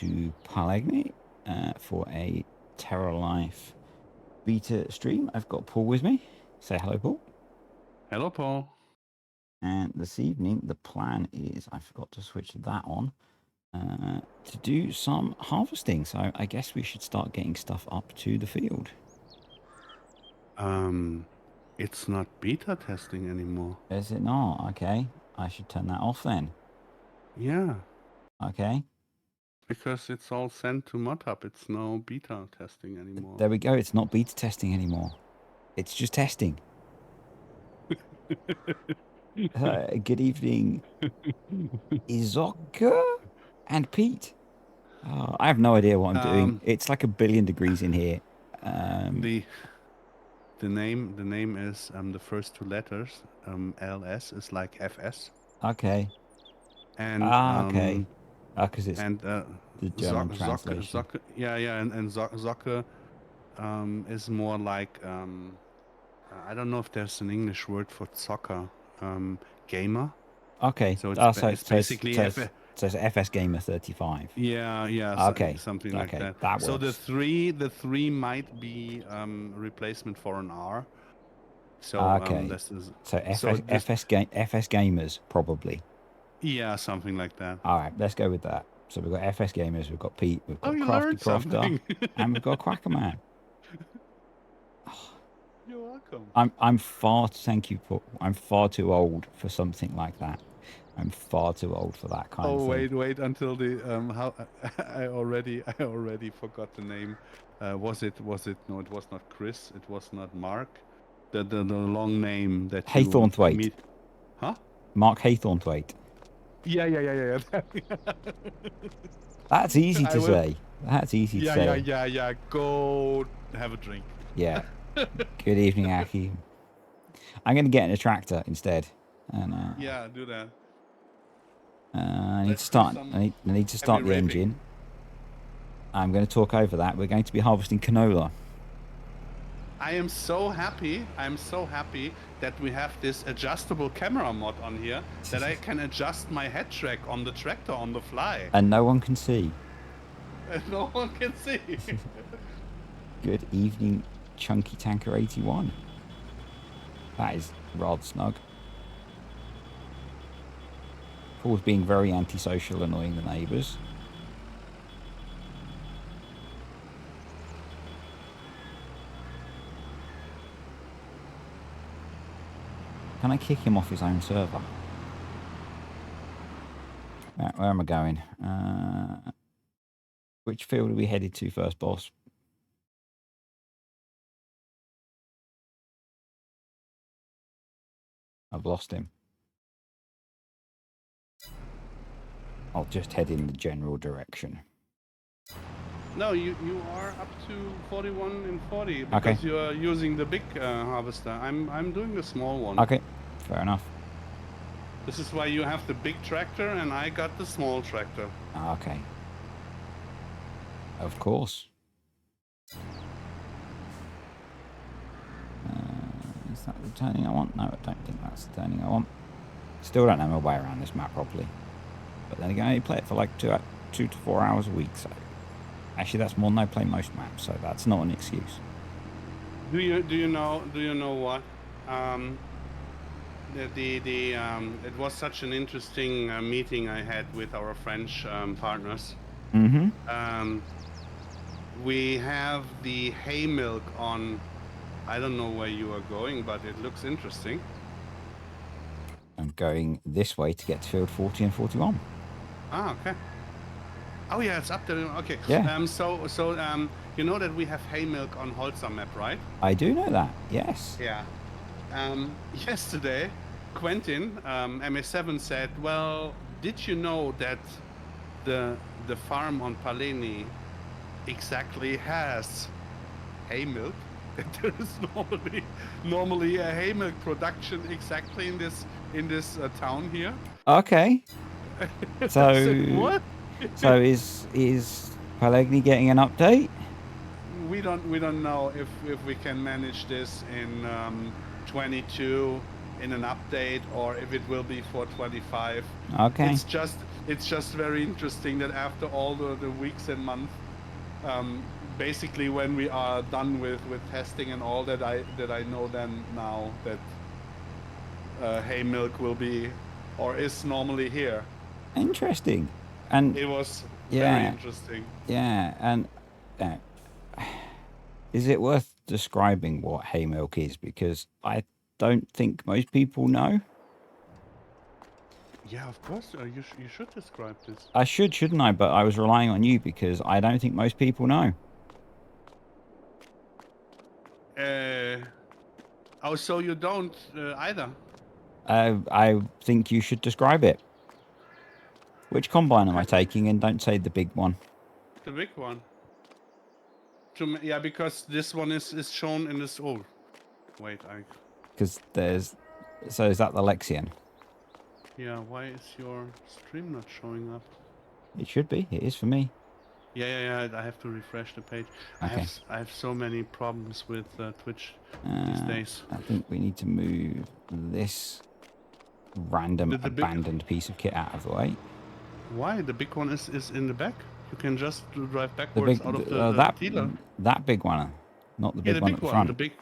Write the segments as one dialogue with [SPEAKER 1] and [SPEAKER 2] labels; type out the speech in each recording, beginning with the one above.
[SPEAKER 1] to Pallegney for a TerraLife beta stream. I've got Paul with me. Say hello, Paul.
[SPEAKER 2] Hello, Paul.
[SPEAKER 1] And this evening, the plan is, I forgot to switch that on, to do some harvesting. So I guess we should start getting stuff up to the field.
[SPEAKER 2] It's not beta testing anymore.
[SPEAKER 1] Is it not? Okay. I should turn that off then.
[SPEAKER 2] Yeah.
[SPEAKER 1] Okay.
[SPEAKER 2] Because it's all sent to ModHub. It's no beta testing anymore.
[SPEAKER 1] There we go. It's not beta testing anymore. It's just testing. Good evening, Izocka and Pete. I have no idea what I'm doing. It's like 1 billion degrees in here.
[SPEAKER 2] The name is the first two letters. LS is like FS.
[SPEAKER 1] Okay.
[SPEAKER 2] And
[SPEAKER 1] okay. Because it's the German translation.
[SPEAKER 2] And Zocke is more like I don't know if there's an English word for soccer. Gamer.
[SPEAKER 1] Okay.
[SPEAKER 2] So it's basically
[SPEAKER 1] so it's FS Gamer 35.
[SPEAKER 2] Yeah.
[SPEAKER 1] Okay.
[SPEAKER 2] Something like that.
[SPEAKER 1] That
[SPEAKER 2] so
[SPEAKER 1] works.
[SPEAKER 2] the three might be replacement for an R. So
[SPEAKER 1] okay.
[SPEAKER 2] This is
[SPEAKER 1] FS Gamers probably.
[SPEAKER 2] Yeah, something like that.
[SPEAKER 1] All right, let's go with that. So we've got FS Gamers, we've got Pete, we've got Crafty Crofter, and we've got Quacker Man.
[SPEAKER 2] You're welcome.
[SPEAKER 1] I'm far. Thank you, Paul. I'm far too old for something like that. I'm far too old for that kind of thing.
[SPEAKER 2] Wait until the how I already forgot the name. Was it no, it was not Chris, it was not Mark. The long name that
[SPEAKER 1] Haythornthwaite.
[SPEAKER 2] Huh?
[SPEAKER 1] Mark Haythornthwaite.
[SPEAKER 2] Yeah.
[SPEAKER 1] That's easy to say. That's easy to say.
[SPEAKER 2] Yeah. Go have a drink.
[SPEAKER 1] Yeah. Good evening, Aki. I'm going to get in a tractor instead. And
[SPEAKER 2] yeah, do that.
[SPEAKER 1] I need to start. I need to start the engine. I'm going to talk over that. We're going to be harvesting canola.
[SPEAKER 2] I am so happy. I'm so happy that we have this adjustable camera mod on here that I can adjust my head track on the tractor on the fly.
[SPEAKER 1] And no one can see.
[SPEAKER 2] And no one can see.
[SPEAKER 1] Good evening, Chunky Tanker 81. That is rather snug. Paul's being very antisocial, annoying the neighbours. Can I kick him off his own server? Right, where am I going? Which field are we headed to first, boss? I've lost him. I'll just head in the general direction.
[SPEAKER 2] No, you are up to 41 and 40 because you are using the big harvester. I'm doing the small one.
[SPEAKER 1] Okay, fair enough.
[SPEAKER 2] This is why you have the big tractor and I got the small tractor.
[SPEAKER 1] Okay. Of course. Is that the turning I want? No, I don't think that's the turning I want. Still don't know my way around this map properly. But then again, I only play it for like 2 to 4 hours a week, so... Actually, that's more than I play most maps, so that's not an excuse.
[SPEAKER 2] Do you know what? It was such an interesting meeting I had with our French partners.
[SPEAKER 1] Mm-hmm.
[SPEAKER 2] We have the hay milk on. I don't know where you are going, but it looks interesting.
[SPEAKER 1] I'm going this way to get to field 40 and 41.
[SPEAKER 2] Ah, okay. Oh yeah, it's up there. Okay.
[SPEAKER 1] Yeah.
[SPEAKER 2] So you know that we have hay milk on Holzer map, right?
[SPEAKER 1] I do know that. Yes.
[SPEAKER 2] Yeah. Yesterday, Quentin, MA7 said, "Well, did you know that the farm on Pallegney exactly has hay milk? That there is normally a hay milk production exactly in this town here."
[SPEAKER 1] Okay. So
[SPEAKER 2] said, what?
[SPEAKER 1] So is Pallegney getting an update?
[SPEAKER 2] We don't know if we can manage this in 22 in an update or if it will be for 25.
[SPEAKER 1] Okay.
[SPEAKER 2] it's just very interesting that after all the weeks and months, basically when we are done with testing and all that, I know then now that hay milk will be or is normally here.
[SPEAKER 1] Interesting. And
[SPEAKER 2] It was
[SPEAKER 1] yeah,
[SPEAKER 2] very interesting.
[SPEAKER 1] yeah. And uh, is it worth describing what hay milk is? Because I don't think most people know.
[SPEAKER 2] Yeah, of course. You should describe this.
[SPEAKER 1] I should, shouldn't I? But I was relying on you because I don't think most people know.
[SPEAKER 2] Oh, so you don't either?
[SPEAKER 1] I think you should describe it. Which combine am I
[SPEAKER 2] Okay,
[SPEAKER 1] taking? And don't say the big one.
[SPEAKER 2] the big one. Yeah, because this one is shown in this. Oh, wait,
[SPEAKER 1] Because there's... So is that the Lexian?
[SPEAKER 2] Yeah, why is your stream not showing up?
[SPEAKER 1] It should be. It is for me.
[SPEAKER 2] Yeah. I have to refresh the page.
[SPEAKER 1] Okay.
[SPEAKER 2] I have so many problems with Twitch these days.
[SPEAKER 1] I think we need to move this random
[SPEAKER 2] The big.
[SPEAKER 1] abandoned piece of kit out of the way.
[SPEAKER 2] Why the big one is in the back? You can just drive
[SPEAKER 1] The
[SPEAKER 2] backwards
[SPEAKER 1] big,
[SPEAKER 2] out of
[SPEAKER 1] that
[SPEAKER 2] dealer.
[SPEAKER 1] that big one, not the
[SPEAKER 2] Yeah,
[SPEAKER 1] big
[SPEAKER 2] the
[SPEAKER 1] one
[SPEAKER 2] big
[SPEAKER 1] at the
[SPEAKER 2] one.
[SPEAKER 1] front.
[SPEAKER 2] The big.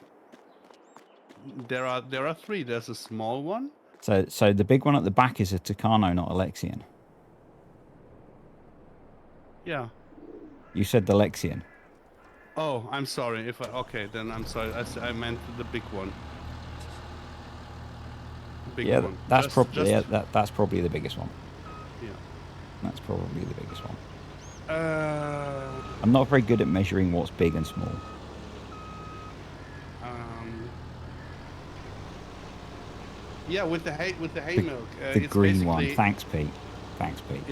[SPEAKER 2] There are three. There's a small one.
[SPEAKER 1] So the big one at the back is a Tucano, not a Lexian.
[SPEAKER 2] Yeah.
[SPEAKER 1] You said the Lexian.
[SPEAKER 2] Oh, I'm sorry. Okay, then I'm sorry. I meant the big one. The big one.
[SPEAKER 1] That's probably that's probably the biggest one.
[SPEAKER 2] Yeah.
[SPEAKER 1] That's probably the biggest one.
[SPEAKER 2] Uh,
[SPEAKER 1] I'm not very good at measuring what's big and small.
[SPEAKER 2] Yeah, with the hay milk.
[SPEAKER 1] The
[SPEAKER 2] it's
[SPEAKER 1] green one.
[SPEAKER 2] basically-
[SPEAKER 1] Thanks, Pete. Thanks, Pete.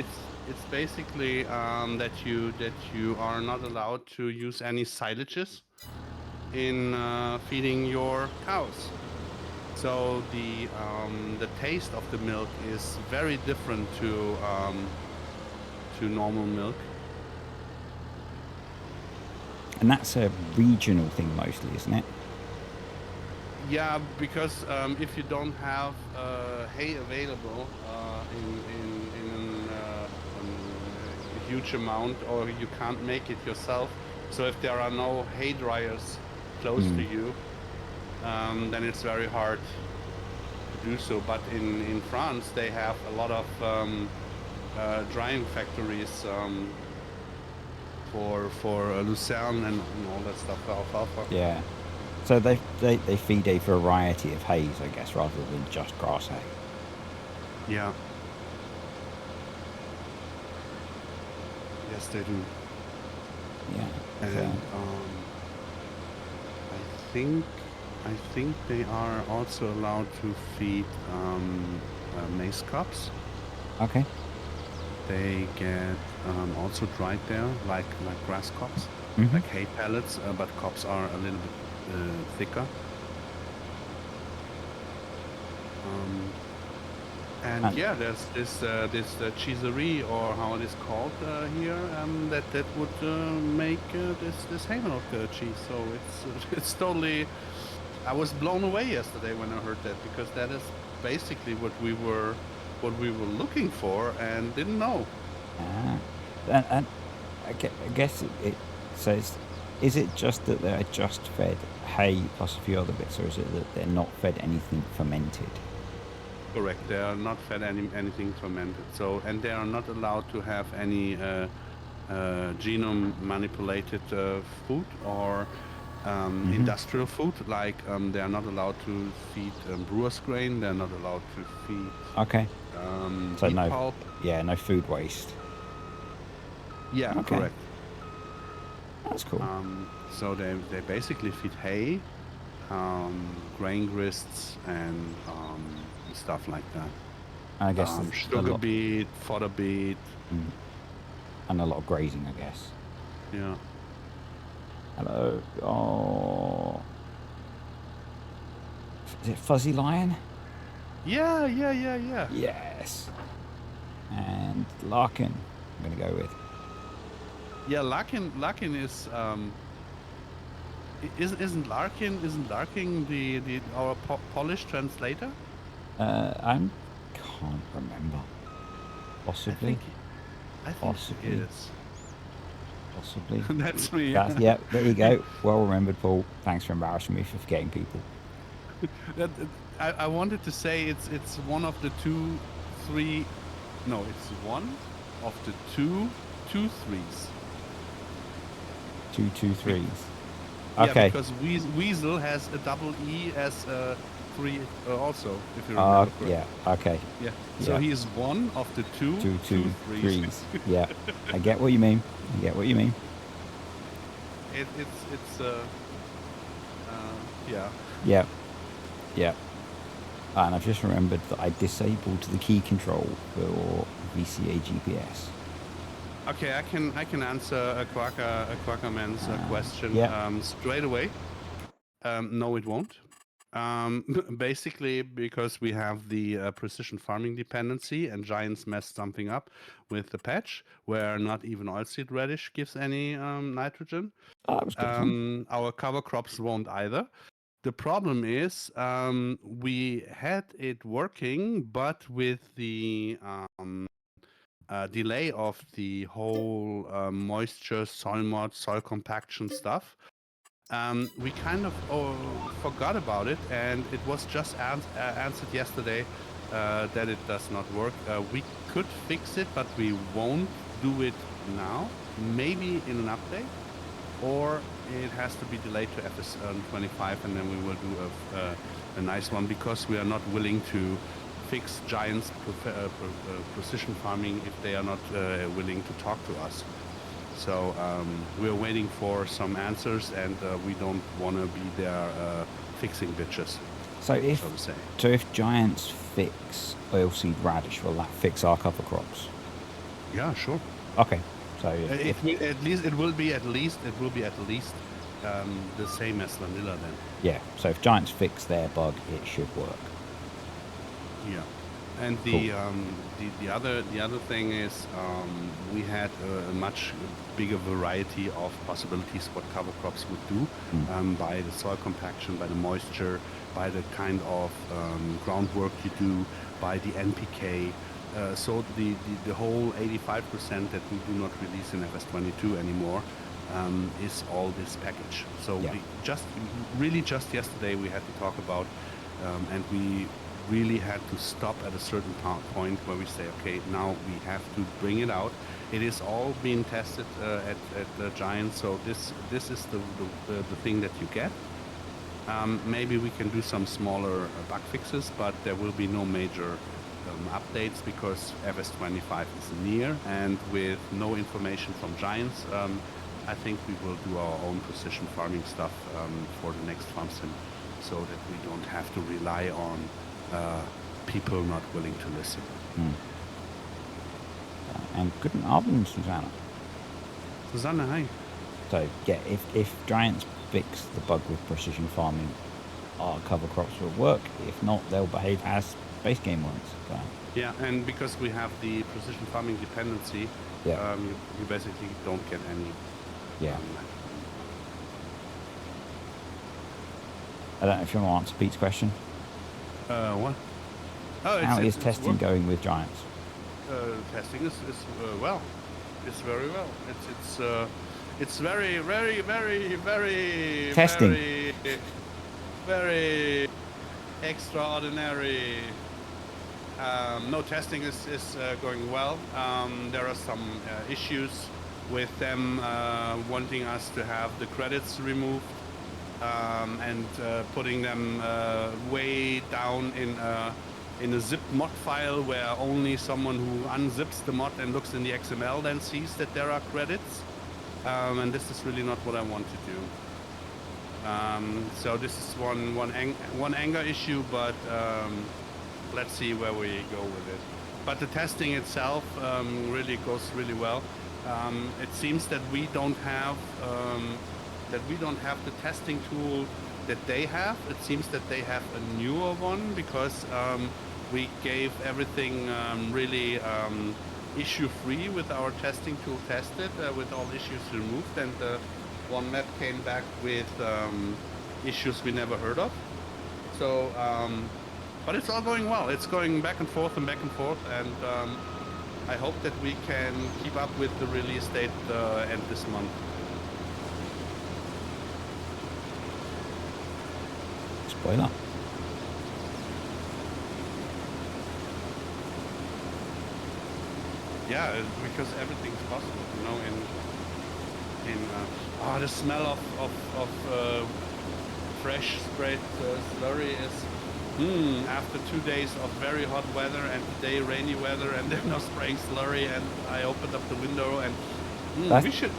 [SPEAKER 2] It's basically that you are not allowed to use any silages in feeding your cows. So the taste of the milk is very different to normal milk.
[SPEAKER 1] And that's a regional thing mostly, isn't it?
[SPEAKER 2] Yeah, because if you don't have hay available in a huge amount, or you can't make it yourself, so if there are no hay dryers close to you, then it's very hard to do so. But in France, they have a lot of drying factories for lucerne and all that stuff, alfalfa.
[SPEAKER 1] Yeah. So they feed a variety of hays, I guess, rather than just grass hay.
[SPEAKER 2] Yeah. Yes, they do.
[SPEAKER 1] Yeah.
[SPEAKER 2] And I think they are also allowed to feed maize cobs.
[SPEAKER 1] Okay.
[SPEAKER 2] They get also dried there, like grass cobs, like hay pellets, but cobs are a little bit thicker. And yeah, there's this cheeserie, or how it is called here, that would make this hay milk cheese. So it's totally. I was blown away yesterday when I heard that, because that is basically what we were looking for and didn't know.
[SPEAKER 1] And I guess it says, is it just that they're just fed hay plus a few other bits, or is it that they're not fed anything fermented?
[SPEAKER 2] Correct. They are not fed anything fermented. So, and they are not allowed to have any genome manipulated food or industrial food. Like they are not allowed to feed brewer's grain. They're not allowed to feed.
[SPEAKER 1] Okay. So
[SPEAKER 2] wheat
[SPEAKER 1] no,
[SPEAKER 2] pulp.
[SPEAKER 1] yeah, no food waste.
[SPEAKER 2] Yeah,
[SPEAKER 1] Okay.
[SPEAKER 2] correct.
[SPEAKER 1] That's cool.
[SPEAKER 2] So they basically feed hay, grain grists, and stuff like that.
[SPEAKER 1] I guess
[SPEAKER 2] Sugar beet, fodder beet.
[SPEAKER 1] And a lot of grazing, I guess.
[SPEAKER 2] Yeah.
[SPEAKER 1] Hello. Oh. Is it Fuzzy Lion?
[SPEAKER 2] Yeah.
[SPEAKER 1] Yes. And Larkin, I'm going to go with.
[SPEAKER 2] Yeah, Larkin is isn't Larkin the our Polish translator?
[SPEAKER 1] I can't remember. Possibly.
[SPEAKER 2] I think
[SPEAKER 1] Possibly.
[SPEAKER 2] he is.
[SPEAKER 1] Possibly.
[SPEAKER 2] That's me.
[SPEAKER 1] Yeah, there you go. Well remembered, Paul. Thanks for embarrassing me for forgetting people.
[SPEAKER 2] That, I wanted to say it's one of the two, three. No, it's one of the two threes.
[SPEAKER 1] 2 2 3s.
[SPEAKER 2] Yeah,
[SPEAKER 1] Okay.
[SPEAKER 2] because Weasel has a double E as a three also, if you remember correctly.
[SPEAKER 1] Yeah. Okay.
[SPEAKER 2] Yeah. So
[SPEAKER 1] Yeah.
[SPEAKER 2] he is one of the two
[SPEAKER 1] 2 2
[SPEAKER 2] threes.
[SPEAKER 1] 3s. Yeah. I get what you mean. I get what you mean.
[SPEAKER 2] It's yeah.
[SPEAKER 1] Yeah. Yeah. And I've just remembered that I disabled the key control for VCA GPS.
[SPEAKER 2] Okay, I can answer a Quackerman's question
[SPEAKER 1] Yeah.
[SPEAKER 2] straight away. No, it won't. Basically, because we have the precision farming dependency, and Giants messed something up with the patch where not even oilseed radish gives any nitrogen.
[SPEAKER 1] Oh, that was good.
[SPEAKER 2] Our cover crops won't either. The problem is we had it working, but with the delay of the whole moisture, soil mod, soil compaction stuff, we kind of forgot about it, and it was just answered yesterday that it does not work. We could fix it, but we won't do it now. Maybe in an update, or it has to be delayed to FS 25, and then we will do a nice one, because we are not willing to fix Giants precision farming if they are not willing to talk to us. So we're waiting for some answers, and we don't want to be there fixing bitches.
[SPEAKER 1] So if
[SPEAKER 2] so to say.
[SPEAKER 1] So if Giants fix oilseed radish, will that fix our cover crops?
[SPEAKER 2] Yeah, sure.
[SPEAKER 1] Okay. So
[SPEAKER 2] it will be at least the same as vanilla then.
[SPEAKER 1] Yeah. So if Giants fix their bug, it should work.
[SPEAKER 2] Yeah. And the other thing is we had a much bigger variety of possibilities what cover crops would do by the soil compaction, by the moisture, by the kind of groundwork you do, by the NPK. So the whole 85% that we do not release in FS22 anymore is all this package. So we just yesterday we had to talk about, and we really had to stop at a certain point where we say, okay, now we have to bring it out. It is all being tested at the Giants, so this is the thing that you get. Maybe we can do some smaller bug fixes, but there will be no major updates, because FS25 is near, and with no information from Giants, I think we will do our own precision farming stuff for the next farm sim, so that we don't have to rely on people not willing to listen.
[SPEAKER 1] And guten Abend, Susanna.
[SPEAKER 2] Susanna, hi.
[SPEAKER 1] So yeah, if Giants fix the bug with precision farming, our cover crops will work. If not, they'll behave as base game ones. So.
[SPEAKER 2] Yeah, and because we have the precision farming dependency, you basically don't get any.
[SPEAKER 1] Yeah. I don't know if you want to answer Pete's question.
[SPEAKER 2] What? Oh,
[SPEAKER 1] how is testing going with Giants?
[SPEAKER 2] Testing is well. It's very well. It's very
[SPEAKER 1] testing.
[SPEAKER 2] Very extraordinary. No, testing is going well. There are some issues with them wanting us to have the credits removed and putting them way down in a zip mod file, where only someone who unzips the mod and looks in the XML then sees that there are credits. And this is really not what I want to do. So this is one anger issue, but let's see where we go with it. But the testing itself really goes really well. It seems that we don't have the testing tool that they have. It seems that they have a newer one, because we gave everything really issue-free with our testing tool tested, with all issues removed, and one map came back with issues we never heard of. So, but it's all going well. It's going back and forth, and I hope that we can keep up with the release date end this month.
[SPEAKER 1] Spoiler.
[SPEAKER 2] Yeah, because everything's possible, you know. The smell of fresh sprayed slurry is after 2 days of very hot weather and today rainy weather, and they're now spraying slurry. And I opened up the window and we should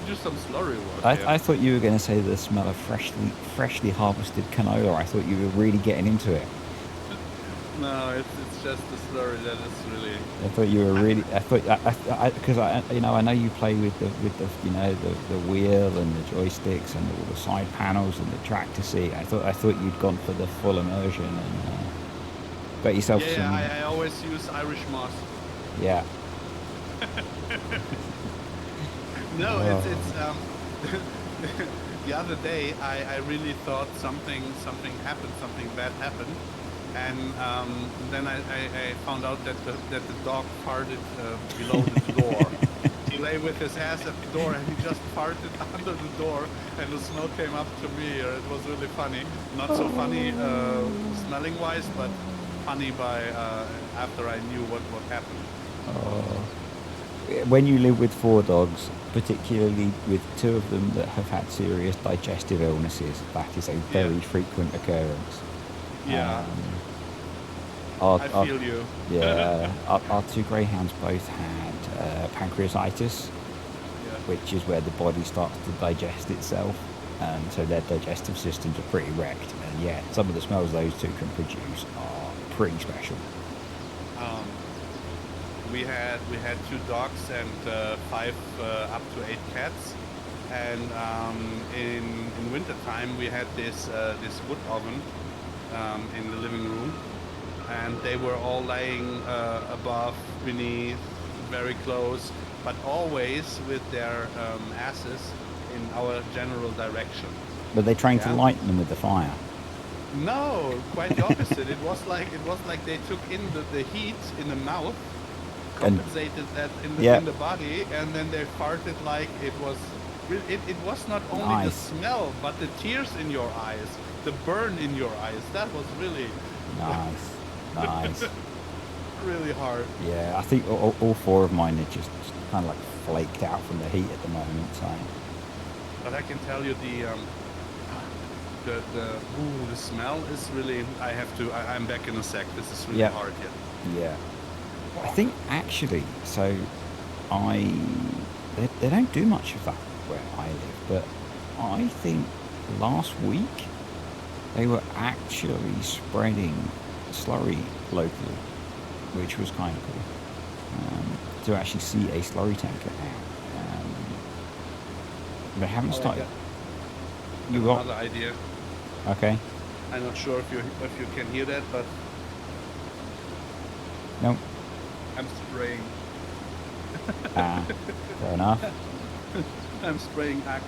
[SPEAKER 2] do some slurry work.
[SPEAKER 1] I thought you were going to say the smell of freshly harvested canola. I thought you were really getting into it.
[SPEAKER 2] No, it's just the slurry that is really.
[SPEAKER 1] I thought you were really. I thought because I know you play with the the wheel and the joysticks and all the side panels and the tractor seat. I thought you'd gone for the full immersion and got yourself some.
[SPEAKER 2] Yeah, I always use Irish moss.
[SPEAKER 1] Yeah.
[SPEAKER 2] No, it's the other day I really thought something happened, something bad happened. And then I found out that the dog farted below the door. He lay with his ass at the door and he just farted under the door, and the smell came up to me. It was really funny. Not so funny smelling wise, but funny by after I knew what happened.
[SPEAKER 1] When you live with 4 dogs, particularly with 2 of them that have had serious digestive illnesses, that is a very frequent occurrence.
[SPEAKER 2] Yeah.
[SPEAKER 1] I
[SPEAKER 2] feel you.
[SPEAKER 1] Yeah, our 2 greyhounds both had pancreatitis, which is where the body starts to digest itself, and so their digestive systems are pretty wrecked. And yeah, some of the smells those 2 can produce are pretty special.
[SPEAKER 2] We had 2 dogs and 5 up to 8 cats, and in winter time we had this wood oven in the living room, and they were all laying above, beneath, very close, but always with their asses in our general direction.
[SPEAKER 1] Were they trying to lighten them with the fire?
[SPEAKER 2] No, quite the opposite. It was like they took in the heat in the mouth, compensated that in the body, and then they farted like it was. It was not only the smell, but the tears in your eyes, the burn in your eyes. That was really nice. Really hard.
[SPEAKER 1] Yeah, I think all 4 of mine are just kind of like flaked out from the heat at the moment. So.
[SPEAKER 2] But I can tell you the smell is really. I'm back in a sec. This is really hard here.
[SPEAKER 1] Yeah. I think actually, so they don't do much of that where I live, but I think last week they were actually spreading slurry locally, which was kind of cool to actually see a slurry tanker out. They haven't started.
[SPEAKER 2] You got another idea?
[SPEAKER 1] Okay.
[SPEAKER 2] I'm not sure if you can hear that, but
[SPEAKER 1] no.
[SPEAKER 2] I'm spraying.
[SPEAKER 1] Fair enough.
[SPEAKER 2] I'm spraying Axe.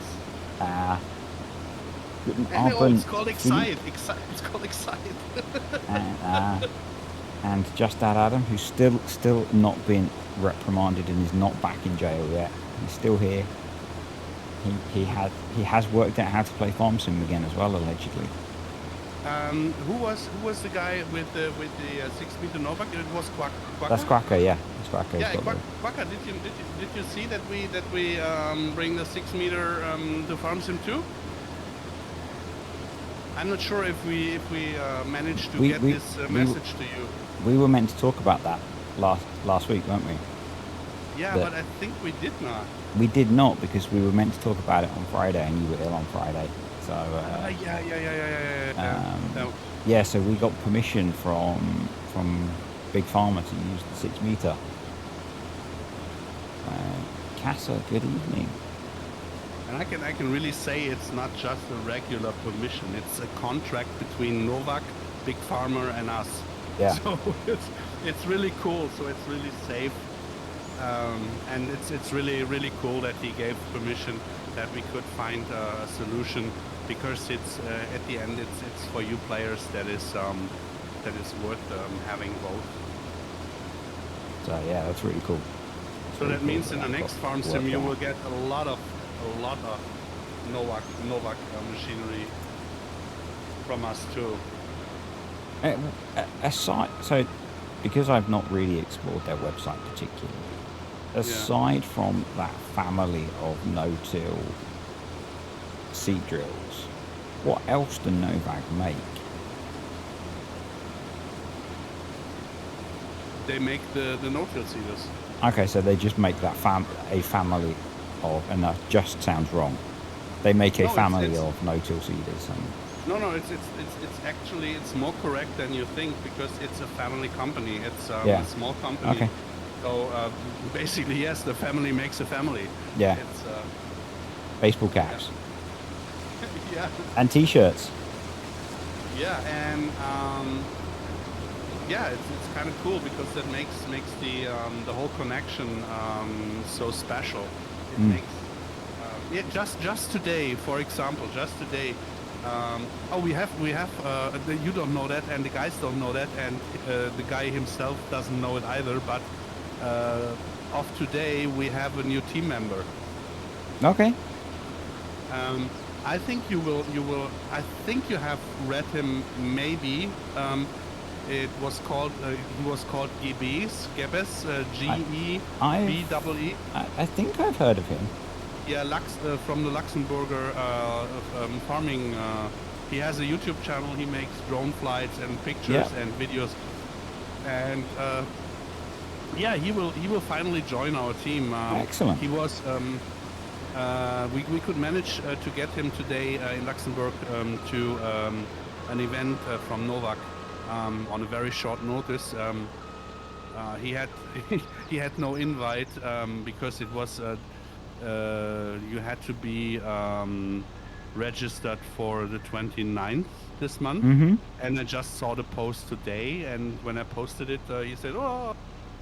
[SPEAKER 1] It's
[SPEAKER 2] called Excite. It's called Excite.
[SPEAKER 1] And just that Adam, who's still not been reprimanded and is not back in jail yet. He's still here. He has worked out how to play farm sim again as well, allegedly.
[SPEAKER 2] Who was the guy with the 6-meter Novak? It was Quacker.
[SPEAKER 1] That's Quacker, yeah. That's Quacker.
[SPEAKER 2] Yeah, Quacker. Did you see that we bring the 6-meter to farm sim too? I'm not sure if we managed to get this message to you.
[SPEAKER 1] We were meant to talk about that last week, weren't we?
[SPEAKER 2] Yeah, but I think we did not.
[SPEAKER 1] We did not, because we were meant to talk about it on Friday, and you were ill on Friday. So yeah. So we got permission from Big Pharma to use the 6-meter. Casa, good evening.
[SPEAKER 2] And I can really say it's not just a regular permission. It's a contract between Novak, Big Pharma, and us.
[SPEAKER 1] Yeah.
[SPEAKER 2] So it's really cool. So it's really safe. And it's really cool that he gave permission that we could find a solution, because it's at the end it's for you players that is worth having both.
[SPEAKER 1] So yeah, that's really cool.
[SPEAKER 2] So that means in the next farm sim you will get a lot of Novak machinery from us too.
[SPEAKER 1] Aside, so because I've not really explored their website particularly, aside from that family of no-till seed drills, what else do Novak make?
[SPEAKER 2] They make the no-till seeders.
[SPEAKER 1] Okay, so they just make that a family of, and that just sounds wrong. They make a family of no-till seeders.
[SPEAKER 2] No, it's actually it's more correct than you think because it's a family company. It's a small company.
[SPEAKER 1] Okay.
[SPEAKER 2] So basically, yes, the family makes a family.
[SPEAKER 1] Yeah.
[SPEAKER 2] It's
[SPEAKER 1] baseball caps.
[SPEAKER 2] Yeah.
[SPEAKER 1] And T-shirts.
[SPEAKER 2] Yeah, and yeah, it's kind of cool because that makes the whole connection so special. It makes yeah, just today, for example, just today. We have you don't know that, and the guys don't know that, and the guy himself doesn't know it either. But of today, we have a new team member.
[SPEAKER 1] Okay.
[SPEAKER 2] I think you will. I think you have read him. Maybe it was called. He was called Gebes, Gebes, G-E-B-E-E.
[SPEAKER 1] I think I've heard of him.
[SPEAKER 2] Yeah, from the Luxembourger farming. He has a YouTube channel. He makes drone flights and pictures and videos. And yeah, he will finally join our team.
[SPEAKER 1] Excellent.
[SPEAKER 2] He was. We could manage to get him today in Luxembourg to an event from Novak on a very short notice. He had he had no invite because it was. You had to be registered for the 29th this month, and I just saw the post today, and when I posted it, he said, "Oh,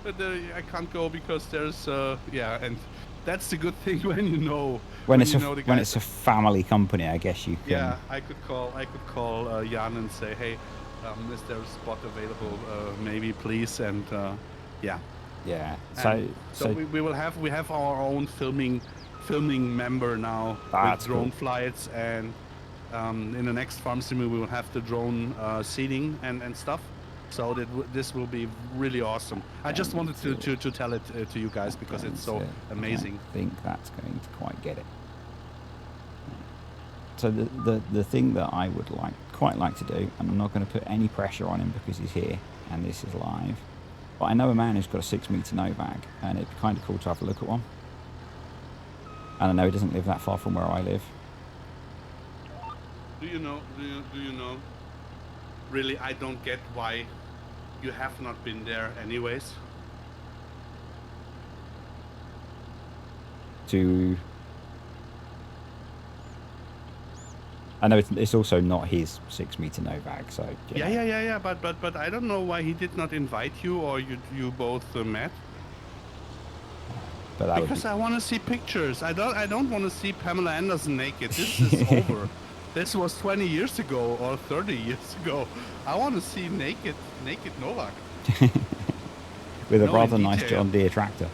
[SPEAKER 2] I can't go because there's and that's the good thing when you know
[SPEAKER 1] when it's a family company, I guess you can.
[SPEAKER 2] Yeah, I could call Jan and say, hey, is there a spot available? Maybe please, and yeah.
[SPEAKER 1] Yeah.
[SPEAKER 2] So we have our own filming member now with drone flights, and in the next farm sim we will have the drone seeding and stuff. So this will be really awesome. I just wanted to tell it to you guys because it's so amazing.
[SPEAKER 1] I think that's going to quite get it. So the thing that I would quite like to do, and I'm not going to put any pressure on him because he's here and this is live. But I know a man who's got a 6-meter Novak, and it'd be kind of cool to have a look at one. And I know he doesn't live that far from where I live.
[SPEAKER 2] Do you know? Really, I don't get why you have not been there anyways.
[SPEAKER 1] I know it's also not his 6-meter Novak, so
[SPEAKER 2] yeah. But I don't know why he did not invite you, or you both met.
[SPEAKER 1] But
[SPEAKER 2] because I want to see pictures. I don't want to see Pamela Anderson naked. This is over. This was 20 years ago or 30 years ago. I want to see naked Novak.
[SPEAKER 1] With a rather nice John Deere tractor.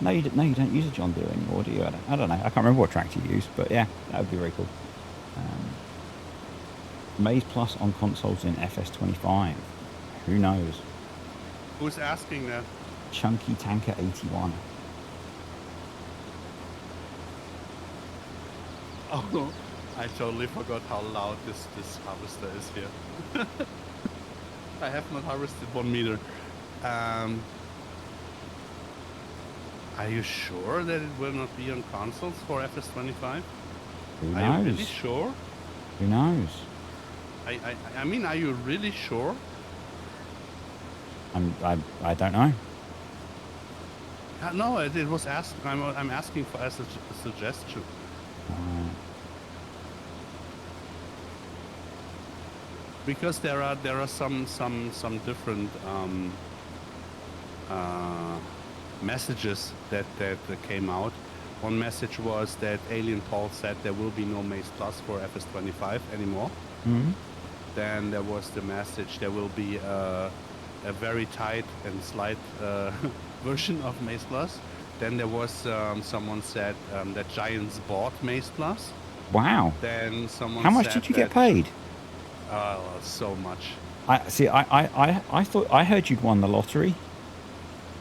[SPEAKER 1] No, you don't use a John Deere anymore, do you? I don't know. I can't remember what tractor you use, but yeah, that would be very cool. MaizePlus on consoles in FS25. Who knows?
[SPEAKER 2] Who's asking that?
[SPEAKER 1] Chunky Tanker 81.
[SPEAKER 2] Oh no, I totally forgot how loud this harvester is here. I have not harvested 1 meter. Are you sure that it will not be on consoles for FS25?
[SPEAKER 1] Who knows?
[SPEAKER 2] Are you really sure?
[SPEAKER 1] Who knows?
[SPEAKER 2] I mean, are you really sure?
[SPEAKER 1] I don't know.
[SPEAKER 2] No, it was asked. I'm asking for a suggestion. Because there are some different messages that came out. One message was that Alien Paul said there will be no MaizePlus for FS25 anymore. Then there was the message there will be a very tight and slight version of MaizePlus. Then there was someone said that giants bought MaizePlus.
[SPEAKER 1] Wow.
[SPEAKER 2] Then someone
[SPEAKER 1] How much
[SPEAKER 2] said
[SPEAKER 1] did you get
[SPEAKER 2] that
[SPEAKER 1] paid?
[SPEAKER 2] so much.
[SPEAKER 1] I thought I heard you'd won the lottery.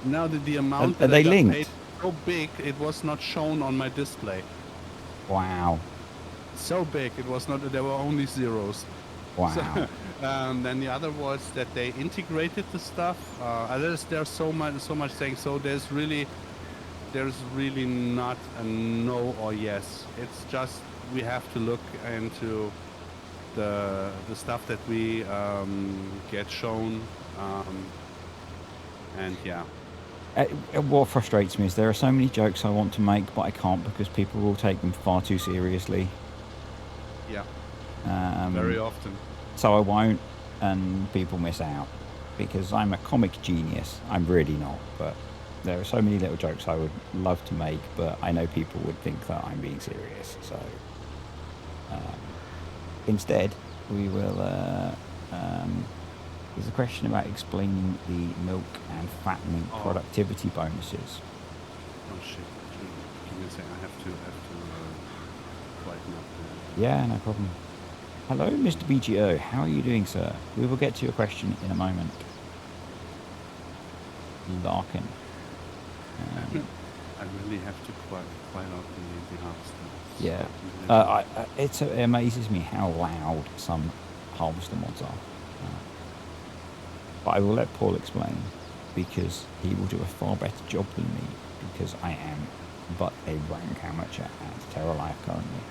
[SPEAKER 2] Now the amount
[SPEAKER 1] Are
[SPEAKER 2] that
[SPEAKER 1] they
[SPEAKER 2] I got
[SPEAKER 1] linked?
[SPEAKER 2] paid so big, it was not shown on my display.
[SPEAKER 1] Wow.
[SPEAKER 2] So big, it was not. There were only zeros.
[SPEAKER 1] Wow.
[SPEAKER 2] So, then the other was that they integrated the stuff. There's so much saying. So there's really not a no or yes. It's just we have to look into the stuff that we get shown, and yeah.
[SPEAKER 1] What frustrates me is there are so many jokes I want to make, but I can't because people will take them far too seriously.
[SPEAKER 2] Yeah. Very often.
[SPEAKER 1] So I won't, and people miss out because I'm a comic genius. I'm really not, but there are so many little jokes I would love to make, but I know people would think that I'm being serious. So instead, we will. There's a question about explaining the milk and fattening productivity bonuses.
[SPEAKER 2] Oh shit! Give me a second. I have to quieten up.
[SPEAKER 1] Yeah, no problem. Hello, Mr. BGO. How are you doing, sir? We will get to your question in a moment. Larkin.
[SPEAKER 2] I really have to quiet out the harvester.
[SPEAKER 1] Yeah. It amazes me how loud some harvester mods are. But I will let Paul explain because he will do a far better job than me because I am but a rank amateur at TerraLife currently.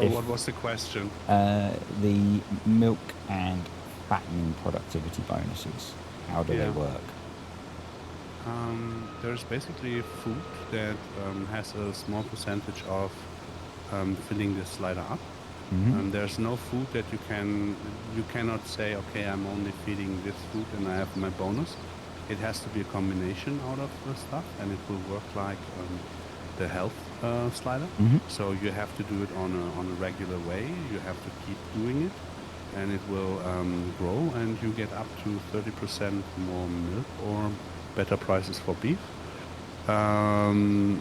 [SPEAKER 2] What was the question?
[SPEAKER 1] The milk and fattening productivity bonuses. How do they work?
[SPEAKER 2] There's basically food that has a small percentage of filling the slider up.
[SPEAKER 1] Mm-hmm.
[SPEAKER 2] There's no food that you cannot say, okay, I'm only feeding this food and I have my bonus. It has to be a combination out of the stuff, and it will work like the health slider.
[SPEAKER 1] Mm-hmm.
[SPEAKER 2] So you have to do it on a regular way. You have to keep doing it, and it will grow, and you get up to 30% more milk or better prices for beef.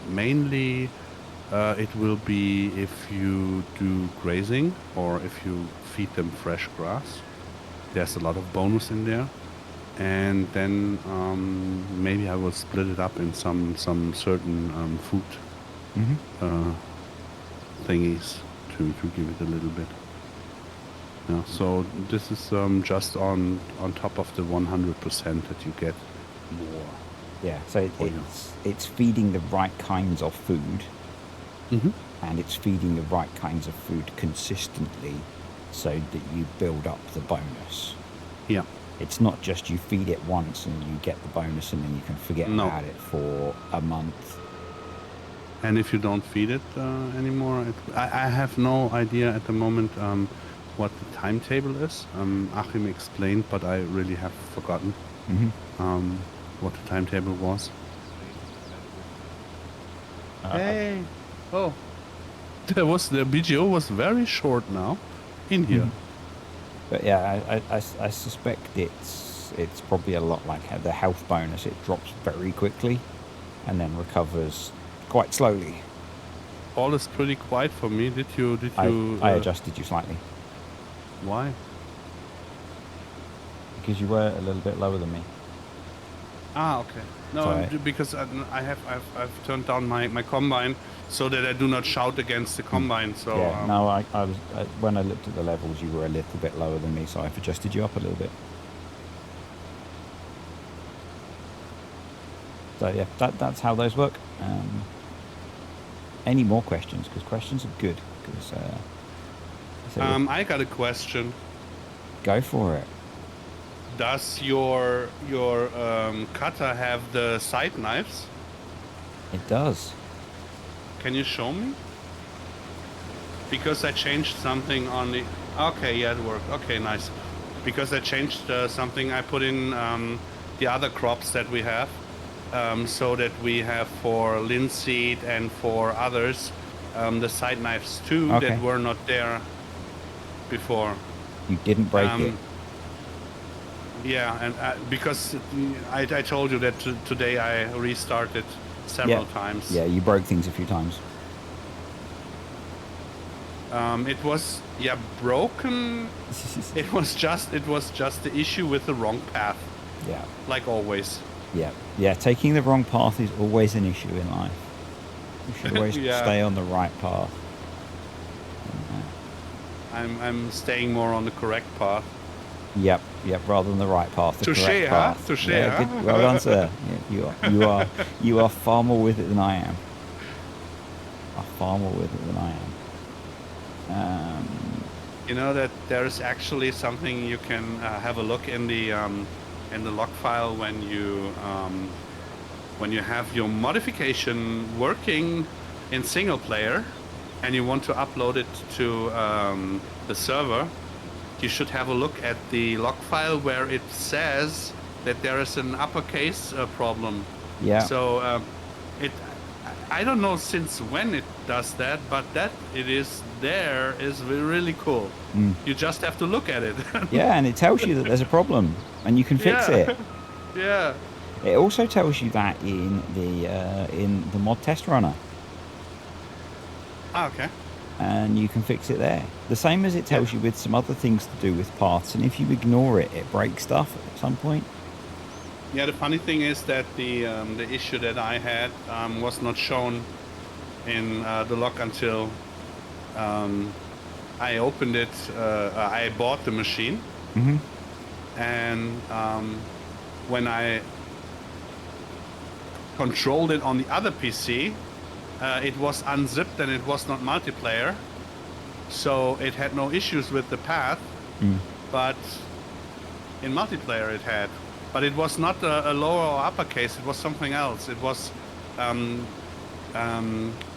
[SPEAKER 2] Mainly. It will be if you do grazing or if you feed them fresh grass. There's a lot of bonus in there. And then maybe I will split it up in some certain food thingies to give it a little bit. Yeah, so this is just on top of the 100% that you get more.
[SPEAKER 1] Yeah, so it's feeding the right kinds of food.
[SPEAKER 2] Mm-hmm.
[SPEAKER 1] And it's feeding the right kinds of food consistently so that you build up the bonus.
[SPEAKER 2] Yeah.
[SPEAKER 1] It's not just you feed it once and you get the bonus and then you can forget about it for a month.
[SPEAKER 2] And if you don't feed it anymore, I have no idea at the moment what the timetable is. Achim explained, but I really have forgotten what the timetable was. Hey! Oh, the BGO was very short now in here.
[SPEAKER 1] But yeah, I suspect it's probably a lot like the health bonus. It drops very quickly and then recovers quite slowly.
[SPEAKER 2] All is pretty quiet for me. Did you?
[SPEAKER 1] I adjusted you slightly.
[SPEAKER 2] Why?
[SPEAKER 1] Because you were a little bit lower than me.
[SPEAKER 2] Ah, okay. No, because I've turned down my combine so that I do not shout against the combine. So
[SPEAKER 1] yeah, no, I was when I looked at the levels, you were a little bit lower than me, so I've adjusted you up a little bit. So yeah, that's how those work. Any more questions? Because questions are good.
[SPEAKER 2] I got a question.
[SPEAKER 1] Go for it.
[SPEAKER 2] Does your cutter have the side knives?
[SPEAKER 1] It does.
[SPEAKER 2] Can you show me? Because I changed something on the... Okay, yeah, it worked. Okay, nice. Because I changed something. I put in the other crops that we have, so that we have for linseed and for others the side knives too that were not there before.
[SPEAKER 1] You didn't break it.
[SPEAKER 2] Yeah, and because I told you that today I restarted several times.
[SPEAKER 1] Yeah, you broke things a few times.
[SPEAKER 2] It was broken. It was just the issue with the wrong path,
[SPEAKER 1] Yeah,
[SPEAKER 2] like always.
[SPEAKER 1] yeah. Taking the wrong path is always an issue in life. You should always
[SPEAKER 2] Yeah,
[SPEAKER 1] stay on the right path.
[SPEAKER 2] I'm staying more on the correct path.
[SPEAKER 1] Yep, rather than the right path, the
[SPEAKER 2] Touche,
[SPEAKER 1] correct
[SPEAKER 2] huh?
[SPEAKER 1] path.
[SPEAKER 2] Touche,
[SPEAKER 1] Yeah,
[SPEAKER 2] huh?
[SPEAKER 1] good. Well done, sir. Yeah, you are far more with it than I am. Far more with it than I am.
[SPEAKER 2] You know that there is actually something you can have a look in the log file when you have your modification working in single player and you want to upload it to the server. You should have a look at the log file where it says that there is an uppercase problem.
[SPEAKER 1] Yeah.
[SPEAKER 2] So I don't know since when it does that, but that it is there is really cool. You just have to look at it.
[SPEAKER 1] Yeah, and it tells you that there's a problem, and you can fix it.
[SPEAKER 2] Yeah.
[SPEAKER 1] It also tells you that in the mod test runner.
[SPEAKER 2] Okay.
[SPEAKER 1] And you can fix it there. The same as it tells you with some other things to do with paths, and if you ignore it, it breaks stuff at some point.
[SPEAKER 2] Yeah, the funny thing is that the issue that I had was not shown in the log until I opened it. I bought the machine, and when I controlled it on the other PC, it was unzipped and it was not multiplayer, so it had no issues with the path. But in multiplayer it had. But it was not a lower or uppercase, it was something else. It was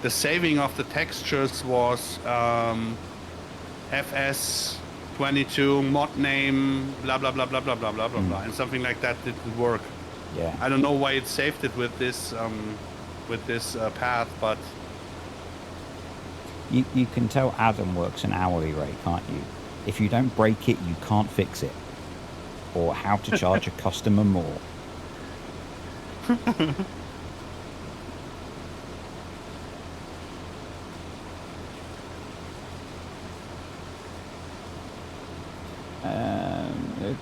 [SPEAKER 2] the saving of the textures was FS22 mod name blah blah blah blah blah blah blah blah blah, and something like that didn't work.
[SPEAKER 1] Yeah.
[SPEAKER 2] I don't know why it saved it with this path, but
[SPEAKER 1] you can tell Adam works an hourly rate, can't you? If you don't break it, you can't fix it. Or how to charge a customer more. A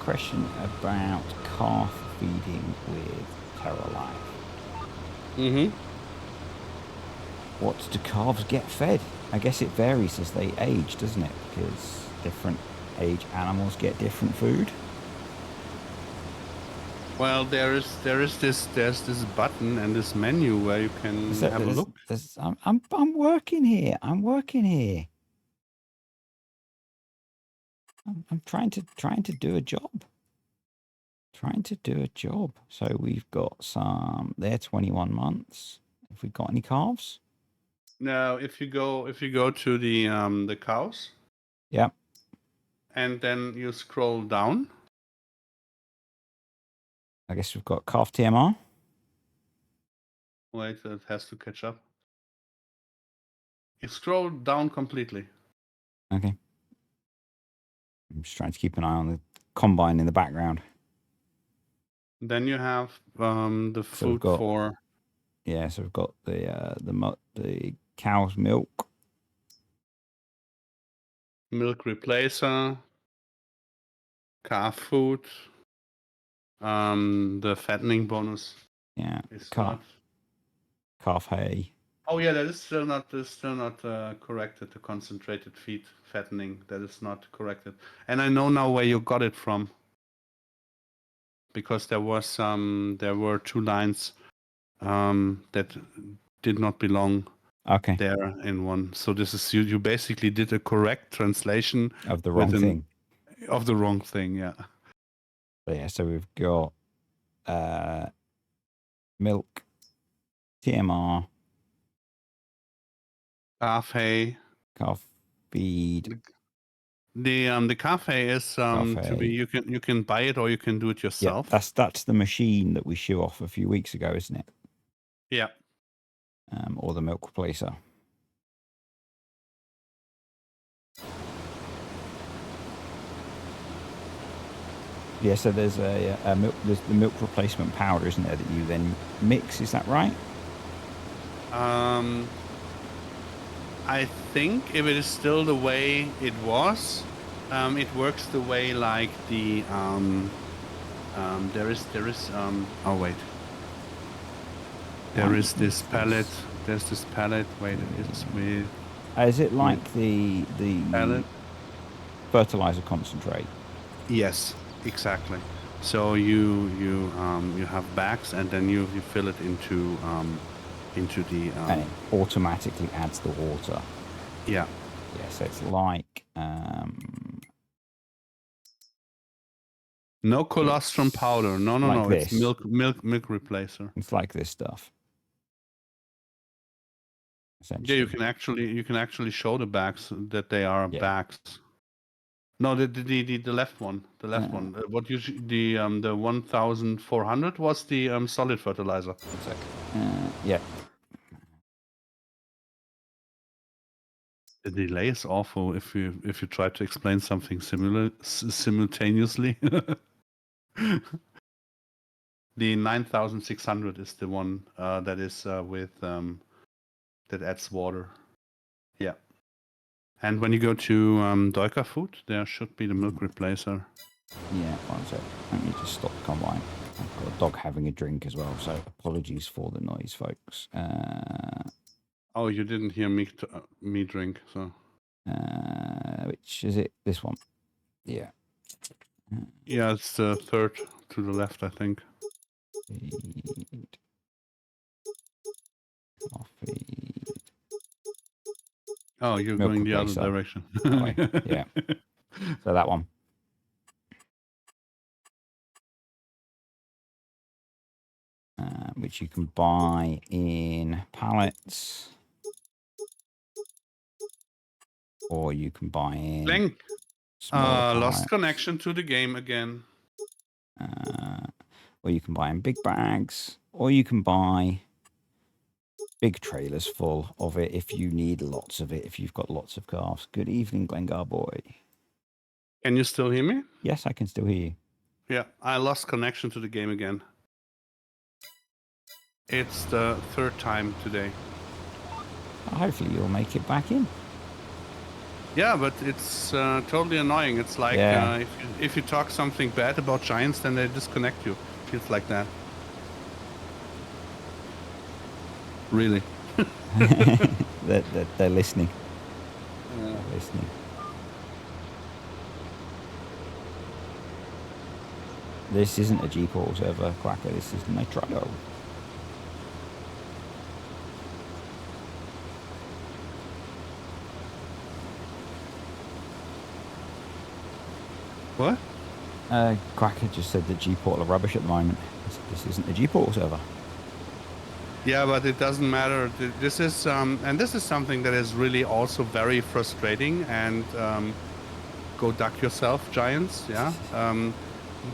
[SPEAKER 1] question about calf feeding with TerraLife. What do calves get fed? I guess it varies as they age, doesn't it? Because different age animals get different food.
[SPEAKER 2] well, there's this button and this menu where you can have a look.
[SPEAKER 1] I'm working here. I'm trying to do a job. So we've got some. They're 21 months. Have we got any calves?
[SPEAKER 2] Now, if you go to the cows.
[SPEAKER 1] Yep.
[SPEAKER 2] And then you scroll down.
[SPEAKER 1] I guess we've got calf TMR.
[SPEAKER 2] Wait, it has to catch up. You scroll down completely.
[SPEAKER 1] Okay. I'm just trying to keep an eye on the combine in the background.
[SPEAKER 2] Then you have the food for.
[SPEAKER 1] Yeah, so we've got the cow's milk.
[SPEAKER 2] Milk replacer. Calf food. The fattening bonus.
[SPEAKER 1] Yeah.
[SPEAKER 2] Is
[SPEAKER 1] Calf hay.
[SPEAKER 2] Oh yeah, that is still not corrected. The concentrated feed fattening, that is not corrected. And I know now where you got it from. Because there were 2 lines that did not belong there in one. So this is you basically did a correct translation
[SPEAKER 1] of the wrong thing.
[SPEAKER 2] Of the wrong thing, yeah.
[SPEAKER 1] But yeah, so we've got milk, TMR,
[SPEAKER 2] calf hay,
[SPEAKER 1] calf feed.
[SPEAKER 2] The calf hay is to be you can buy it or you can do it yourself.
[SPEAKER 1] Yeah, that's the machine that we show off a few weeks ago, isn't it?
[SPEAKER 2] Yeah.
[SPEAKER 1] Or the milk replacer. Yeah, so there's there's the milk replacement powder, isn't there, that you then mix? Is that right?
[SPEAKER 2] I think if it is still the way it was, it works the way like the there is oh wait, there is this pallet. There's this pallet. Wait, it's with.
[SPEAKER 1] Is it like the
[SPEAKER 2] Pallet?
[SPEAKER 1] fertilizer concentrate?
[SPEAKER 2] Yes, exactly. So you have bags, and then you fill it into the
[SPEAKER 1] And it automatically adds the water.
[SPEAKER 2] yeah.
[SPEAKER 1] Yeah, so it's like
[SPEAKER 2] No colostrum powder. No, no,
[SPEAKER 1] like
[SPEAKER 2] no. It's
[SPEAKER 1] this.
[SPEAKER 2] milk replacer.
[SPEAKER 1] It's like this stuff.
[SPEAKER 2] Yeah, you can actually show the bags that they are bags. No, the left one, the left one. What usually the 1,400 was the solid fertilizer.
[SPEAKER 1] Yeah.
[SPEAKER 2] The delay is awful if you try to explain something simultaneously. The 9,600 is the one that is with that adds water. Yeah. And when you go to Doika Food, there should be the milk replacer.
[SPEAKER 1] Yeah, one sec. Let me just stop the combine. I've got a dog having a drink as well, so apologies for the noise, folks.
[SPEAKER 2] Oh, you didn't hear me drink, so.
[SPEAKER 1] Which is it? This one. Yeah.
[SPEAKER 2] Yeah, it's the third to the left, I think.
[SPEAKER 1] Feed. Coffee.
[SPEAKER 2] Oh, you're
[SPEAKER 1] Milk
[SPEAKER 2] going the other
[SPEAKER 1] replacer.
[SPEAKER 2] direction.
[SPEAKER 1] Yeah. So that one. Which you can buy in pallets, or you can buy in.
[SPEAKER 2] Blank. Lost connection to the game again.
[SPEAKER 1] Or you can buy in big bags, or you can buy big trailers full of it if you need lots of it, if you've got lots of calves. Good evening, Glengar boy.
[SPEAKER 2] Can you still hear me?
[SPEAKER 1] Yes, I can still hear you.
[SPEAKER 2] Yeah, I lost connection to the game again. It's the third time today.
[SPEAKER 1] Hopefully you'll make it back in.
[SPEAKER 2] Yeah, but it's totally annoying. It's like if you talk something bad about Giants, then they disconnect you. Feels like that. Really?
[SPEAKER 1] They're listening. They're listening. This isn't a G-Port server, Quacker. This is Nitro.
[SPEAKER 2] What?
[SPEAKER 1] Quacker just said that G-Port are rubbish at the moment. This isn't a G-Port server.
[SPEAKER 2] Yeah, but it doesn't matter. This is and this is something that is really also very frustrating. And go duck yourself, Giants. Yeah.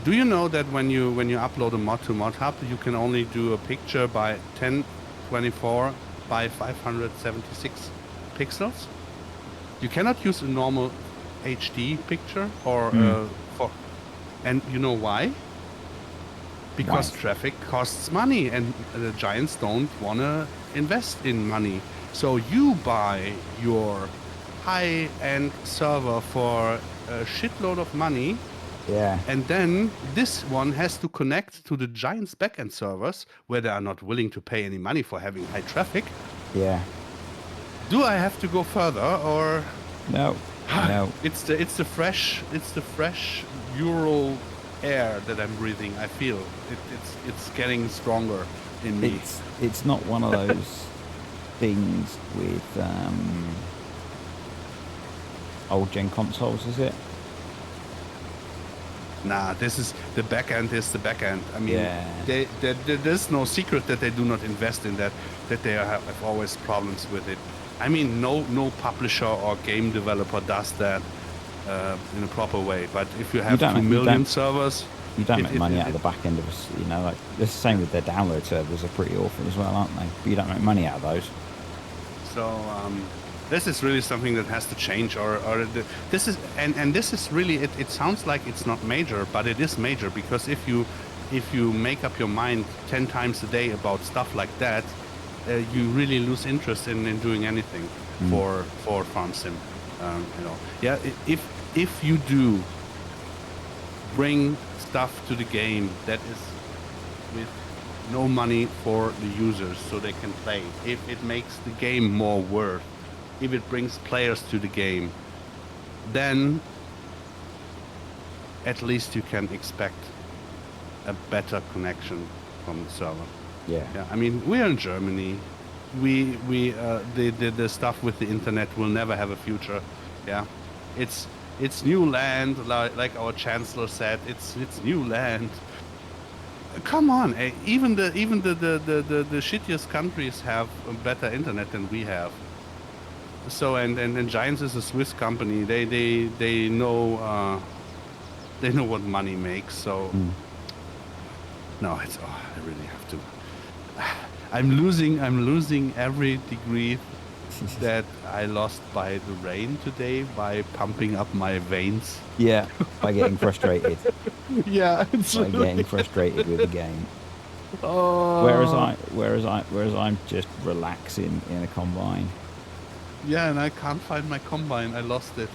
[SPEAKER 2] Do you know that when you upload a mod to ModHub, you can only do a picture by 1024 by 576 pixels? You cannot use a normal HD picture or and you know why? Because traffic costs money, and the Giants don't want to invest in money. So you buy your high-end server for a shitload of money.
[SPEAKER 1] Yeah.
[SPEAKER 2] And then this one has to connect to the Giants backend servers, where they are not willing to pay any money for having high traffic.
[SPEAKER 1] Yeah.
[SPEAKER 2] Do I have to go further, or
[SPEAKER 1] no? No.
[SPEAKER 2] It's the fresh Ural air that I'm breathing. I feel it's getting stronger in me.
[SPEAKER 1] It's not one of those things with old gen consoles, is it?
[SPEAKER 2] Nah, this is the backend. Is the backend. I mean, there's no secret that they do not invest in that. That they have always problems with it. I mean, no publisher or game developer does that in a proper way. But if you have 2 million servers,
[SPEAKER 1] you don't make money out of the back end of us. You know, like it's the same with their download servers. Are pretty awful as well, aren't they? But you don't make money out of those.
[SPEAKER 2] So this is really something that has to change, this is and this is really it sounds like it's not major, but it is major, because if you make up your mind 10 times a day about stuff like that, you really lose interest in doing anything for farm sim. Yeah, if you do bring stuff to the game that is with no money for the users so they can play, if it makes the game more worth, if it brings players to the game, then at least you can expect a better connection from the server.
[SPEAKER 1] Yeah.
[SPEAKER 2] Yeah, I mean, we are in Germany. The stuff with the internet will never have a future. Yeah, it's new land, like our chancellor said. It's new land. Come on, even the shittiest countries have a better internet than we have. So and Giants is a Swiss company. They know what money makes. So no, it's I really have to. I'm losing every degree that I lost by the rain today by pumping up my veins.
[SPEAKER 1] Yeah, by getting frustrated.
[SPEAKER 2] Yeah,
[SPEAKER 1] by getting frustrated with the game.
[SPEAKER 2] Oh.
[SPEAKER 1] Whereas I'm just relaxing in a combine.
[SPEAKER 2] Yeah, and I can't find my combine. I lost it.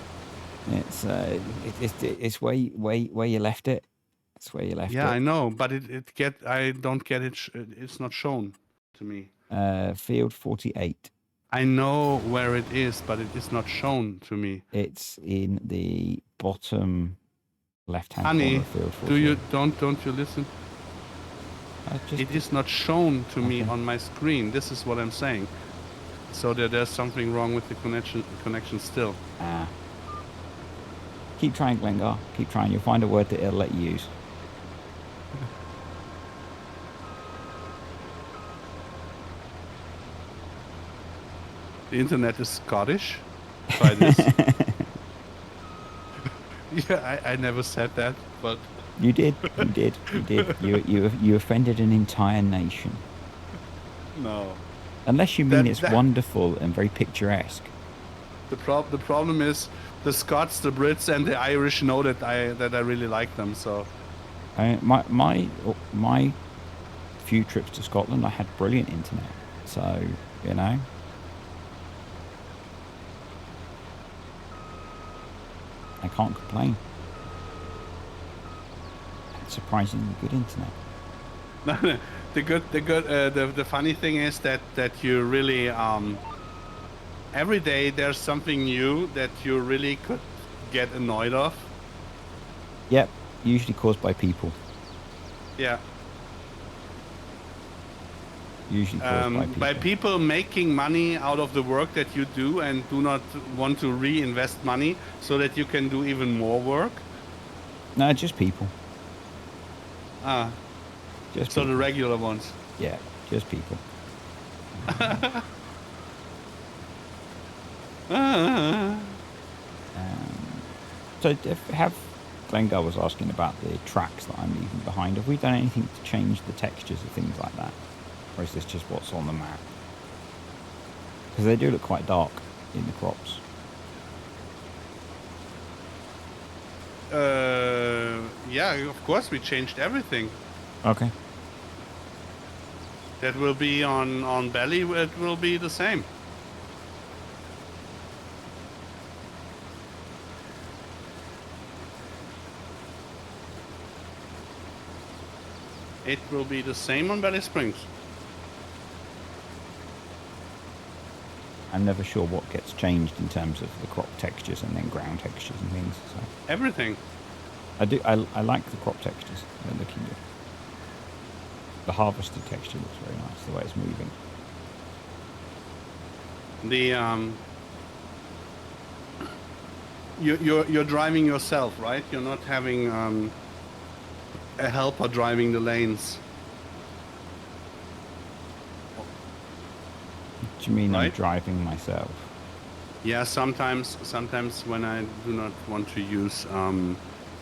[SPEAKER 1] It's where you left it. It's where you left it.
[SPEAKER 2] Yeah, I know, but I don't get it. It's not shown to me.
[SPEAKER 1] Field 48.
[SPEAKER 2] I know where it is, but it is not shown to me.
[SPEAKER 1] It's in the bottom left-hand
[SPEAKER 2] Honey,
[SPEAKER 1] corner of field 48.
[SPEAKER 2] don't you listen? It is not shown to me on my screen. This is what I'm saying. So there's something wrong with the connection still.
[SPEAKER 1] Keep trying, Glengar. Keep trying. You'll find a word that it'll let you use.
[SPEAKER 2] The internet is Scottish. Try this. Yeah, I never said that, but
[SPEAKER 1] you did. You did. You did. You offended an entire nation.
[SPEAKER 2] No.
[SPEAKER 1] Unless you mean it's wonderful and very picturesque.
[SPEAKER 2] The problem is the Scots, the Brits, and the Irish know that I really like them. So.
[SPEAKER 1] My few trips to Scotland, I had brilliant internet. So you know. I can't complain. It's surprisingly good internet.
[SPEAKER 2] The funny thing is that you really every day there's something new that you really could get annoyed of.
[SPEAKER 1] Yep, usually caused by people.
[SPEAKER 2] Yeah.
[SPEAKER 1] Usually caused
[SPEAKER 2] by people making money out of the work that you do and do not want to reinvest money so that you can do even more work.
[SPEAKER 1] No, just people.
[SPEAKER 2] Just so people. The regular ones.
[SPEAKER 1] Yeah, just people. So Glengar was asking about the tracks that I'm leaving behind. Have we done anything to change the textures of things like that? Or is this just what's on the map? Because they do look quite dark in the crops.
[SPEAKER 2] Yeah, of course we changed everything.
[SPEAKER 1] Okay.
[SPEAKER 2] That will be on belly, it will be the same. It will be the same on belly springs.
[SPEAKER 1] I'm never sure what gets changed in terms of the crop textures and then ground textures and things. So.
[SPEAKER 2] Everything.
[SPEAKER 1] I like the crop textures. They're looking good. The harvested texture looks very nice, the way it's moving.
[SPEAKER 2] You're driving yourself, right? You're not having a helper driving the lanes.
[SPEAKER 1] What do you mean, right? I'm driving myself?
[SPEAKER 2] Yeah, sometimes when I do not want to use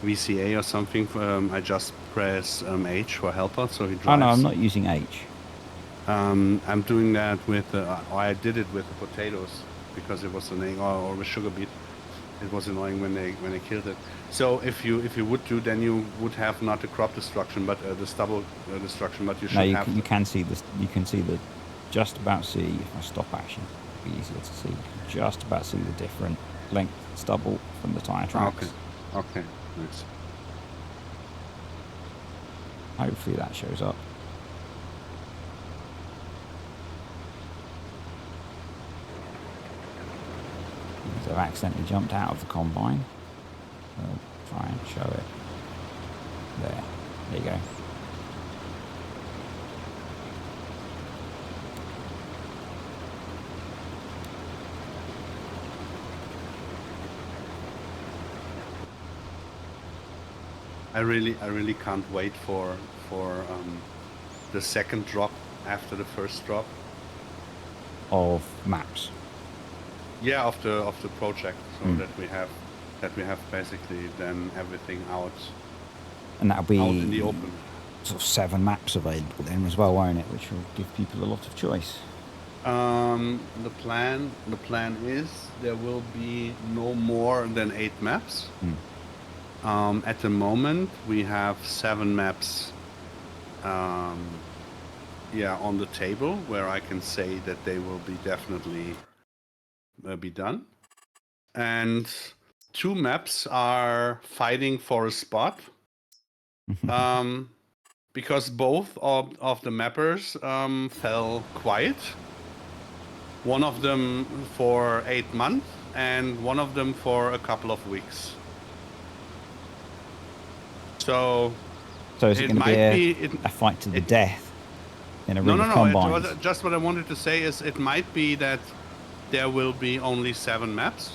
[SPEAKER 2] VCA or something, I just press H for helper, so he drives.
[SPEAKER 1] Oh no, I'm not using H.
[SPEAKER 2] I'm doing that with, or I did it with the potatoes because it was annoying, or with sugar beet. It was annoying when they killed it. So if you would do, then you would have not the crop destruction, but the stubble destruction. But you
[SPEAKER 1] No,
[SPEAKER 2] should have.
[SPEAKER 1] you can see this. You can see the just about see if I stop action. It'll be easier to see. You can just about see the different length stubble from the tyre tracks.
[SPEAKER 2] Okay. Nice.
[SPEAKER 1] Hopefully that shows up. Because I've accidentally jumped out of the combine. I'll try and show it. There you go.
[SPEAKER 2] I really can't wait for the second drop after the first drop.
[SPEAKER 1] Of maps.
[SPEAKER 2] Yeah, of the project, so that we have basically then everything out.
[SPEAKER 1] And that'll be
[SPEAKER 2] out in the open.
[SPEAKER 1] Sort of 7 maps available then as well, won't it? Which will give people a lot of choice.
[SPEAKER 2] The plan is there will be no more than 8 maps. At the moment we have 7 maps on the table where I can say that they will be definitely be done, and 2 maps are fighting for a spot. Because both of the mappers fell quiet. One of them for 8 months and one of them for a couple of weeks. So
[SPEAKER 1] is it going to be a fight to the death in a ring of combines?
[SPEAKER 2] No. Just what I wanted to say is it might be that there will be only 7 maps,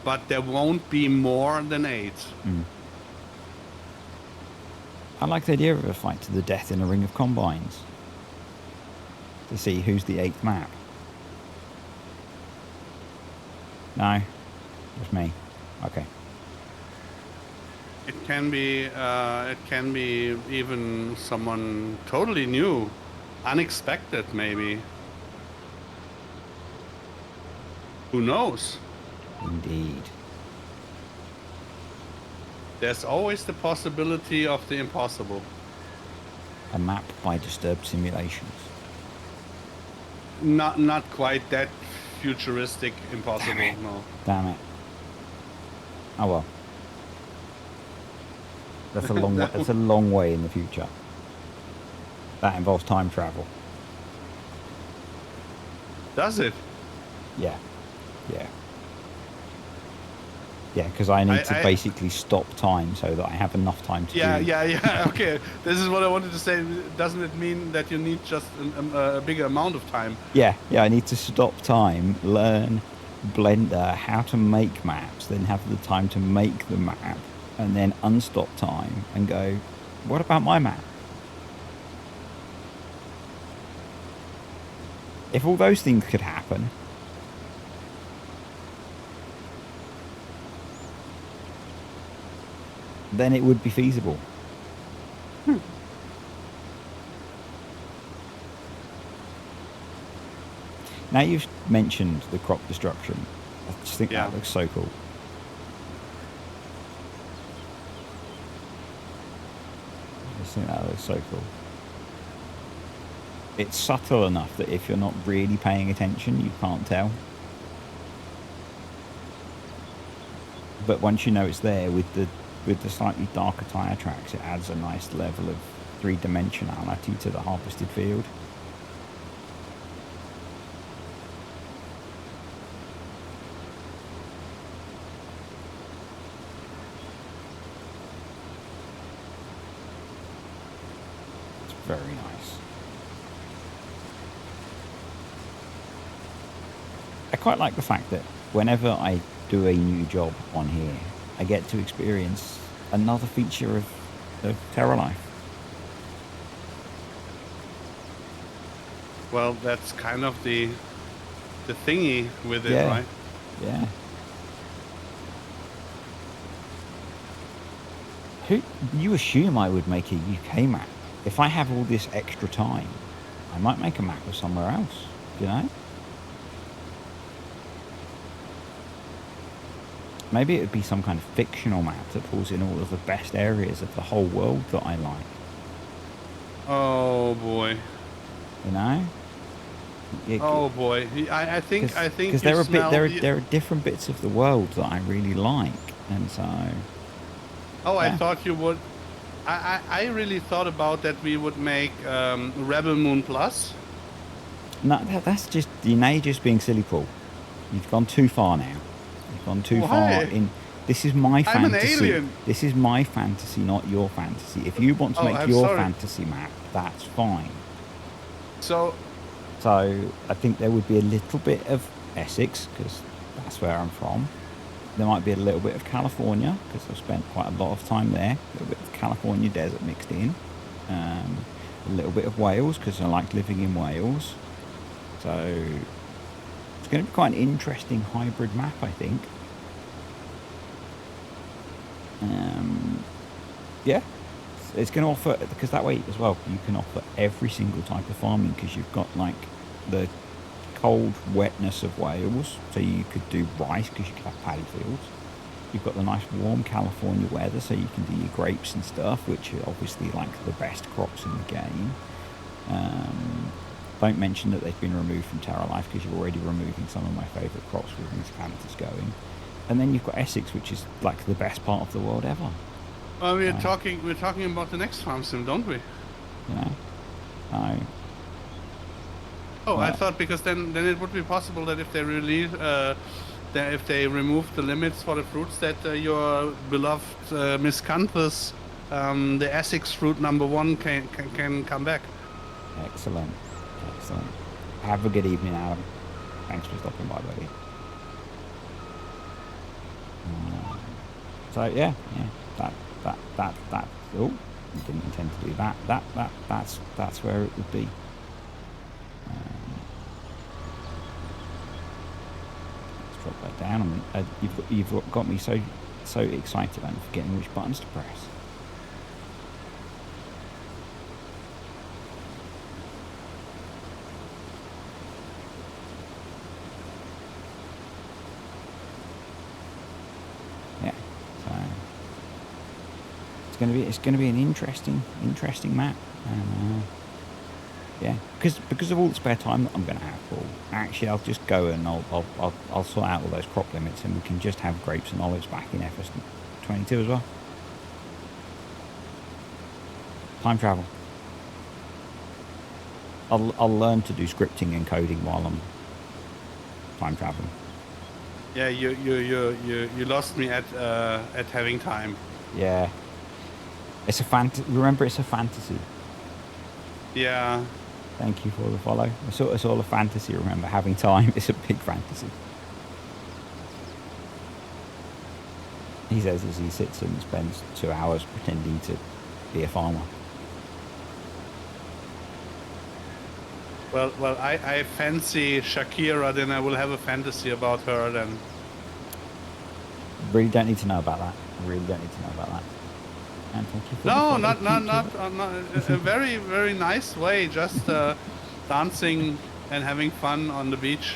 [SPEAKER 2] but there won't be more than 8.
[SPEAKER 1] I like the idea of a fight to the death in a ring of combines. To see who's the 8th map. No? Just me. Okay.
[SPEAKER 2] It can be even someone totally new, unexpected maybe. Who knows?
[SPEAKER 1] Indeed.
[SPEAKER 2] There's always the possibility of the impossible.
[SPEAKER 1] A map by Disturbed Simulations.
[SPEAKER 2] Not quite that futuristic impossible, no.
[SPEAKER 1] Damn it. Oh well. That's a long that's a long way in the future. That involves time travel.
[SPEAKER 2] Does it?
[SPEAKER 1] Yeah. Yeah, because I need to basically stop time so that I have enough time to do...
[SPEAKER 2] Yeah, okay. This is what I wanted to say. Doesn't it mean that you need just a bigger amount of time?
[SPEAKER 1] Yeah, I need to stop time, learn Blender how to make maps, then have the time to make the map, and then unstop time and go, what about my map? If all those things could happen... then it would be feasible. Now you've mentioned the crop destruction, I just think that looks so cool. I just think that looks so cool. It's subtle enough that if you're not really paying attention, you can't tell. But once you know it's there with the slightly darker tyre tracks, it adds a nice level of three-dimensionality to the harvested field. It's very nice. I quite like the fact that whenever I do a new job on here, I get to experience another feature of TerraLife.
[SPEAKER 2] Well, that's kind of the thingy with it, right?
[SPEAKER 1] Yeah. You assume I would make a UK map. If I have all this extra time, I might make a map of somewhere else, you know? Maybe it would be some kind of fictional map that pulls in all of the best areas of the whole world that I like.
[SPEAKER 2] Oh boy.
[SPEAKER 1] You know?
[SPEAKER 2] Oh boy. I think
[SPEAKER 1] because
[SPEAKER 2] you
[SPEAKER 1] there are different bits of the world that I really like, and so.
[SPEAKER 2] Oh,
[SPEAKER 1] yeah.
[SPEAKER 2] I thought you would. I really thought about that we would make Rebel Moon Plus.
[SPEAKER 1] No, that's just now you're just being silly, Paul. You've gone too far now. You've gone too far in. This is my fantasy.
[SPEAKER 2] I'm an alien.
[SPEAKER 1] This is my fantasy, not your fantasy. If you want to make
[SPEAKER 2] I'm
[SPEAKER 1] your
[SPEAKER 2] sorry.
[SPEAKER 1] fantasy map, that's fine.
[SPEAKER 2] So
[SPEAKER 1] I think there would be a little bit of Essex because that's where I'm from. There might be a little bit of California because I've spent quite a lot of time there. A little bit of California desert mixed in. A little bit of Wales because I like living in Wales. So it's going to be quite an interesting hybrid map, I think. Yeah, it's going to offer, because that way as well you can offer every single type of farming, because you've got like the cold wetness of Wales, so you could do rice because you could have paddy fields. You've got the nice warm California weather, so you can do your grapes and stuff, which are obviously like the best crops in the game. Don't mention that they've been removed from TerraLife because you're already removing some of my favourite crops with these calendars going. And then you've got Essex, which is like the best part of the world ever.
[SPEAKER 2] Well, we're talking about the next farm sim, don't we?
[SPEAKER 1] You know?
[SPEAKER 2] I thought because then it would be possible that if they release, if they remove the limits for the fruits, that your beloved Miscanthus, the Essex fruit #1, can come back.
[SPEAKER 1] Excellent. Have a good evening, Alan. Thanks for stopping by, buddy. So yeah, that. Oh, you didn't intend to do that. That's where it would be. Let's drop that down. You've got me so excited. I'm forgetting which buttons to press. It's going to be an interesting map, and yeah, because of all the spare time that I'm going to have, Paul. Actually, I'll just go and I'll sort out all those crop limits, and we can just have grapes and olives back in FS22 as well. Time travel. I'll learn to do scripting and coding while I'm time traveling.
[SPEAKER 2] Yeah, you lost me at having time.
[SPEAKER 1] Yeah. It's a remember, it's a fantasy.
[SPEAKER 2] Yeah.
[SPEAKER 1] Thank you for the follow. It's all a fantasy, remember. Having time is a big fantasy. He says as he sits and spends 2 hours pretending to be a farmer.
[SPEAKER 2] Well, I fancy Shakira, then I will have a fantasy about her then.
[SPEAKER 1] Really don't need to know about that. Really don't need to know about that. And thank you for
[SPEAKER 2] no, not a very, very nice way, just dancing and having fun on the beach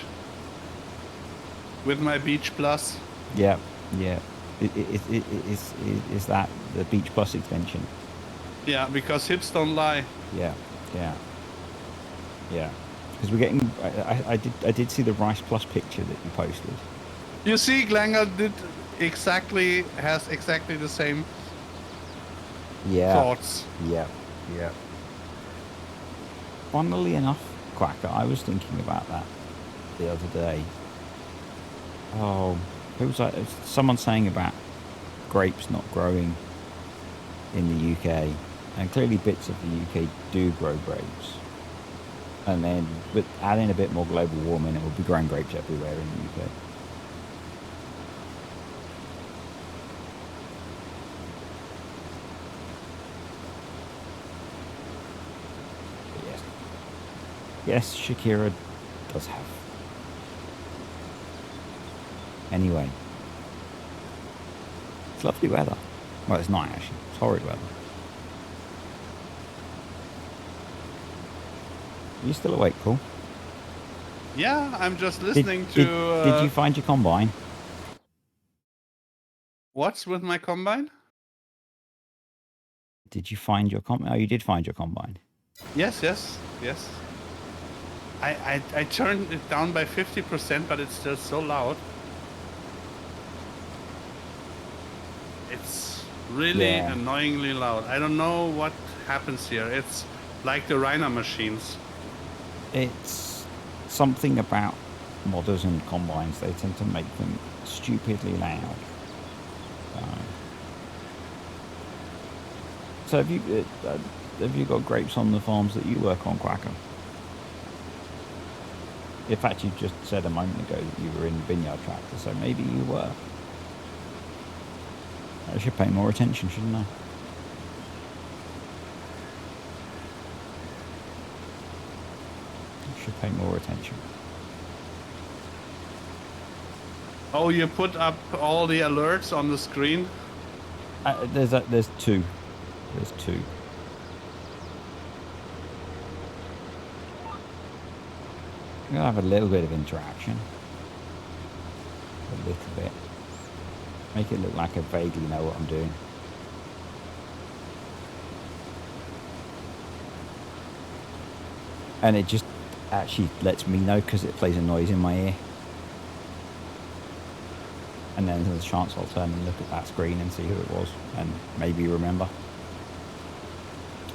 [SPEAKER 2] with my MaizePlus.
[SPEAKER 1] Yeah. Is that the Beach Plus extension?
[SPEAKER 2] Yeah, because hips don't lie.
[SPEAKER 1] Yeah. Because we're getting. I did see the Rice Plus picture that you posted.
[SPEAKER 2] You see, Glanger has exactly the same thoughts.
[SPEAKER 1] Yeah. Funnily enough, Quacker, I was thinking about that the other day. Oh, who was that? Someone saying about grapes not growing in the UK, and clearly bits of the UK do grow grapes. And then, with adding a bit more global warming, it will be growing grapes everywhere in the UK. Yes, Shakira does have. Anyway. It's lovely weather. Well, it's not actually. It's horrid weather. You still awake, Paul?
[SPEAKER 2] Yeah, I'm just
[SPEAKER 1] Did,
[SPEAKER 2] listening
[SPEAKER 1] did,
[SPEAKER 2] to.
[SPEAKER 1] did you find your combine?
[SPEAKER 2] What's with my combine?
[SPEAKER 1] Did you find your combine? Oh, you did find your combine.
[SPEAKER 2] Yes, yes, yes. I turned it down by 50%, but it's still so loud. It's really
[SPEAKER 1] Yeah.
[SPEAKER 2] annoyingly loud. I don't know what happens here. It's like the Reiner machines.
[SPEAKER 1] It's something about modders and combines. They tend to make them stupidly loud. So have you got grapes on the farms that you work on, Quacker? In fact, you just said a moment ago that you were in vineyard tractor, so maybe you were. I should pay more attention, shouldn't I? Should pay more attention.
[SPEAKER 2] Oh, you put up all the alerts on the screen?
[SPEAKER 1] There's two. There's two. I'm gonna have a little bit of interaction. A little bit. Make it look like I vaguely know what I'm doing. And it just actually lets me know because it plays a noise in my ear. And then there's a chance I'll turn and look at that screen and see who it was and maybe remember.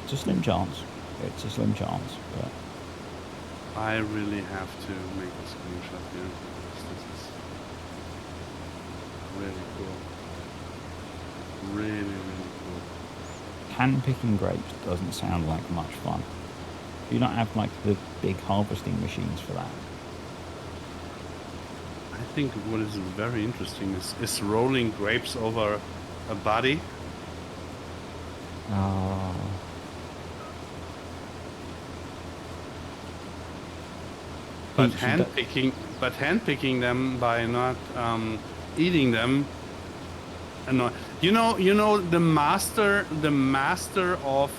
[SPEAKER 1] It's a slim chance. It's a slim chance, but
[SPEAKER 2] I really have to make a screenshot here. This is really cool. Really, really cool.
[SPEAKER 1] hand picking grapes doesn't sound like much fun. Do you not have like the big harvesting machines for that?
[SPEAKER 2] I think what is very interesting is rolling grapes over a body.
[SPEAKER 1] Oh.
[SPEAKER 2] But
[SPEAKER 1] Peach,
[SPEAKER 2] hand picking them by not eating them. No, you know the master of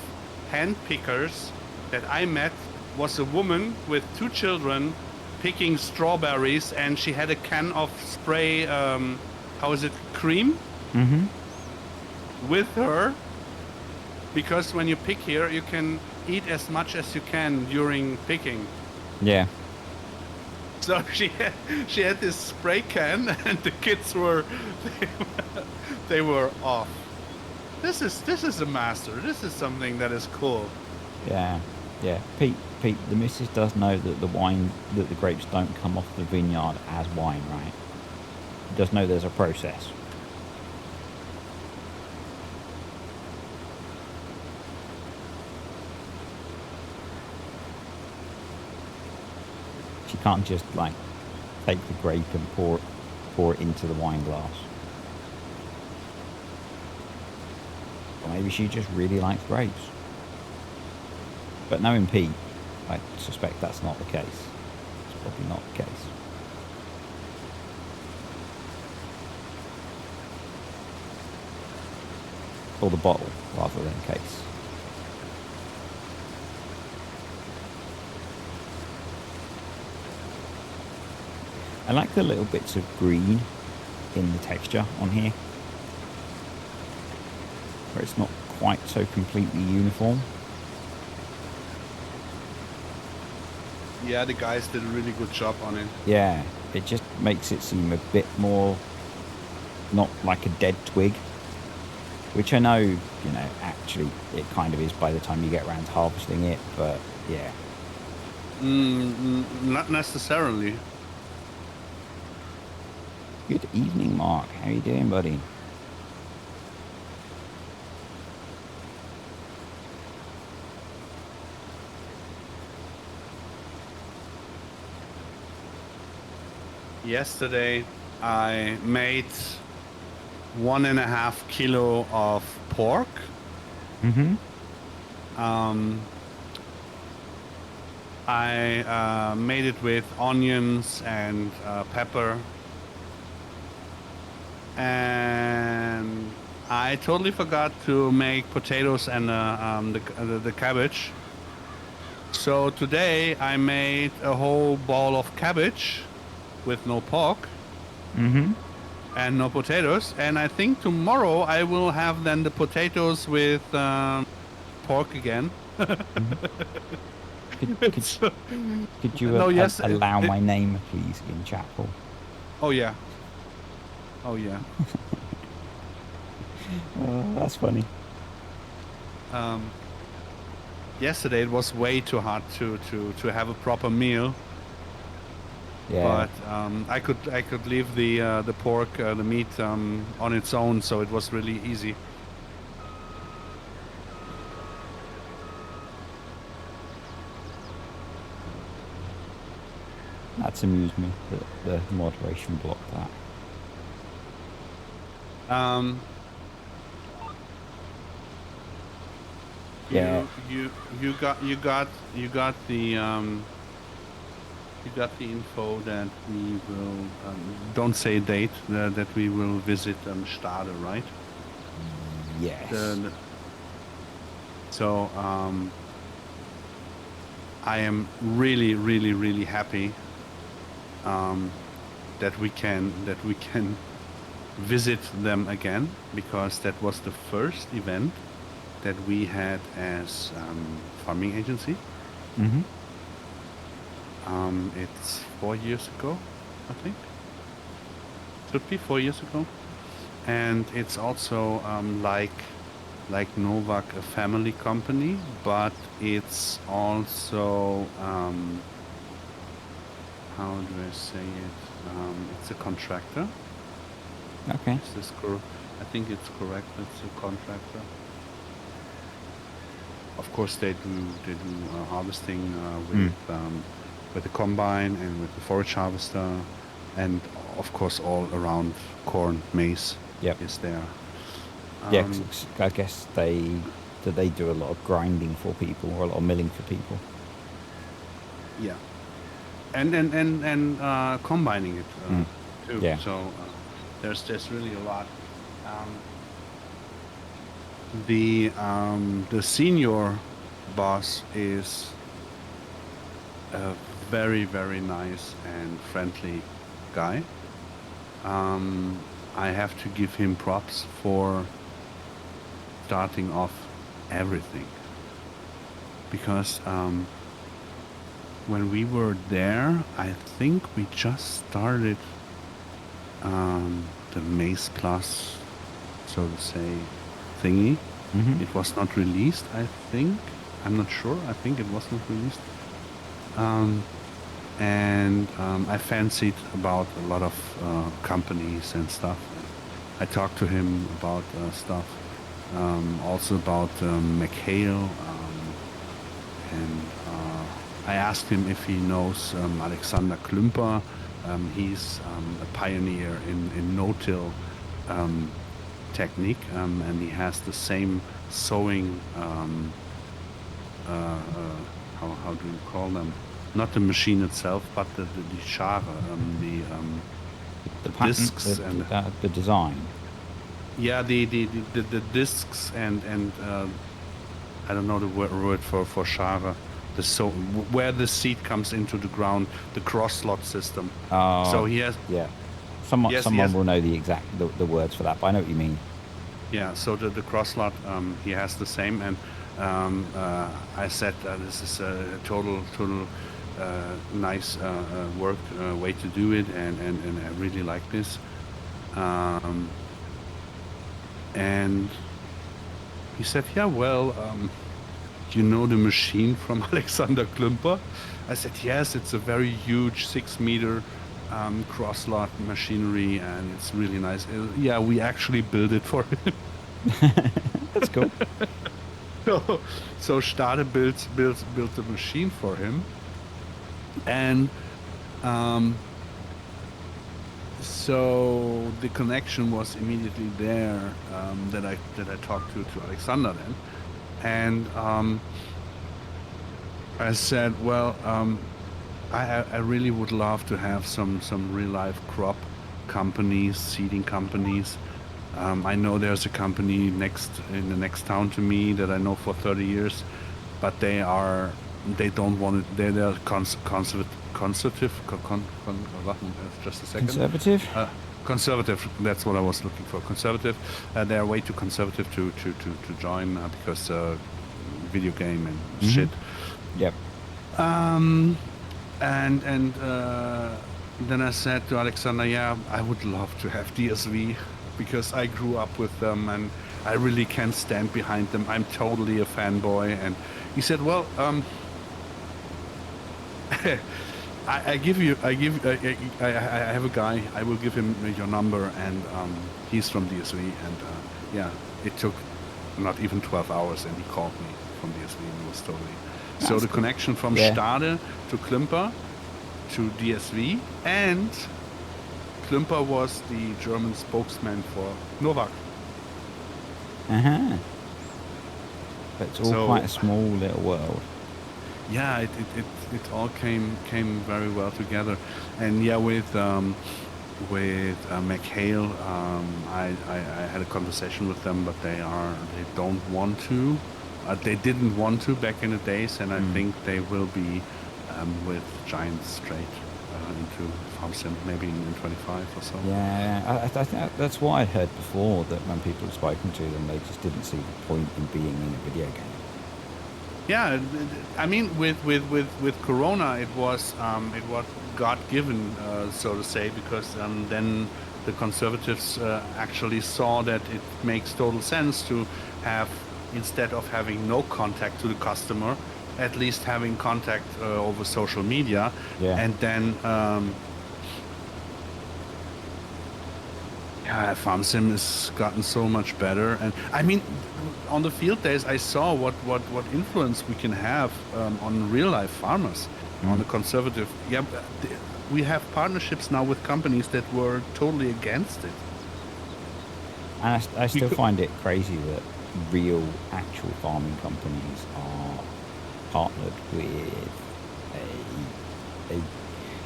[SPEAKER 2] hand pickers that I met was a woman with 2 children picking strawberries, and she had a can of spray. How is it, cream?
[SPEAKER 1] Mm-hmm.
[SPEAKER 2] With her, because when you pick here, you can eat as much as you can during picking.
[SPEAKER 1] Yeah.
[SPEAKER 2] So she had this spray can, and the kids were they were off. This is a master. This is something that is cool.
[SPEAKER 1] Yeah. Yeah. Pete, the missus does know that the grapes don't come off the vineyard as wine, right? Does know there's a process. She can't just like take the grape and pour it into the wine glass. Or maybe she just really likes grapes. But knowing Pete, I suspect that's not the case. It's probably not the case. Or the bottle rather than case. I like the little bits of green in the texture on here, where it's not quite so completely uniform.
[SPEAKER 2] Yeah, the guys did a really good job on it.
[SPEAKER 1] Yeah, it just makes it seem a bit more not like a dead twig, which I know, actually it kind of is by the time you get around to harvesting it, but yeah.
[SPEAKER 2] Not necessarily.
[SPEAKER 1] Good evening, Mark. How you doing, buddy?
[SPEAKER 2] Yesterday I made 1.5 kilo of pork.
[SPEAKER 1] Mm-hmm.
[SPEAKER 2] I made it with onions and pepper. And I totally forgot to make potatoes and the cabbage. So today I made a whole bowl of cabbage with no pork
[SPEAKER 1] Mm-hmm.
[SPEAKER 2] and no potatoes, and I think tomorrow I will have then the potatoes with pork again.
[SPEAKER 1] Mm-hmm. Could
[SPEAKER 2] It's
[SPEAKER 1] could you
[SPEAKER 2] no, yes,
[SPEAKER 1] allow my name, please, in chat, Paul?
[SPEAKER 2] oh yeah, oh yeah.
[SPEAKER 1] That's funny.
[SPEAKER 2] Um, Yesterday it was way too hard to have a proper meal,
[SPEAKER 1] Yeah.
[SPEAKER 2] but I could leave the pork the meat on its own, so it was really easy.
[SPEAKER 1] That's amused me that the moderation blocked that.
[SPEAKER 2] Um,
[SPEAKER 1] Yeah.
[SPEAKER 2] you got you got the info that we will don't say a date that we will visit Stade, right?
[SPEAKER 1] Yes.
[SPEAKER 2] So I am really happy that we can visit them again, because that was the first event that we had as farming agency.
[SPEAKER 1] Mm-hmm.
[SPEAKER 2] It's 4 years ago, I think. Should be 4 years ago, and it's also like Novak, a family company, but it's also how do I say it? It's a contractor.
[SPEAKER 1] Okay.
[SPEAKER 2] Is this correct? I think it's correct. It's a contractor. Of course, they do harvesting with the combine and with the forage harvester, and of course all around corn, maize
[SPEAKER 1] Yep.
[SPEAKER 2] is there.
[SPEAKER 1] Yeah, 'cause I guess they do a lot of grinding for people or a lot of milling for people.
[SPEAKER 2] Yeah, and combining it too.
[SPEAKER 1] Yeah.
[SPEAKER 2] So there's really a lot. The senior boss is a very nice and friendly guy. I have to give him props for starting off everything, because when we were there, I think we just started the MaizePlus, so to say, thingy.
[SPEAKER 1] Mm-hmm.
[SPEAKER 2] It was not released, I think. I'm not sure. I think it was not released. And I fancied about a lot of companies and stuff. I talked to him about stuff, also about McHale, and I asked him if he knows Alexander Klümper. He's a pioneer in no-till technique, and he has the same sewing. How do you call them? Not the machine itself, but the Schare,
[SPEAKER 1] The pattern,
[SPEAKER 2] discs and
[SPEAKER 1] the design.
[SPEAKER 2] yeah, the discs and I don't know the word for Schare. So where the seed comes into the ground, the cross slot system. So he has,
[SPEAKER 1] Yeah. Someone
[SPEAKER 2] Yes, yes.
[SPEAKER 1] will know the exact the words for that, but I know what you mean.
[SPEAKER 2] yeah. So the cross slot, he has the same, and I said this is a total nice work way to do it, and I really like this. And he said, yeah, well, you know the machine from Alexander Klümper? I said, yes, it's a very huge 6-meter cross-lot machinery, and it's really nice. Yeah, we actually built it for him.
[SPEAKER 1] That's cool.
[SPEAKER 2] So Stade built the machine for him, and so the connection was immediately there, that I talked to Alexander then, and I said, well, I really would love to have some real life crop companies, seeding companies. I know there's a company in the next town to me that I know for 30 years, but they are they don't want it. They're conservative. Just a second.
[SPEAKER 1] Conservative?
[SPEAKER 2] Conservative. That's what I was looking for. Conservative. They are way too conservative to join because video game and shit.
[SPEAKER 1] Yep.
[SPEAKER 2] And then I said to Alexander, yeah, I would love to have DSV because I grew up with them and I really can't stand behind them. I'm totally a fanboy. And he said, well, I have a guy. I will give him your number, and he's from DSV. And yeah, it took not even 12 hours, and he called me from DSV, and it was totally. So the connection from Stade to Klimper to DSV, and Klimper was the German spokesman for Novak.
[SPEAKER 1] But it's all quite a small little world.
[SPEAKER 2] Yeah, it all came very well together, and yeah, with McHale, I had a conversation with them, but they don't want to. They didn't want to back in the days, and I think they will be with Giants straight into Farm Sim maybe in 25 or so.
[SPEAKER 1] Yeah, I think that's what I'd heard before, that when people had spoken to them, they just didn't see the point in being in a video game.
[SPEAKER 2] Yeah, I mean, with Corona, it was God given, so to say, because then the conservatives actually saw that it makes total sense to have, instead of having no contact to the customer, at least having contact over social media, and then Farm Sim has gotten so much better. And I mean, on the field days, I saw what influence we can have on real life farmers, on the conservative. Yeah, we have partnerships now with companies that were totally against it.
[SPEAKER 1] And I still find it crazy that real, actual farming companies are partnered with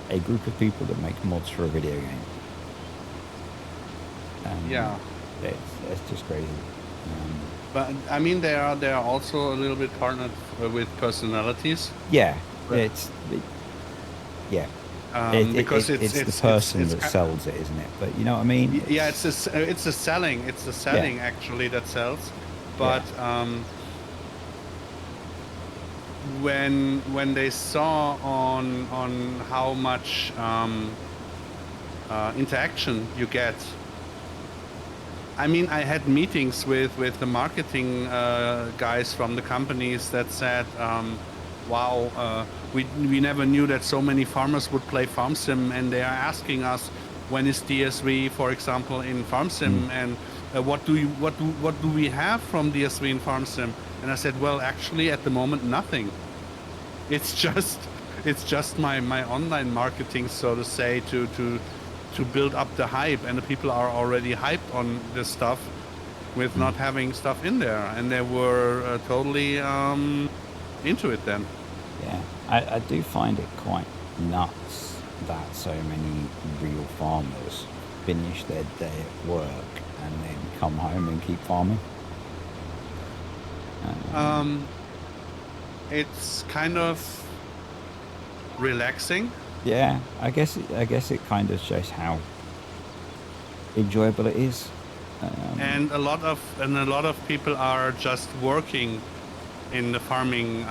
[SPEAKER 1] a group of people that make mods for a video game.
[SPEAKER 2] Yeah,
[SPEAKER 1] it's just crazy.
[SPEAKER 2] But I mean, they are also a little bit partnered with personalities.
[SPEAKER 1] Yeah,
[SPEAKER 2] because
[SPEAKER 1] it's the person that sells it, isn't it? But you know what I mean?
[SPEAKER 2] Yeah, it's the selling actually that sells. But when they saw on how much interaction you get. I mean, I had meetings with the marketing guys from the companies that said, wow, we never knew that so many farmers would play Farm Sim, and they are asking us, when is DSV, for example, in Farm Sim, and what do we have from DSV in Farm Sim? And I said, well, actually, at the moment, nothing. It's just my online marketing, so to say, to build up the hype, and the people are already hyped on this stuff with not having stuff in there, and they were totally into it then.
[SPEAKER 1] Yeah, I do find it quite nuts that so many real farmers finish their day at work and then come home and keep farming.
[SPEAKER 2] It's kind of relaxing.
[SPEAKER 1] Yeah, I guess it kind of shows how enjoyable it is.
[SPEAKER 2] And a lot of people are just working in the farming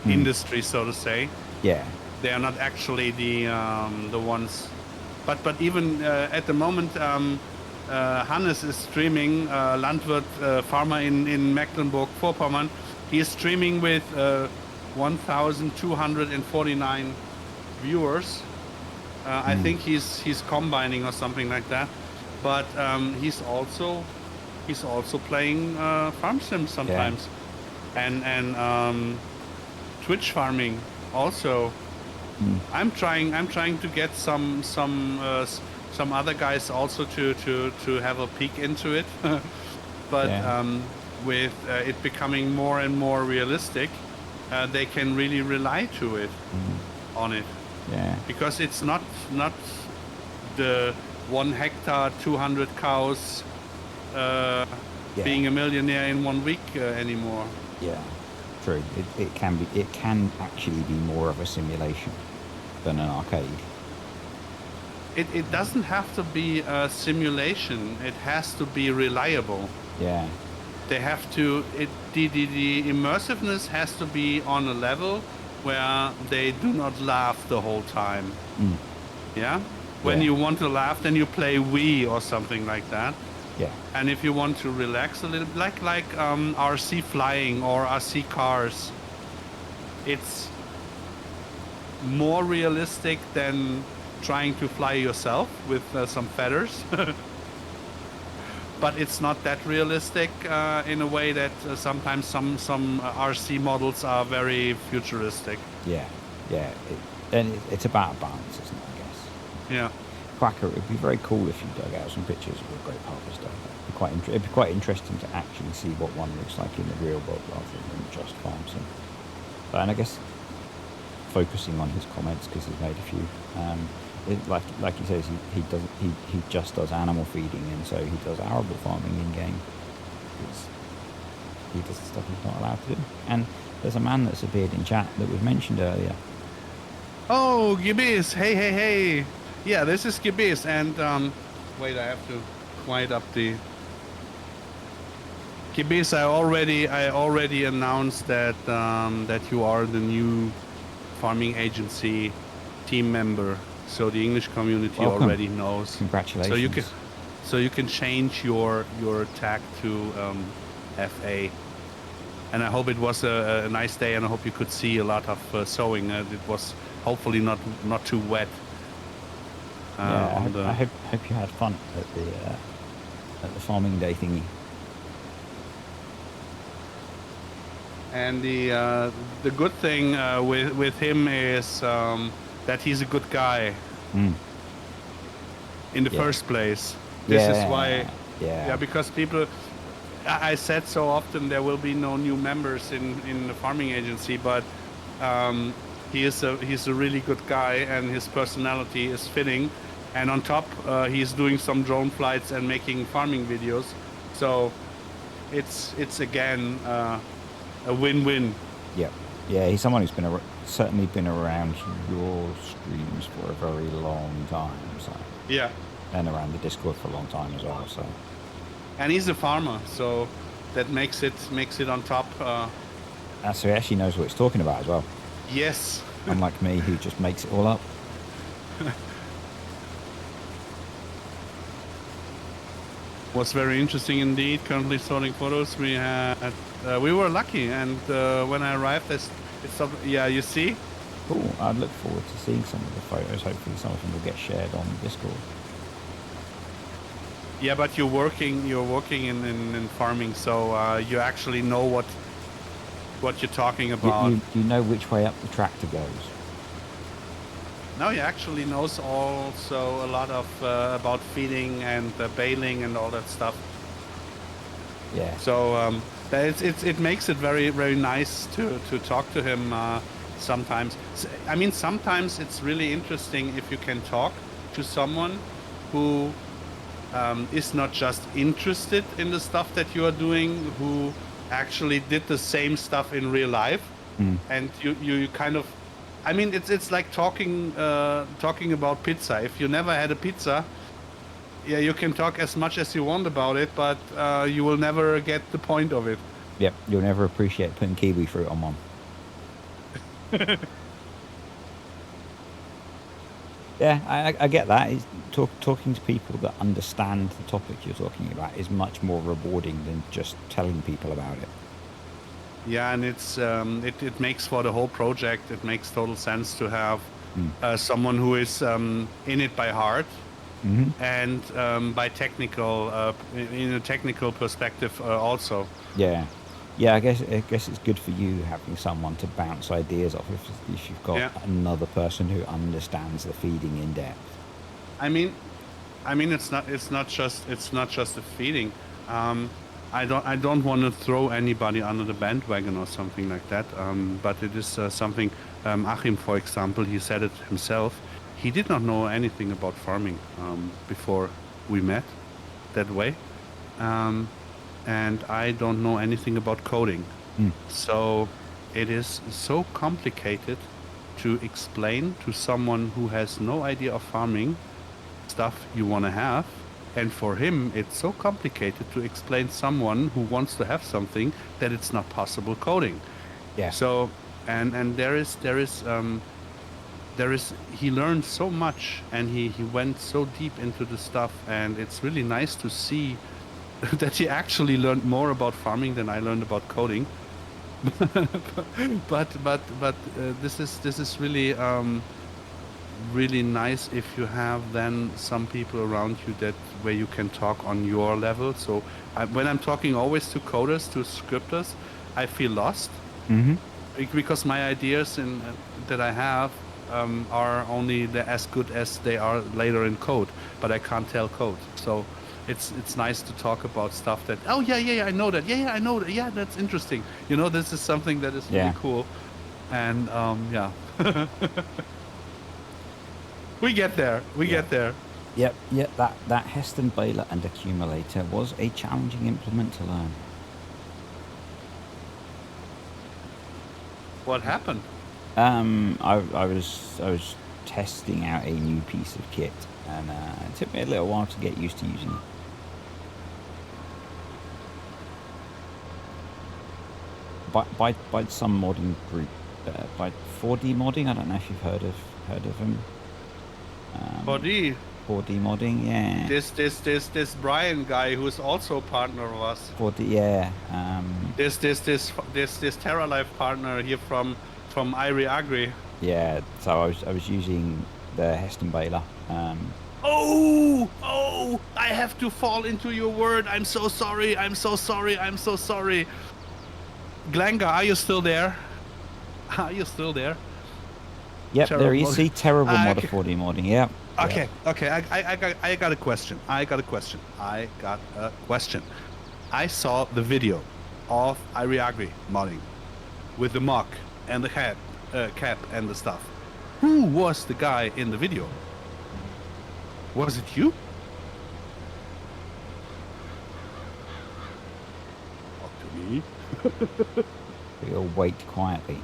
[SPEAKER 2] industry, so to say.
[SPEAKER 1] Yeah.
[SPEAKER 2] They are not actually the ones. But even at the moment, Hannes is streaming, Landwirt farmer in Mecklenburg-Vorpommern. He is streaming with 1,249 viewers. I think he's combining or something like that, but he's also playing Farm Sim sometimes, and Twitch farming also. I'm trying to get some other guys also to have a peek into it, but with it becoming more and more realistic, they can really rely to it on it.
[SPEAKER 1] Yeah.
[SPEAKER 2] Because it's not the 1 hectare, 200 cows being a millionaire in 1 week anymore.
[SPEAKER 1] Yeah. True. It can be. It can actually be more of a simulation than an arcade.
[SPEAKER 2] It doesn't have to be a simulation. It has to be reliable.
[SPEAKER 1] Yeah.
[SPEAKER 2] They have to. The immersiveness has to be on a level where they do not laugh the whole time.
[SPEAKER 1] Mm.
[SPEAKER 2] Yeah. When
[SPEAKER 1] Yeah.
[SPEAKER 2] you want to laugh, then you play Wii or something like that.
[SPEAKER 1] Yeah.
[SPEAKER 2] And if you want to relax a little, like RC flying or RC cars, it's more realistic than trying to fly yourself with some feathers. But it's not that realistic in a way that sometimes some RC models are very futuristic.
[SPEAKER 1] Yeah. Yeah. It's about a balance, isn't it? I guess.
[SPEAKER 2] Yeah.
[SPEAKER 1] Quacker, it'd be very cool if you dug out some pictures of a great harvester. It'd be quite interesting to actually see what one looks like in the real world rather than just farm sim. But, and I guess focusing on his comments because he's made a few. Like he says, he just does animal feeding, and so he does arable farming in game. He does the stuff he's not allowed to do. And there's a man that's appeared in chat that we've mentioned earlier.
[SPEAKER 2] Oh, Gibis! Hey! Yeah, this is Gibis, and wait, I have to quiet up the. Gibis, I already announced that that you are the new farming agency team member. So the English community
[SPEAKER 1] Welcome.
[SPEAKER 2] Already knows.
[SPEAKER 1] Congratulations.
[SPEAKER 2] So you can change your tag to FA. And I hope it was a nice day, and I hope you could see a lot of sowing. It was hopefully not too wet.
[SPEAKER 1] Yeah, I hope you had fun at the farming day thingy.
[SPEAKER 2] And the good thing with him is that he's a good guy.
[SPEAKER 1] Mm.
[SPEAKER 2] In the first place. This is why.
[SPEAKER 1] Yeah.
[SPEAKER 2] Because people. I said so often there will be no new members in the farming agency, but he's a really good guy, and his personality is fitting. And on top, he's doing some drone flights and making farming videos. So it's again a win-win.
[SPEAKER 1] Yeah. Yeah, he's someone who's certainly been around your streams for a very long time. So.
[SPEAKER 2] Yeah.
[SPEAKER 1] And around the Discord for a long time as well. So.
[SPEAKER 2] And he's a farmer, so that makes it on top.
[SPEAKER 1] So he actually knows what he's talking about as well.
[SPEAKER 2] Yes.
[SPEAKER 1] Unlike me, who just makes it all up.
[SPEAKER 2] Was very interesting indeed. Currently sorting photos. We were lucky, and when I arrived, yeah, you see.
[SPEAKER 1] Cool. I'd look forward to seeing some of the photos. Hopefully, some of them will get shared on Discord.
[SPEAKER 2] Yeah, but you're working in farming, so you actually know what you're talking about.
[SPEAKER 1] You know which way up the tractor goes.
[SPEAKER 2] Now he actually knows also a lot of about feeding and baling and all that stuff.
[SPEAKER 1] Yeah.
[SPEAKER 2] So it makes it very, very nice to talk to him sometimes. I mean, sometimes it's really interesting if you can talk to someone who is not just interested in the stuff that you are doing, who actually did the same stuff in real life. And you kind of, I mean, it's like talking about pizza. If you never had a pizza, yeah, you can talk as much as you want about it, but you will never get the point of it.
[SPEAKER 1] Yep, you'll never appreciate putting kiwi fruit on one. Yeah, I get that. Talking to people that understand the topic you're talking about is much more rewarding than just telling people about it.
[SPEAKER 2] Yeah, and it's it makes for the whole project. It makes total sense to have someone who is in it by heart and by technical in a technical perspective also.
[SPEAKER 1] Yeah. Yeah, I guess it's good for you having someone to bounce ideas off if you've got another person who understands the feeding in depth.
[SPEAKER 2] I mean, it's not just the feeding. I don't want to throw anybody under the bandwagon or something like that. But it is something. Achim, for example, he said it himself. He did not know anything about farming before we met that way. And I don't know anything about coding. So it is so complicated to explain to someone who has no idea of farming stuff you want to have. And for him, it's so complicated to explain someone who wants to have something that it's not possible coding.
[SPEAKER 1] Yeah.
[SPEAKER 2] So, and he learned so much, and he went so deep into the stuff, and it's really nice to see that he actually learned more about farming than I learned about coding. but this is really really nice if you have then some people around you that where you can talk on your level. So when I'm talking always to coders, to scripters, I feel lost
[SPEAKER 1] Mm-hmm.
[SPEAKER 2] because my ideas that I have are only as good as they are later in code, but I can't tell code. So it's nice to talk about stuff that, oh yeah, I know that, yeah I know that, yeah, that's interesting. This is something that is really
[SPEAKER 1] Yeah.
[SPEAKER 2] cool, and yeah. We get there. We
[SPEAKER 1] Yeah.
[SPEAKER 2] get there.
[SPEAKER 1] Yep. That Heston baler and accumulator was a challenging implement to learn.
[SPEAKER 2] What happened?
[SPEAKER 1] I was testing out a new piece of kit, and it took me a little while to get used to using it. By some modding group, by 4D modding. I don't know if you've heard of them.
[SPEAKER 2] Buddy,
[SPEAKER 1] 4D modding, yeah.
[SPEAKER 2] this Brian guy who's also a partner of us.
[SPEAKER 1] 4D, yeah.
[SPEAKER 2] This TerraLife partner here from Irie Agri.
[SPEAKER 1] Yeah. So I was using the Heston baler.
[SPEAKER 2] Oh! I have to fall into your word. I'm so sorry. Glenga, are you still there?
[SPEAKER 1] Yep.
[SPEAKER 2] Terrible
[SPEAKER 1] There you
[SPEAKER 2] mod-
[SPEAKER 1] see terrible mod
[SPEAKER 2] okay.
[SPEAKER 1] of 4D modding. Yeah.
[SPEAKER 2] Okay. I got a question. I saw the video of Iriagri modding with the mock and the cap and the stuff. Who was the guy in the video? Was it you? Talk to me.
[SPEAKER 1] We'll wait quietly.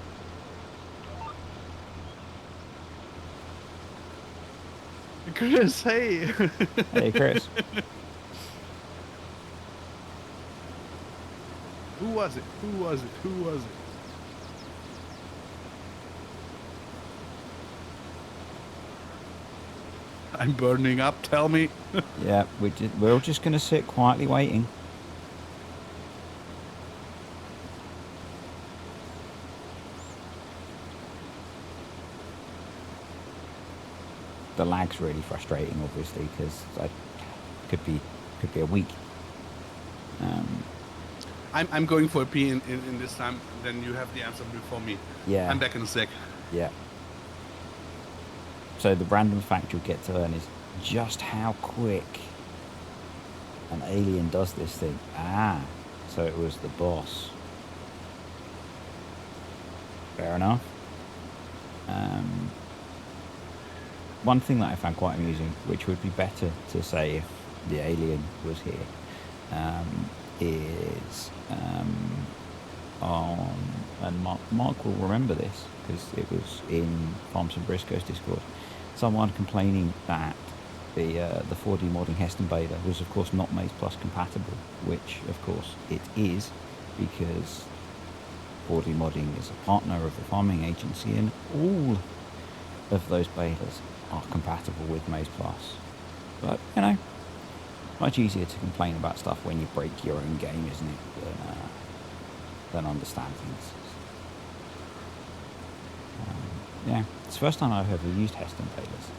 [SPEAKER 2] Chris, hey.
[SPEAKER 1] Hey, Chris.
[SPEAKER 2] Who was it? I'm burning up, tell me.
[SPEAKER 1] Yeah, we're all just going to sit quietly waiting. The lag's really frustrating, obviously, because I could be a week.
[SPEAKER 2] I'm going for a pee in this time, then you have the answer before me.
[SPEAKER 1] Yeah.
[SPEAKER 2] I'm back in a sec.
[SPEAKER 1] Yeah. So the random fact you'll get to learn is just how quick an alien does this thing. Ah, so it was the boss. Fair enough. One thing that I found quite amusing, which would be better to say if the alien was here, is on, and Mark will remember this because it was in Farms and Briscoe's Discord, someone complaining that the 4D modding Heston beta was of course not MaizePlus compatible, which of course it is, because 4D modding is a partner of the farming agency and all of those betas are compatible with MaizePlus. But much easier to complain about stuff when you break your own game, isn't it, than understand things. Yeah, it's the first time I've ever used Heston betas.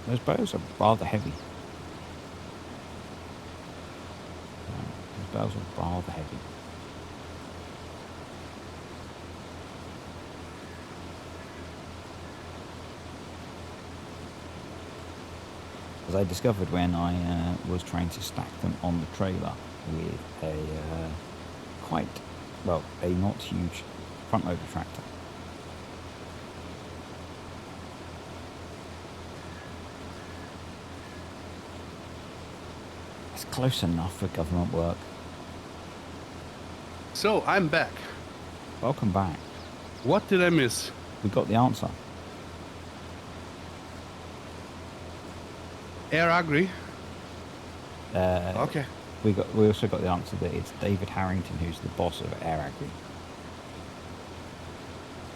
[SPEAKER 1] Those bows are rather heavy. Those bows are rather heavy. As I discovered when I was trying to stack them on the trailer with a a not huge front loader tractor. It's close enough for government work.
[SPEAKER 2] So I'm back.
[SPEAKER 1] Welcome back.
[SPEAKER 2] What did I miss?
[SPEAKER 1] We got the answer.
[SPEAKER 2] Air Agri.
[SPEAKER 1] Uh,
[SPEAKER 2] Okay.
[SPEAKER 1] We also got the answer that it's David Harrington who's the boss of Air Agri.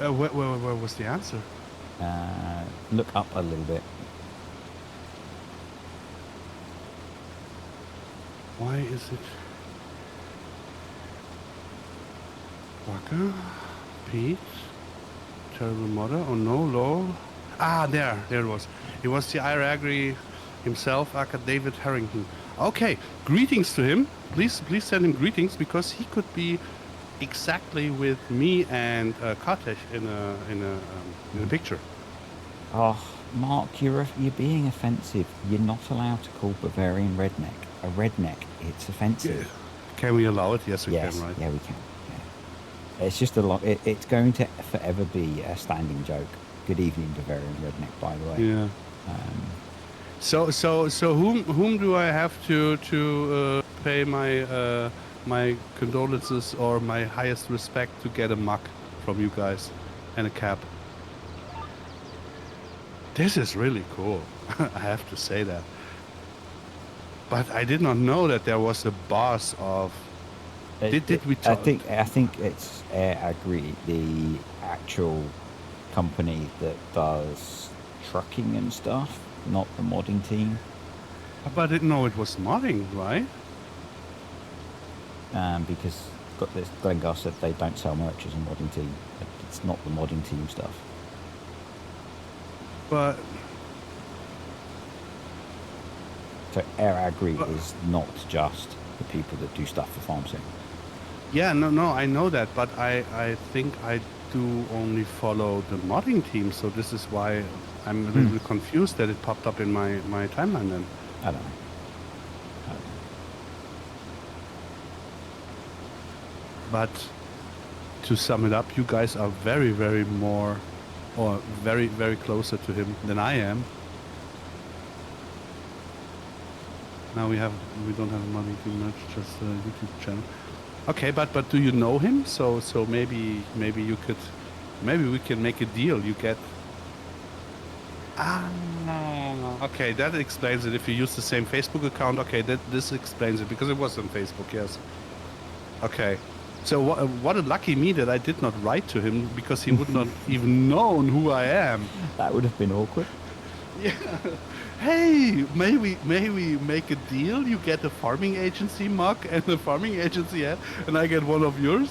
[SPEAKER 2] Where was the answer?
[SPEAKER 1] Look up a little bit.
[SPEAKER 2] Why is it? Waka, Pete, Terrible Mother. Oh no, Lowell. Ah, there it was. It was the Air Agri himself, aka David Harrington. Okay, greetings to him. Please send him greetings because he could be exactly with me and Kartesh in a picture.
[SPEAKER 1] Oh, Mark, you're being offensive. You're not allowed to call Bavarian redneck a redneck. It's offensive.
[SPEAKER 2] Yeah. Can we allow it? Yes, we
[SPEAKER 1] Yes,
[SPEAKER 2] can, right?
[SPEAKER 1] yeah, we can. Yeah. It's just a lot. It's going to forever be a standing joke. Good evening, Bavarian redneck. By the way.
[SPEAKER 2] Yeah. So whom do I have to pay my condolences or my highest respect to get a mug from you guys and a cap? This is really cool. I have to say that. But I did not know that there was a boss of. Did we talk?
[SPEAKER 1] I think it's Air Agri, the actual company that does trucking and stuff, not the modding team.
[SPEAKER 2] But I didn't know it was modding, right?
[SPEAKER 1] Because Glengar said they don't sell merch as a modding team. It's not the modding team stuff.
[SPEAKER 2] But
[SPEAKER 1] So Air Agri is not just the people that do stuff for farm sim.
[SPEAKER 2] yeah, no, I know that. But I think I do only follow the modding team. So this is why I'm a little confused that it popped up in my timeline then.
[SPEAKER 1] I don't know.
[SPEAKER 2] But to sum it up, you guys are very, very more, or very, very closer to him than I am. Now we don't have money too much, just a YouTube channel. Okay, but do you know him? So maybe you could, maybe we can make a deal. You get. No. Okay, that explains it. If you use the same Facebook account, okay, this explains it because it was on Facebook. Yes. Okay. So what a lucky me that I did not write to him because he would not even known who I am.
[SPEAKER 1] That would have been awkward.
[SPEAKER 2] Yeah. Hey, may we make a deal? You get a farming agency mug and a farming agency hat, and I get one of yours.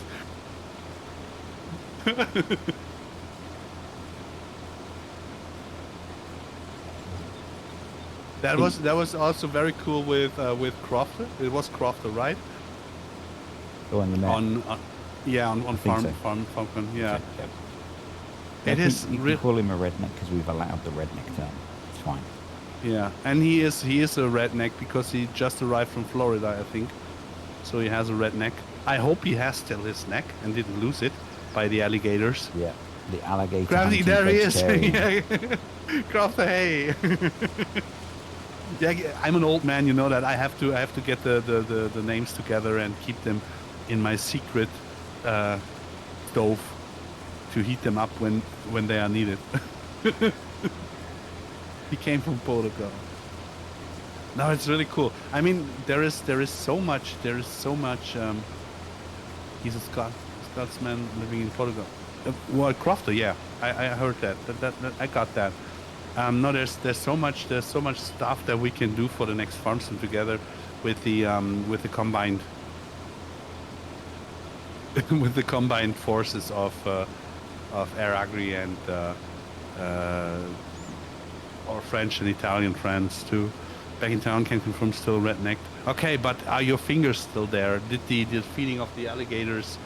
[SPEAKER 2] That was also very cool with Crofter. It was Crofter, right?
[SPEAKER 1] Oh, on the net.
[SPEAKER 2] On farm,
[SPEAKER 1] so.
[SPEAKER 2] farm, yeah.
[SPEAKER 1] Okay,
[SPEAKER 2] It is.
[SPEAKER 1] You can call him a redneck because we've allowed the redneck term. It's fine.
[SPEAKER 2] Yeah, and he is a redneck because he just arrived from Florida, I think. So he has a redneck. I hope he has still his neck and didn't lose it by the alligators.
[SPEAKER 1] Yeah, the alligator.
[SPEAKER 2] Gravity, there he is.
[SPEAKER 1] vegetarian.
[SPEAKER 2] Crofter, hey. Yeah, I'm an old man, you know that. I have to get the names together and keep them in my secret stove to heat them up when they are needed. He came from Portugal. No, it's really cool. I mean, there is so much. He's a Scotsman living in Portugal. Well, Crofter, yeah, I heard that. That I got that. No, there's so much stuff that we can do for the next farm sim together with the combined with the combined forces of Air Agri and our French and Italian friends too. Back in town, can confirm still redneck. Okay, but are your fingers still there? Did the feeding of the alligators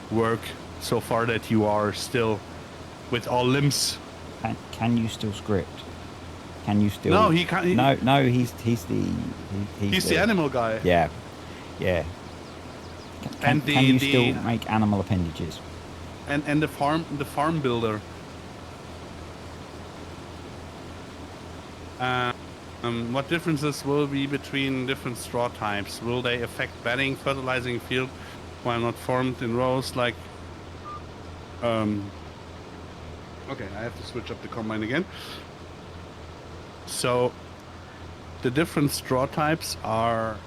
[SPEAKER 2] work so far that you are still with all limbs?
[SPEAKER 1] Can you still script? Can you still?
[SPEAKER 2] No, he can't.
[SPEAKER 1] No, he's
[SPEAKER 2] the animal guy.
[SPEAKER 1] Yeah. Can you still make animal appendages?
[SPEAKER 2] And the farm builder. What differences will be between different straw types? Will they affect bedding, fertilizing field? while not formed in rows like. Okay, I have to switch up the combine again. So the different straw types are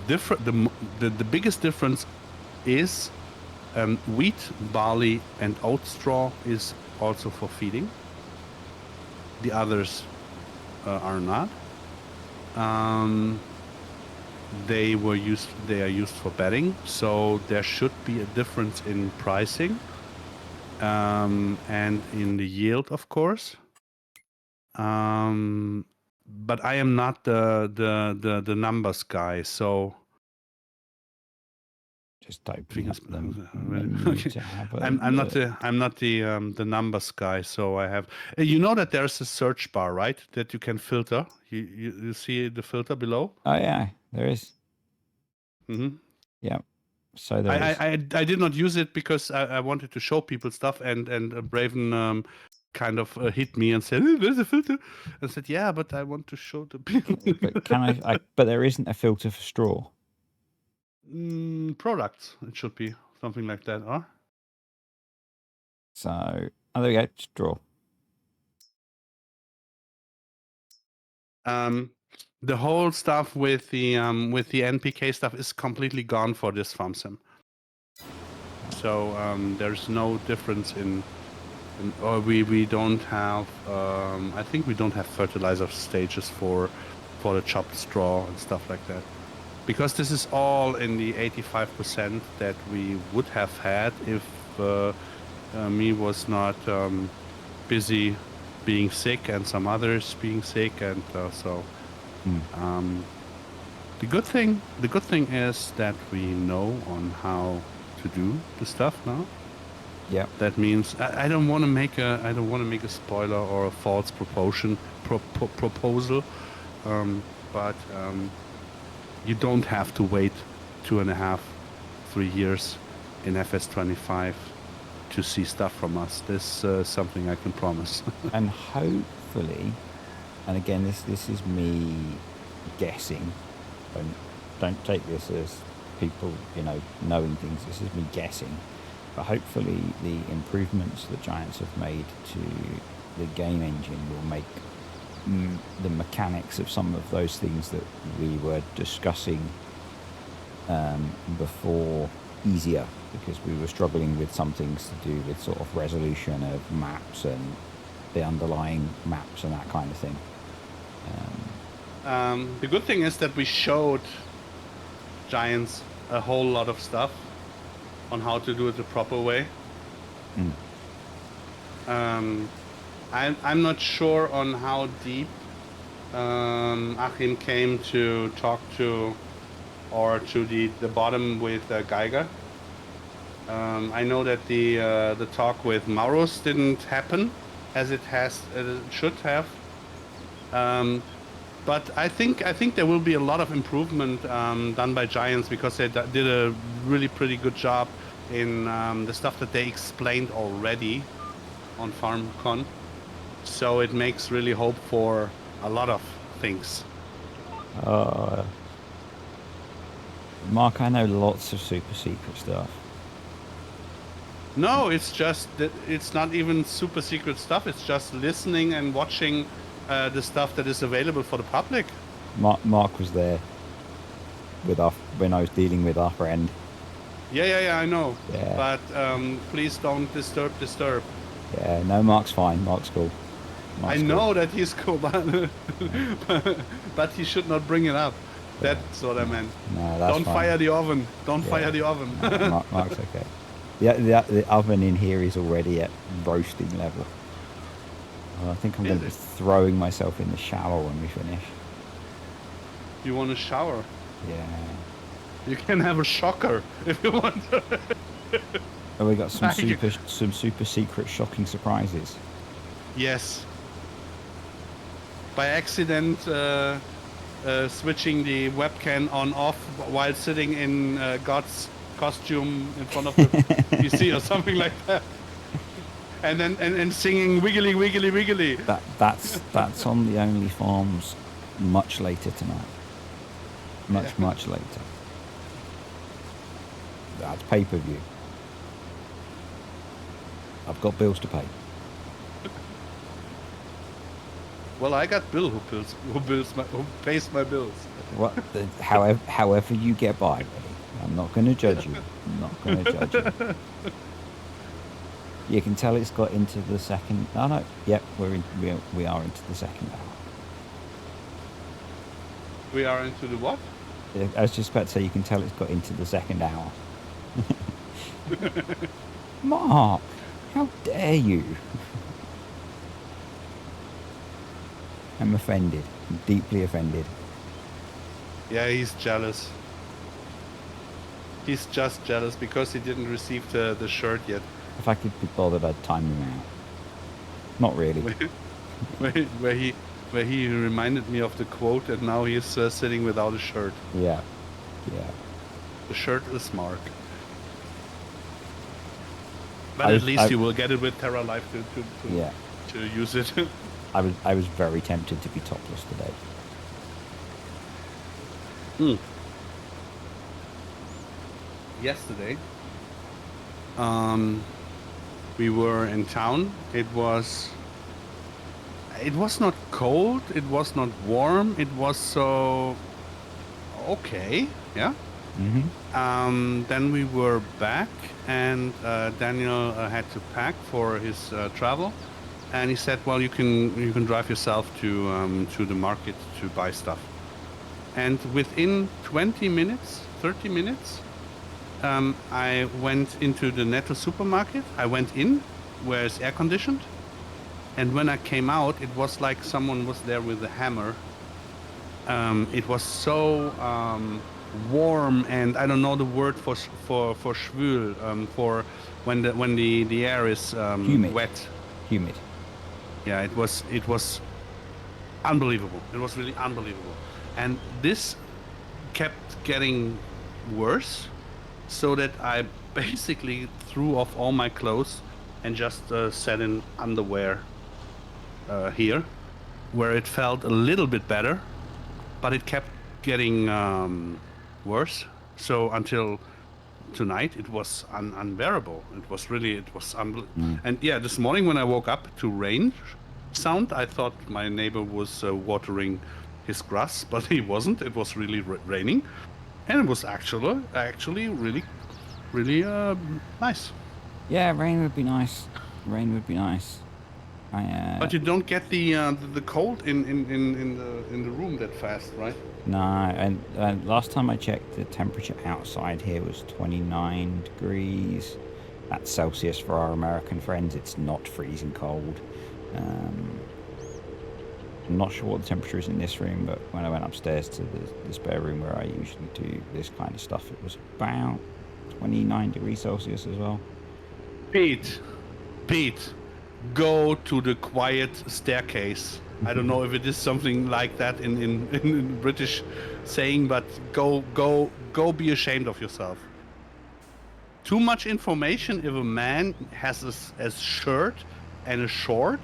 [SPEAKER 2] the biggest difference is wheat, barley, and oat straw is also for feeding. The others are not. They are used for bedding, so there should be a difference in pricing and in the yield, of course. But I am not the numbers guy, so
[SPEAKER 1] Just opening up the menu
[SPEAKER 2] okay.
[SPEAKER 1] to have a
[SPEAKER 2] I'm not
[SPEAKER 1] look.
[SPEAKER 2] the numbers guy, so I have. You know that there's a search bar, right? That you can filter. You see the filter below.
[SPEAKER 1] Oh yeah, there is.
[SPEAKER 2] Mm-hmm.
[SPEAKER 1] Yeah, so there is.
[SPEAKER 2] I did not use it because I wanted to show people stuff, and Braven kind of hit me and said, "Hey, there's a filter." I said, "Yeah, but I want to show the people."
[SPEAKER 1] But can I? But there isn't a filter for straw.
[SPEAKER 2] Products. It should be something like that, huh?
[SPEAKER 1] So oh, there we go. Straw.
[SPEAKER 2] The whole stuff with the NPK stuff is completely gone for this farm sim. So there's no difference or we don't have. I think we don't have fertilizer stages for the chopped straw and stuff like that, because this is all in the 85% that we would have had if me was not busy being sick and some others being sick, and so the good thing is that we know on how to do the stuff now.
[SPEAKER 1] Yeah.
[SPEAKER 2] That means I don't want to make a spoiler or a false proposal, but you don't have to wait 2.5, 3 years in FS25 to see stuff from us. This is something I can promise.
[SPEAKER 1] And hopefully, and again, this is me guessing. Don't take this as people, knowing things. This is me guessing. But hopefully the improvements that Giants have made to the game engine will make the mechanics of some of those things that we were discussing before easier, because we were struggling with some things to do with sort of resolution of maps and the underlying maps and that kind of thing.
[SPEAKER 2] The good thing is that we showed Giants a whole lot of stuff on how to do it the proper way. I'm not sure on how deep Achim came to talk to, or to the bottom with Geiger. I know that the talk with Maurus didn't happen as it should have. But I think there will be a lot of improvement done by Giants, because they did a really pretty good job in the stuff that they explained already on FarmCon. So it makes really hope for a lot of things.
[SPEAKER 1] Mark, I know lots of super secret stuff.
[SPEAKER 2] No, it's just that it's not even super secret stuff. It's just listening and watching the stuff that is available for the public.
[SPEAKER 1] Mark was there with when I was dealing with our friend.
[SPEAKER 2] Yeah, I know.
[SPEAKER 1] Yeah.
[SPEAKER 2] But please don't disturb.
[SPEAKER 1] Yeah, no, Mark's fine. Mark's cool.
[SPEAKER 2] I know that he's cool, but he should not bring it up. That's what I meant.
[SPEAKER 1] No, that's
[SPEAKER 2] Don't
[SPEAKER 1] fine.
[SPEAKER 2] Fire the oven. Don't fire the oven.
[SPEAKER 1] No, Mark's okay. The oven in here is already at roasting level. I think I'm going to be throwing myself in the shower when we finish.
[SPEAKER 2] You want a shower?
[SPEAKER 1] Yeah.
[SPEAKER 2] You can have a shocker if you want.
[SPEAKER 1] Oh, we got some super secret shocking surprises.
[SPEAKER 2] Yes. By accident, switching the webcam on off while sitting in God's costume in front of the PC or something like that, and then singing wiggly wiggly wiggly.
[SPEAKER 1] That's on the Only Farms much later tonight. Much later. That's pay-per-view. I've got bills to pay.
[SPEAKER 2] Well, I got Bill who pays my bills.
[SPEAKER 1] What? However you get by, buddy. I'm not going to judge you. I'm not going to judge you. You can tell it's got into the second. Oh no. Yep, we are into the second hour.
[SPEAKER 2] We are into the what?
[SPEAKER 1] I was just about to say you can tell it's got into the second hour. Mark, how dare you? I'm offended. I'm deeply offended.
[SPEAKER 2] Yeah, he's jealous. He's just jealous because he didn't receive the shirt yet.
[SPEAKER 1] If I could be bothered, I'd time him out. Not really.
[SPEAKER 2] Where he reminded me of the quote, and now he's sitting without a shirt.
[SPEAKER 1] Yeah.
[SPEAKER 2] The shirtless Mark. But at least you will get it with TerraLife to use it.
[SPEAKER 1] I was very tempted to be topless today.
[SPEAKER 2] Yesterday, we were in town. It was not cold. It was not warm. It was so okay. Yeah. Then we were back, and Daniel had to pack for his travel, and he said, "Well, you can drive yourself to the market to buy stuff." And within 30 minutes, I went into the Netto supermarket. I went in, where it's air conditioned, and when I came out, it was like someone was there with a hammer. It was so warm, and I don't know the word for schwül, for when the air is wet.
[SPEAKER 1] Humid.
[SPEAKER 2] Yeah, it was unbelievable. It was really unbelievable, and this kept getting worse, so that I basically threw off all my clothes and just sat in underwear here, where it felt a little bit better, but it kept getting worse. So until tonight, it was unbearable. It was and yeah, this morning when I woke up to rain sound, I thought my neighbor was watering his grass, but he wasn't. It was really raining, and it was actually really nice.
[SPEAKER 1] Yeah, rain would be nice.
[SPEAKER 2] But you don't get the cold in the room that fast, right?
[SPEAKER 1] No, and last time I checked, the temperature outside here was 29 degrees. That's Celsius for our American friends. It's not freezing cold. I'm not sure what the temperature is in this room, but when I went upstairs to the spare room where I usually do this kind of stuff, it was about 29 degrees Celsius as well.
[SPEAKER 2] Pete, go to the quiet staircase. I don't know if it is something like that in British saying, but go be ashamed of yourself. Too much information if a man has a shirt and a short.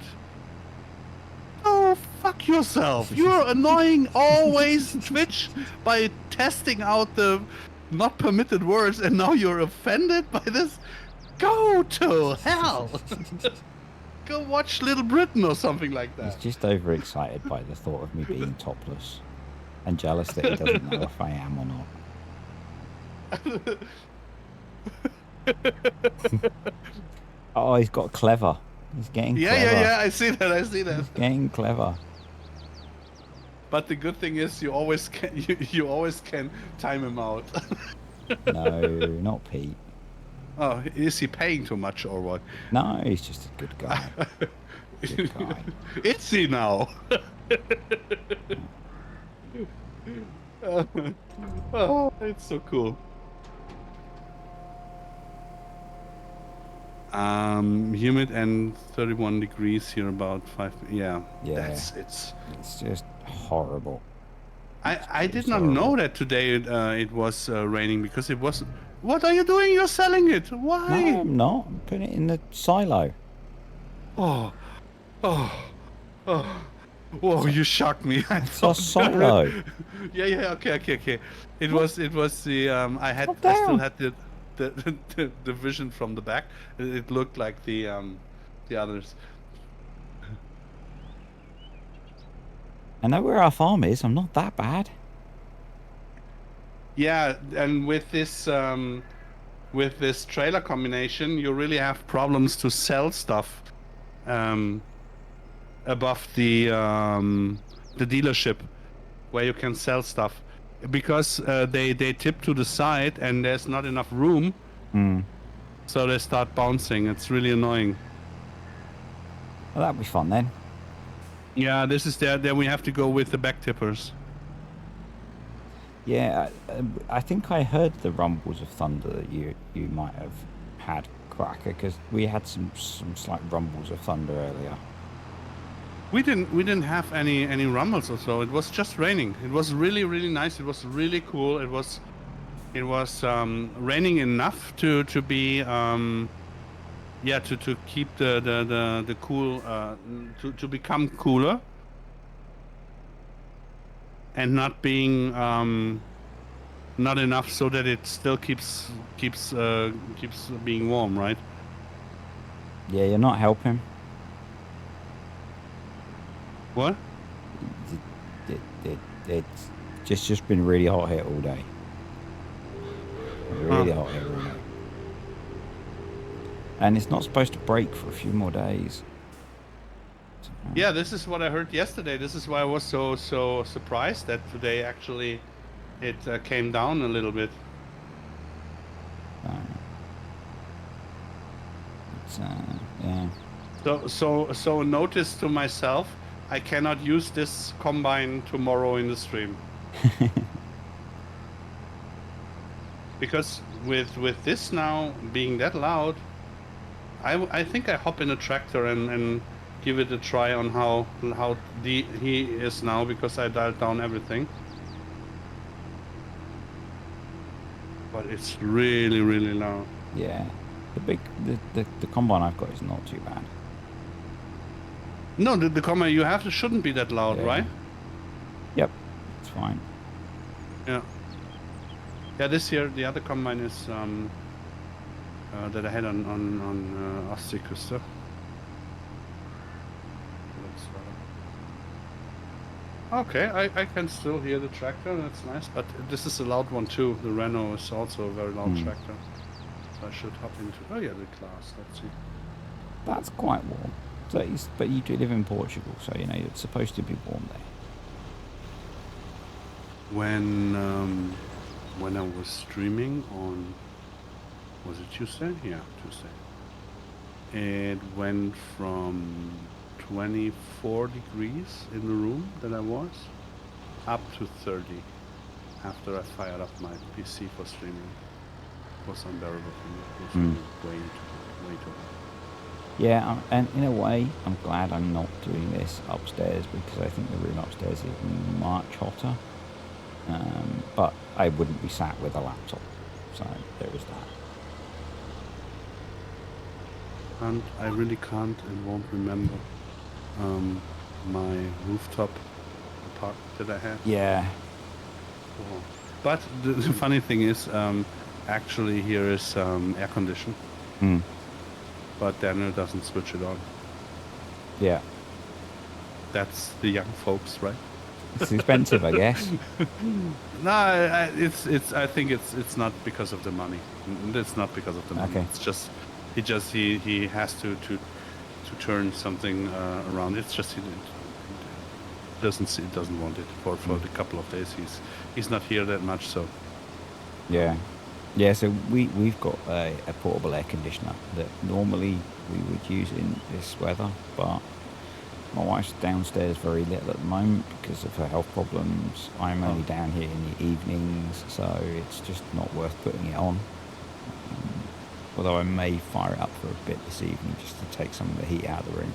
[SPEAKER 2] Oh, fuck yourself. You're annoying always, Twitch, by testing out the not permitted words, and now you're offended by this? Go to hell. Go watch Little Britain or something like that.
[SPEAKER 1] He's just overexcited by the thought of me being topless and jealous that he doesn't know if I am or not. Oh, he's got clever. He's getting clever.
[SPEAKER 2] Yeah, I see that.
[SPEAKER 1] He's getting clever.
[SPEAKER 2] But the good thing is you always can time him out.
[SPEAKER 1] No, not Pete.
[SPEAKER 2] Oh, is he paying too much or what?
[SPEAKER 1] No, he's just a good guy. Good guy.
[SPEAKER 2] Is he now? Oh, it's so cool. Humid and 31 degrees here, about 5. Yeah. It's
[SPEAKER 1] just horrible.
[SPEAKER 2] I did not know that today it was raining, because it wasn't. What are you doing? You're selling it. Why?
[SPEAKER 1] No, I'm not. I'm putting it in the silo.
[SPEAKER 2] Oh, whoa! You shocked me.
[SPEAKER 1] It's a silo.
[SPEAKER 2] Yeah. Okay. It was the I still had the. the vision from the back. It looked like the others.
[SPEAKER 1] I know where our farm is. I'm not that bad.
[SPEAKER 2] Yeah, and with this trailer combination, you really have problems to sell stuff um, above the dealership where you can sell stuff because they tip to the side and there's not enough room,
[SPEAKER 1] Mm.
[SPEAKER 2] so they start bouncing. It's really annoying.
[SPEAKER 1] Well, that'd be fun then.
[SPEAKER 2] Yeah, this is there. Then we have to go with the back tippers.
[SPEAKER 1] Yeah, I think I heard the rumbles of thunder that you might have had, Cracker, because we had some slight rumbles of thunder earlier.
[SPEAKER 2] We didn't have any rumbles or so. It was just raining. It was really nice. It was really cool. It was raining enough to be yeah, to keep the cool to become cooler and not being not enough so that it still keeps being warm, right?
[SPEAKER 1] Yeah, you're not helping.
[SPEAKER 2] What?
[SPEAKER 1] It's just been really hot here all day. Really hot here all day. And it's not supposed to break for a few more days. So,
[SPEAKER 2] Yeah, this is what I heard yesterday. This is why I was so surprised that today actually it came down a little bit.
[SPEAKER 1] it's, yeah.
[SPEAKER 2] So notice to myself, I cannot use this combine tomorrow in the stream. Because with this now being that loud, I think I hop in a tractor and give it a try on how he is now, because I dialed down everything. But it's really loud.
[SPEAKER 1] Yeah. The combine I've got is not too bad.
[SPEAKER 2] No, the combine you have shouldn't be that loud,
[SPEAKER 1] Yeah.
[SPEAKER 2] right?
[SPEAKER 1] Yep, it's fine.
[SPEAKER 2] Yeah. Yeah, this year the other combine is that I had on Ostseeküste. Okay, I can still hear the tractor. That's nice, but this is a loud one too. The Renault is also a very loud tractor. So I should hop into. Oh yeah, the class. Let's see.
[SPEAKER 1] That's quite warm. So but you do live in Portugal, so you know it's supposed to be warm there.
[SPEAKER 2] When I was streaming on, was it Tuesday? Yeah, Tuesday. It went from 24 degrees in the room that I was up to 30 after I fired up my PC for streaming. It was unbearable for me. It was really way too hot.
[SPEAKER 1] Yeah, and in a way, I'm glad I'm not doing this upstairs, because I think the room upstairs is much hotter. But I wouldn't be sat with a laptop, so there is that.
[SPEAKER 2] And I really can't and won't remember my rooftop apartment that I had.
[SPEAKER 1] Yeah.
[SPEAKER 2] Oh. But the funny thing is, actually here is air condition. But Daniel doesn't switch it on.
[SPEAKER 1] Yeah.
[SPEAKER 2] That's the young folks, right?
[SPEAKER 1] It's expensive, I guess.
[SPEAKER 2] No, it's. I think it's not because of the money. It's not because of the money.
[SPEAKER 1] Okay.
[SPEAKER 2] It's just he has to turn something around. It's just he doesn't want it for the couple of days. He's not here that much, so.
[SPEAKER 1] Yeah. Yeah, so we've got a portable air conditioner that normally we would use in this weather, but my wife's downstairs very little at the moment because of her health problems. I'm only down here in the evenings, so it's just not worth putting it on. Although I may fire it up for a bit this evening just to take some of the heat out of the room.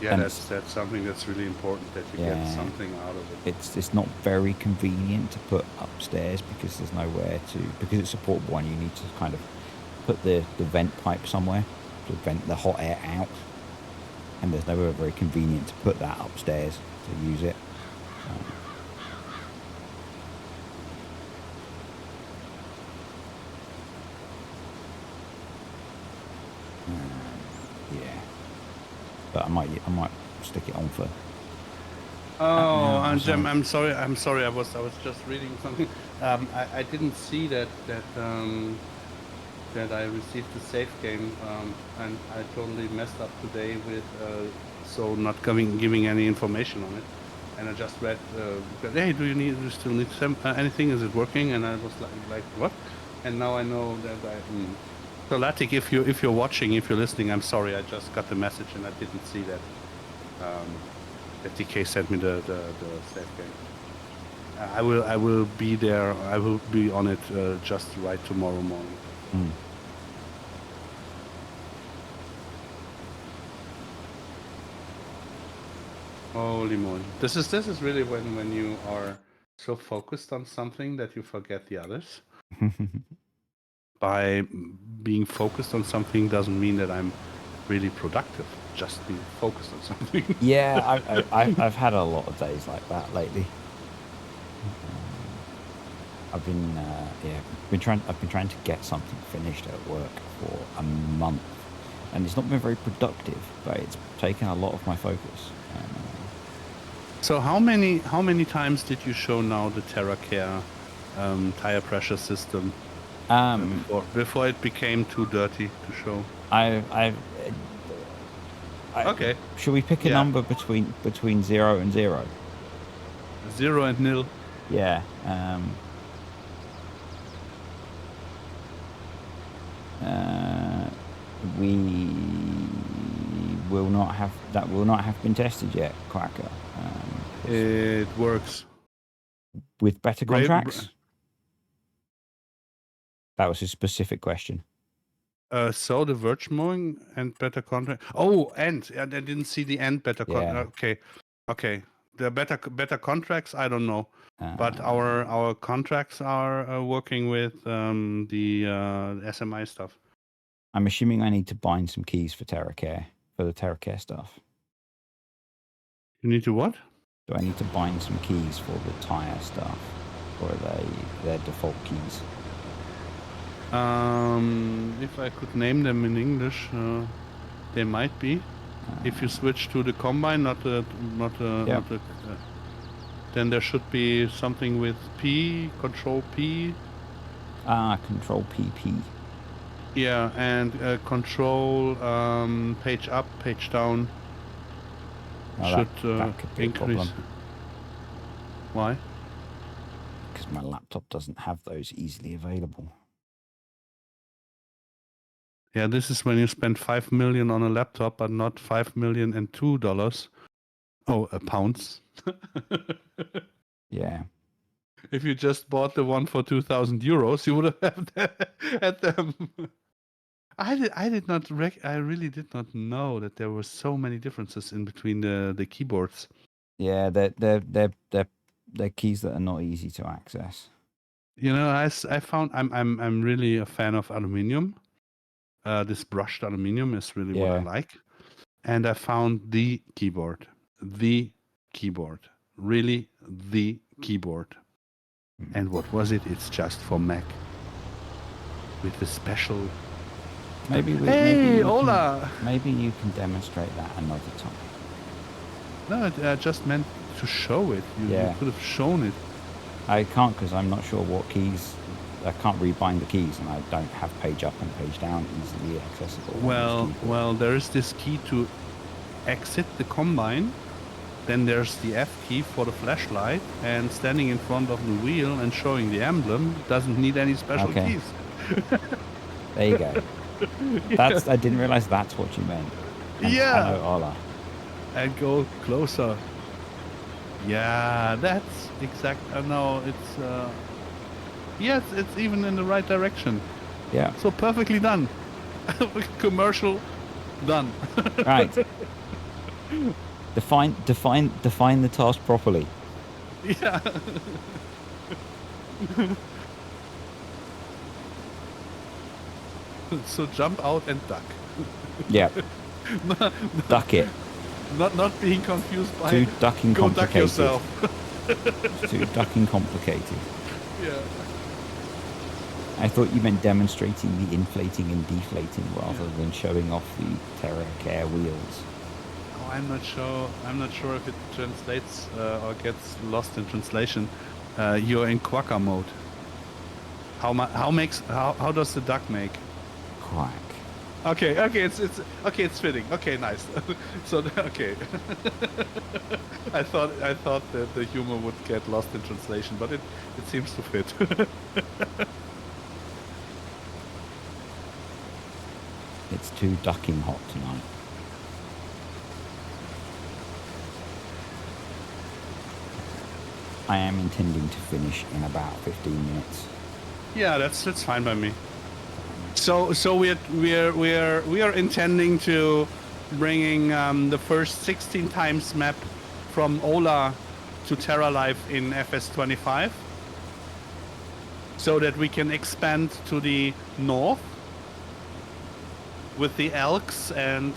[SPEAKER 2] Yeah, that's something that's really important, that you get something out of it.
[SPEAKER 1] It's not very convenient to put upstairs because there's nowhere to, because it's a portable one, you need to kind of put the vent pipe somewhere to vent the hot air out, and there's nowhere very convenient to put that upstairs to use it. but I might stick it on for.
[SPEAKER 2] Oh,
[SPEAKER 1] now,
[SPEAKER 2] and
[SPEAKER 1] so-
[SPEAKER 2] I'm sorry. I'm sorry. I was just reading something. I didn't see that I received the save game, and I totally messed up today with so not giving any information on it. And I just read, hey, do you still need anything? Is it working? And I was like what? And now I know that So Latik, if you're watching, if you're listening, I'm sorry. I just got the message and I didn't see that. That DK sent me the save game. I will be there. I will be on it just right tomorrow morning.
[SPEAKER 1] Mm.
[SPEAKER 2] Holy moly! This is really when you are so focused on something that you forget the others. By being focused on something doesn't mean that I'm really productive. Just being focused on something.
[SPEAKER 1] Yeah, I've had a lot of days like that lately. I've been trying to get something finished at work for a month, and it's not been very productive, but it's taken a lot of my focus.
[SPEAKER 2] So how many times did you show now the TerraCare tire pressure system before it became too dirty to show? Okay.
[SPEAKER 1] Should we pick a number between 0 and 0?
[SPEAKER 2] 0 and nil.
[SPEAKER 1] Yeah. We will not have been tested yet, Quacker.
[SPEAKER 2] It works
[SPEAKER 1] with better contracts. That was a specific question.
[SPEAKER 2] So the verge mowing and better contract. Oh, and I didn't see the end better contract. Okay. The better contracts, I don't know, but our contracts are working with the SMI stuff.
[SPEAKER 1] I'm assuming I need to bind some keys for TerraCare, for the TerraCare stuff.
[SPEAKER 2] You need to what?
[SPEAKER 1] Do I need to bind some keys for the tire stuff, or are they their default keys?
[SPEAKER 2] If I could name them in English, they might be. If you switch to the combine, then there should be something with P, Control P.
[SPEAKER 1] Control PP.
[SPEAKER 2] Yeah, and Control page up, page down.
[SPEAKER 1] That could be
[SPEAKER 2] increase.
[SPEAKER 1] A problem.
[SPEAKER 2] Why?
[SPEAKER 1] Because my laptop doesn't have those easily available.
[SPEAKER 2] Yeah, this is when you spend $5 million on a laptop, but not $5 million and $2. Oh, pounds.
[SPEAKER 1] Yeah.
[SPEAKER 2] If you just bought the one for 2,000 euros, you would have had them. I really did not know that there were so many differences in between the keyboards.
[SPEAKER 1] Yeah, they're keys that are not easy to access.
[SPEAKER 2] You know, I found I'm really a fan of aluminium. This brushed aluminium is really what I like, and I found the keyboard, really the keyboard. And what was it? It's just for Mac with the special.
[SPEAKER 1] Maybe you can demonstrate that another time.
[SPEAKER 2] No, I just meant to show it. You could have shown it.
[SPEAKER 1] I can't because I'm not sure what keys. I can't rebind the keys, and I don't have page up and page down easily accessible.
[SPEAKER 2] Well, there is this key to exit the combine. Then there's the F key for the flashlight, and standing in front of the wheel and showing the emblem doesn't need any special keys.
[SPEAKER 1] There you go. I didn't realize that's what you meant. And hello, Ola.
[SPEAKER 2] And go closer. Yeah, that's exact. No, it's. It's even in the right direction.
[SPEAKER 1] Yeah.
[SPEAKER 2] So perfectly done. Commercial done.
[SPEAKER 1] Right. Define the task properly.
[SPEAKER 2] Yeah. So jump out and duck.
[SPEAKER 1] Yeah. Duck it.
[SPEAKER 2] Not being confused by
[SPEAKER 1] too ducking
[SPEAKER 2] go
[SPEAKER 1] complicated.
[SPEAKER 2] Duck yourself.
[SPEAKER 1] Too ducking complicated.
[SPEAKER 2] Yeah.
[SPEAKER 1] I thought you meant demonstrating the inflating and deflating rather than showing off the TerraCare wheels.
[SPEAKER 2] Oh, I'm not sure. I'm not sure if it translates or gets lost in translation. You're in quacker mode. How does the duck make?
[SPEAKER 1] Quack.
[SPEAKER 2] Okay, okay, it's fitting. Okay, nice. So okay, I thought that the humor would get lost in translation, but it seems to fit.
[SPEAKER 1] It's too ducking hot tonight. I am intending to finish in about 15 minutes.
[SPEAKER 2] Yeah, that's fine by me. So we are intending to bringing the first 16 times map from Ola to TerraLife in FS25, so that we can expand to the north with the elks and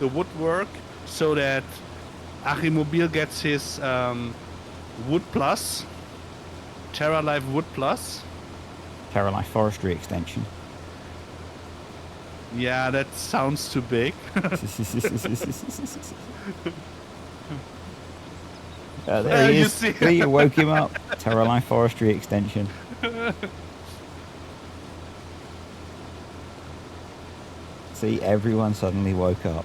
[SPEAKER 2] the woodwork, so that Achimobil gets his Wood Plus, TerraLife Wood Plus.
[SPEAKER 1] TerraLife Forestry Extension.
[SPEAKER 2] Yeah, that sounds too big.
[SPEAKER 1] There he
[SPEAKER 2] You
[SPEAKER 1] is.
[SPEAKER 2] see.
[SPEAKER 1] See, you woke him up. TerraLife Forestry Extension. See, everyone suddenly woke up.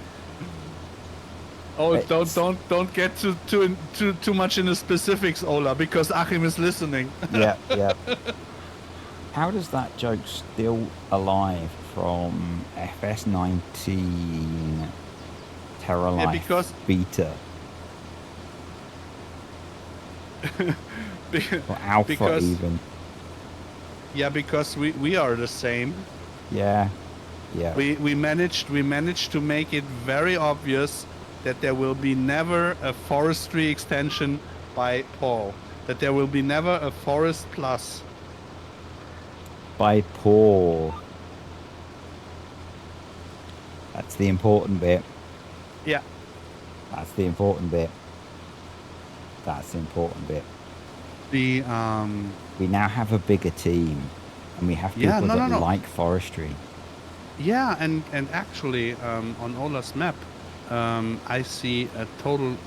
[SPEAKER 2] Oh,
[SPEAKER 1] It's-
[SPEAKER 2] don't get too much in the specifics, Ola, because Achim is listening.
[SPEAKER 1] Yeah, yeah. How does that joke still alive from FS19 TerraLife
[SPEAKER 2] Yeah, because
[SPEAKER 1] Beta
[SPEAKER 2] be-
[SPEAKER 1] or Alpha
[SPEAKER 2] because
[SPEAKER 1] even?
[SPEAKER 2] yeah, because we are the same.
[SPEAKER 1] Yeah, yeah.
[SPEAKER 2] We managed to make it very obvious that there will be never a forestry extension by Paul. That there will be never a Forest Plus.
[SPEAKER 1] By Paul. That's the important bit.
[SPEAKER 2] Yeah.
[SPEAKER 1] That's the important bit. That's the important bit.
[SPEAKER 2] The
[SPEAKER 1] We now have a bigger team, and we have people
[SPEAKER 2] Yeah, no.
[SPEAKER 1] like forestry.
[SPEAKER 2] Yeah, and actually on Ola's map, I see a total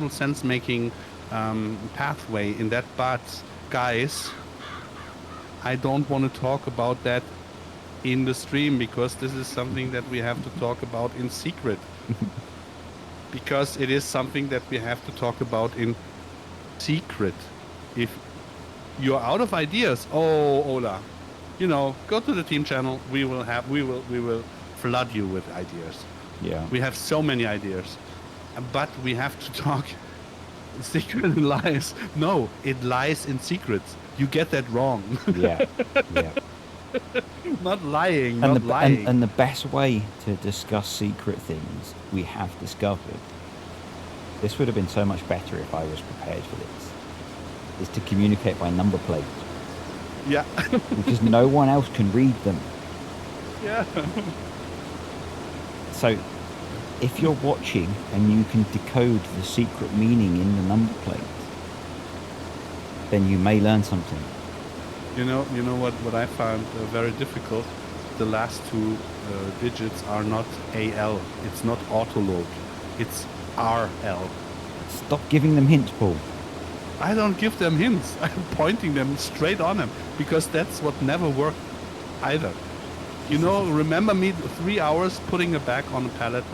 [SPEAKER 2] sense making pathway in that. But guys, I don't want to talk about that in the stream, because this is something that we have to talk about in secret. Because it is something that we have to talk about in secret. If you're out of ideas, oh Ola, go to the team channel. We will flood you with ideas.
[SPEAKER 1] Yeah.
[SPEAKER 2] We have so many ideas, but we have to talk. Secret lies. No, it lies in secrets. You get that wrong.
[SPEAKER 1] Yeah. Yeah.
[SPEAKER 2] Not lying.
[SPEAKER 1] And
[SPEAKER 2] Not lying.
[SPEAKER 1] and the best way to discuss secret things we have discovered. This would have been so much better if I was prepared for this. Is to communicate by number plates,
[SPEAKER 2] Yeah.
[SPEAKER 1] because no one else can read them.
[SPEAKER 2] Yeah.
[SPEAKER 1] So, if you're watching and you can decode the secret meaning in the number plates, then you may learn something.
[SPEAKER 2] You know what I found very difficult. The last two digits are not AL. It's not autoload. It's RL.
[SPEAKER 1] Stop giving them hints, Paul.
[SPEAKER 2] I don't give them hints. I'm pointing them straight on them, because that's what never worked either. Remember me 3 hours putting it back on a pallet,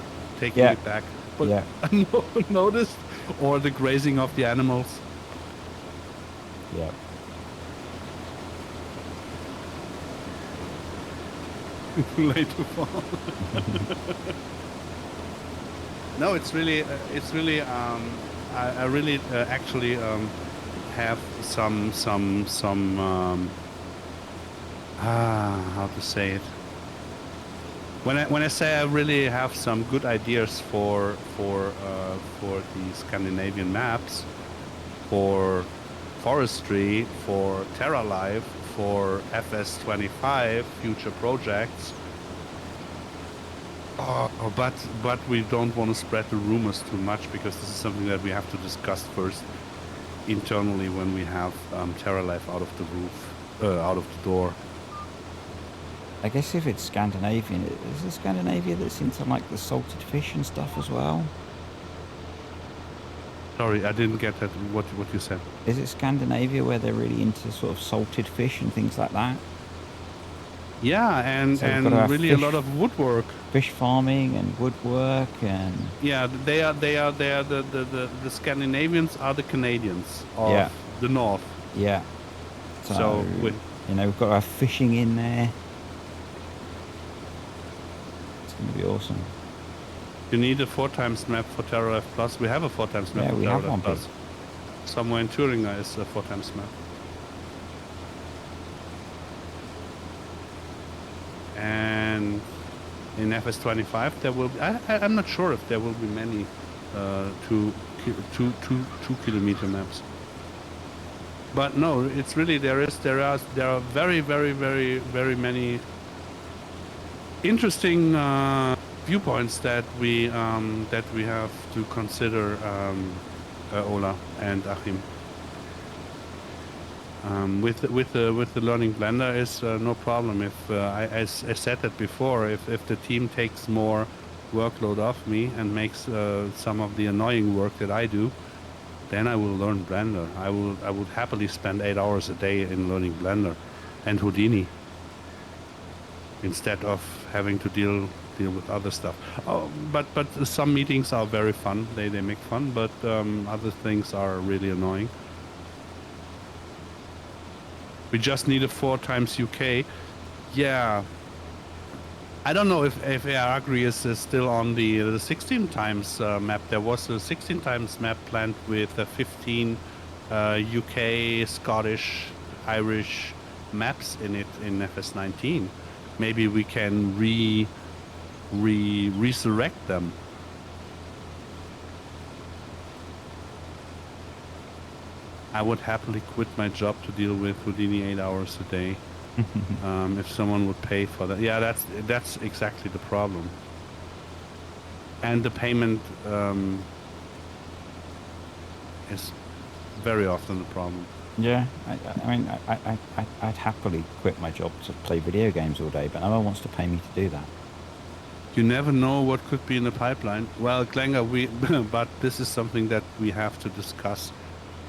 [SPEAKER 2] taking
[SPEAKER 1] Yeah.
[SPEAKER 2] it back. But
[SPEAKER 1] Yeah.
[SPEAKER 2] noticed, or the grazing of the animals.
[SPEAKER 1] Yeah.
[SPEAKER 2] Late to fall. No, it's really. I really actually have some how to say it. When I say I really have some good ideas for the Scandinavian maps, for forestry, for TerraLife, for FS25 future projects. But we don't want to spread the rumors too much, because this is something that we have to discuss first internally when we have TerraLife out of the door.
[SPEAKER 1] I guess if it's Scandinavian, is it Scandinavia that's into like the salted fish and stuff as well?
[SPEAKER 2] Sorry, I didn't get that. What you said?
[SPEAKER 1] Is it Scandinavia where they're really into sort of salted fish and things like that?
[SPEAKER 2] Yeah,
[SPEAKER 1] So we've got to have
[SPEAKER 2] really a lot of woodwork.
[SPEAKER 1] fish farming and woodwork and
[SPEAKER 2] Yeah, they are the Scandinavians are the Canadians of
[SPEAKER 1] yeah,
[SPEAKER 2] the north.
[SPEAKER 1] yeah.
[SPEAKER 2] So
[SPEAKER 1] you know, we've got to have fishing in there. It's going to be awesome.
[SPEAKER 2] you need a 4x map for TerraLife Plus. We have a 4x map
[SPEAKER 1] Yeah,
[SPEAKER 2] for
[SPEAKER 1] we have one,
[SPEAKER 2] TerraLife Plus. Somewhere in Thuringia is a 4x map. And in FS25 there will be, I'm not sure if there will be many 2 kilometer maps. But no, it's really there are very many interesting viewpoints that we have to consider, Ola and Achim. With the learning blender is no problem. If I said that before, if the team takes more workload off me and makes some of the annoying work that I do, then I will learn Blender. I would happily spend 8 hours a day in learning Blender and Houdini instead of having to deal with other stuff. Oh, but some meetings are very fun. They make fun, but other things are really annoying. We just need a 4x UK. Yeah. I don't know if Agri is still on the 16 times map. There was a 16 times map planned with 15 UK, Scottish, Irish maps in it in FS19. Maybe we can resurrect them. I would happily quit my job to deal with Houdini 8 hours a day. If someone would pay for that. Yeah, that's exactly the problem. And the payment is very often the problem.
[SPEAKER 1] Yeah, I mean, I'd happily quit my job to play video games all day, but no one wants to pay me to do that.
[SPEAKER 2] You never know what could be in the pipeline. Well, Klenger, but this is something that we have to discuss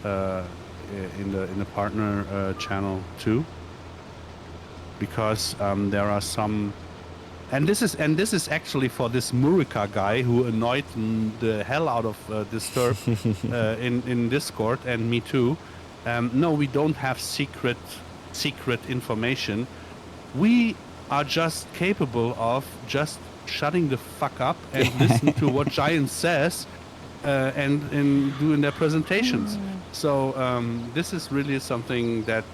[SPEAKER 2] in the partner channel too. Because there are some, and this is actually for this Murica guy who annoyed the hell out of Disturb in Discord, and me too. No, we don't have secret information. We are just capable of just shutting the fuck up and listen to what Giant says and doing their presentations. So this is really something that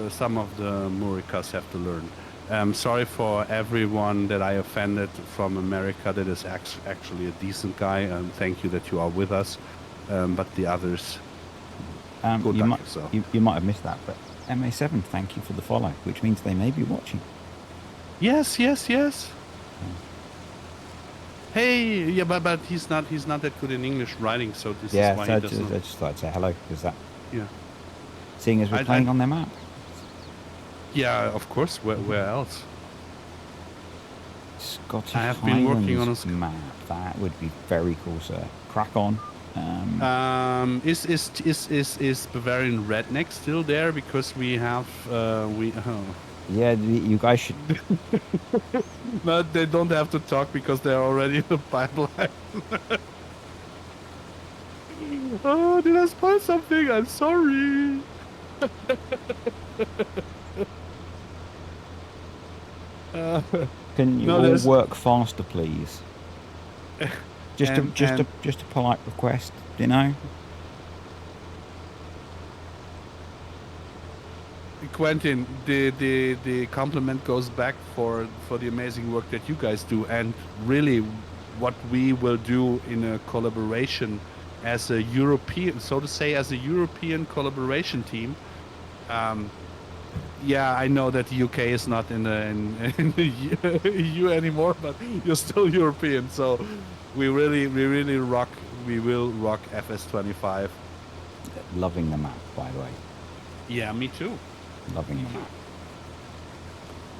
[SPEAKER 2] some of the Muricas have to learn. Sorry for everyone that I offended from America that is actually a decent guy, and thank you that you are with us. But the others,
[SPEAKER 1] you might have missed that, but MA7, thank you for the follow, which means they may be watching.
[SPEAKER 2] Yes. Hey, yeah, but he's not that good in English writing, so this is why he doesn't.
[SPEAKER 1] I just thought I'd say hello, because that.
[SPEAKER 2] Yeah.
[SPEAKER 1] Seeing as we're playing on their map.
[SPEAKER 2] Yeah, of course. Where else?
[SPEAKER 1] Scottish
[SPEAKER 2] I have been working on a
[SPEAKER 1] map. That would be very cool, sir. Crack on.
[SPEAKER 2] Is Bavarian Redneck still there? Because we have
[SPEAKER 1] Yeah, you guys should.
[SPEAKER 2] But they don't have to talk because they're already in the pipeline. Oh, did I spoil something? I'm sorry.
[SPEAKER 1] Can you all work faster, please? Just a polite request, you know.
[SPEAKER 2] Quentin, the compliment goes back for the amazing work that you guys do, and really what we will do in a collaboration as a European, so to say, as a European collaboration team. Yeah, I know that the UK is not in the EU anymore, but you're still European, so we really rock. We will rock FS25.
[SPEAKER 1] Loving the map, by the way.
[SPEAKER 2] Yeah, me too.
[SPEAKER 1] Loving the map.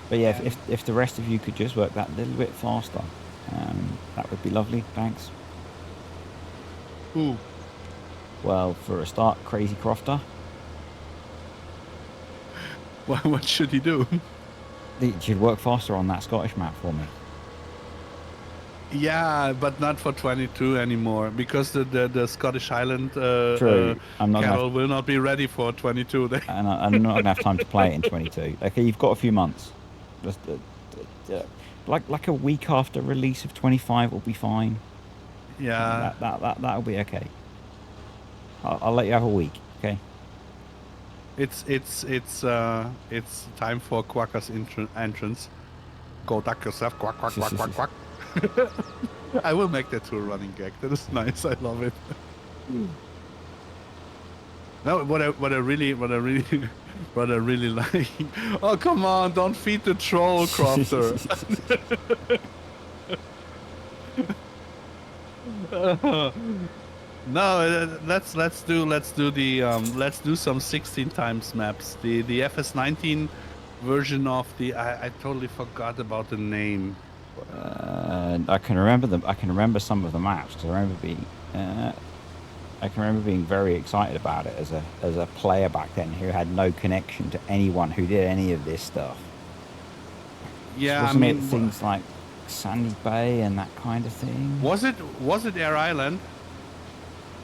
[SPEAKER 1] But yeah,
[SPEAKER 2] And
[SPEAKER 1] if the rest of you could just work that little bit faster, that would be lovely. Thanks.
[SPEAKER 2] who?
[SPEAKER 1] Well, for a start, Crazy Crofter.
[SPEAKER 2] What should he do?
[SPEAKER 1] You should work faster on that Scottish map for me.
[SPEAKER 2] Yeah, but not for 22 anymore because the Scottish Highland
[SPEAKER 1] True. I'm not gonna have,
[SPEAKER 2] cattle will not be ready for 22.
[SPEAKER 1] and I'm not gonna have time to play it in 22. Okay, you've got a few months. Just like a week after release of 25 will be fine.
[SPEAKER 2] Yeah,
[SPEAKER 1] That'll be okay. I'll let you have a week. Okay.
[SPEAKER 2] it's time for Quacker's entrance. Go duck yourself, quack quack quack quack quack. I will make that to a running gag. That is nice. I love it. No, what I really like. Oh come on! Don't feed the troll, Crofter. No, let's do some 16 times maps. The FS19 version of the I totally forgot about the name.
[SPEAKER 1] I can remember them. I can remember some of the maps because I can remember being very excited about it as a player back then who had no connection to anyone who did any of this stuff.
[SPEAKER 2] Yeah,
[SPEAKER 1] Wasn't
[SPEAKER 2] I mean,
[SPEAKER 1] it things like Sandy Bay and that kind of thing?
[SPEAKER 2] was it Air Island?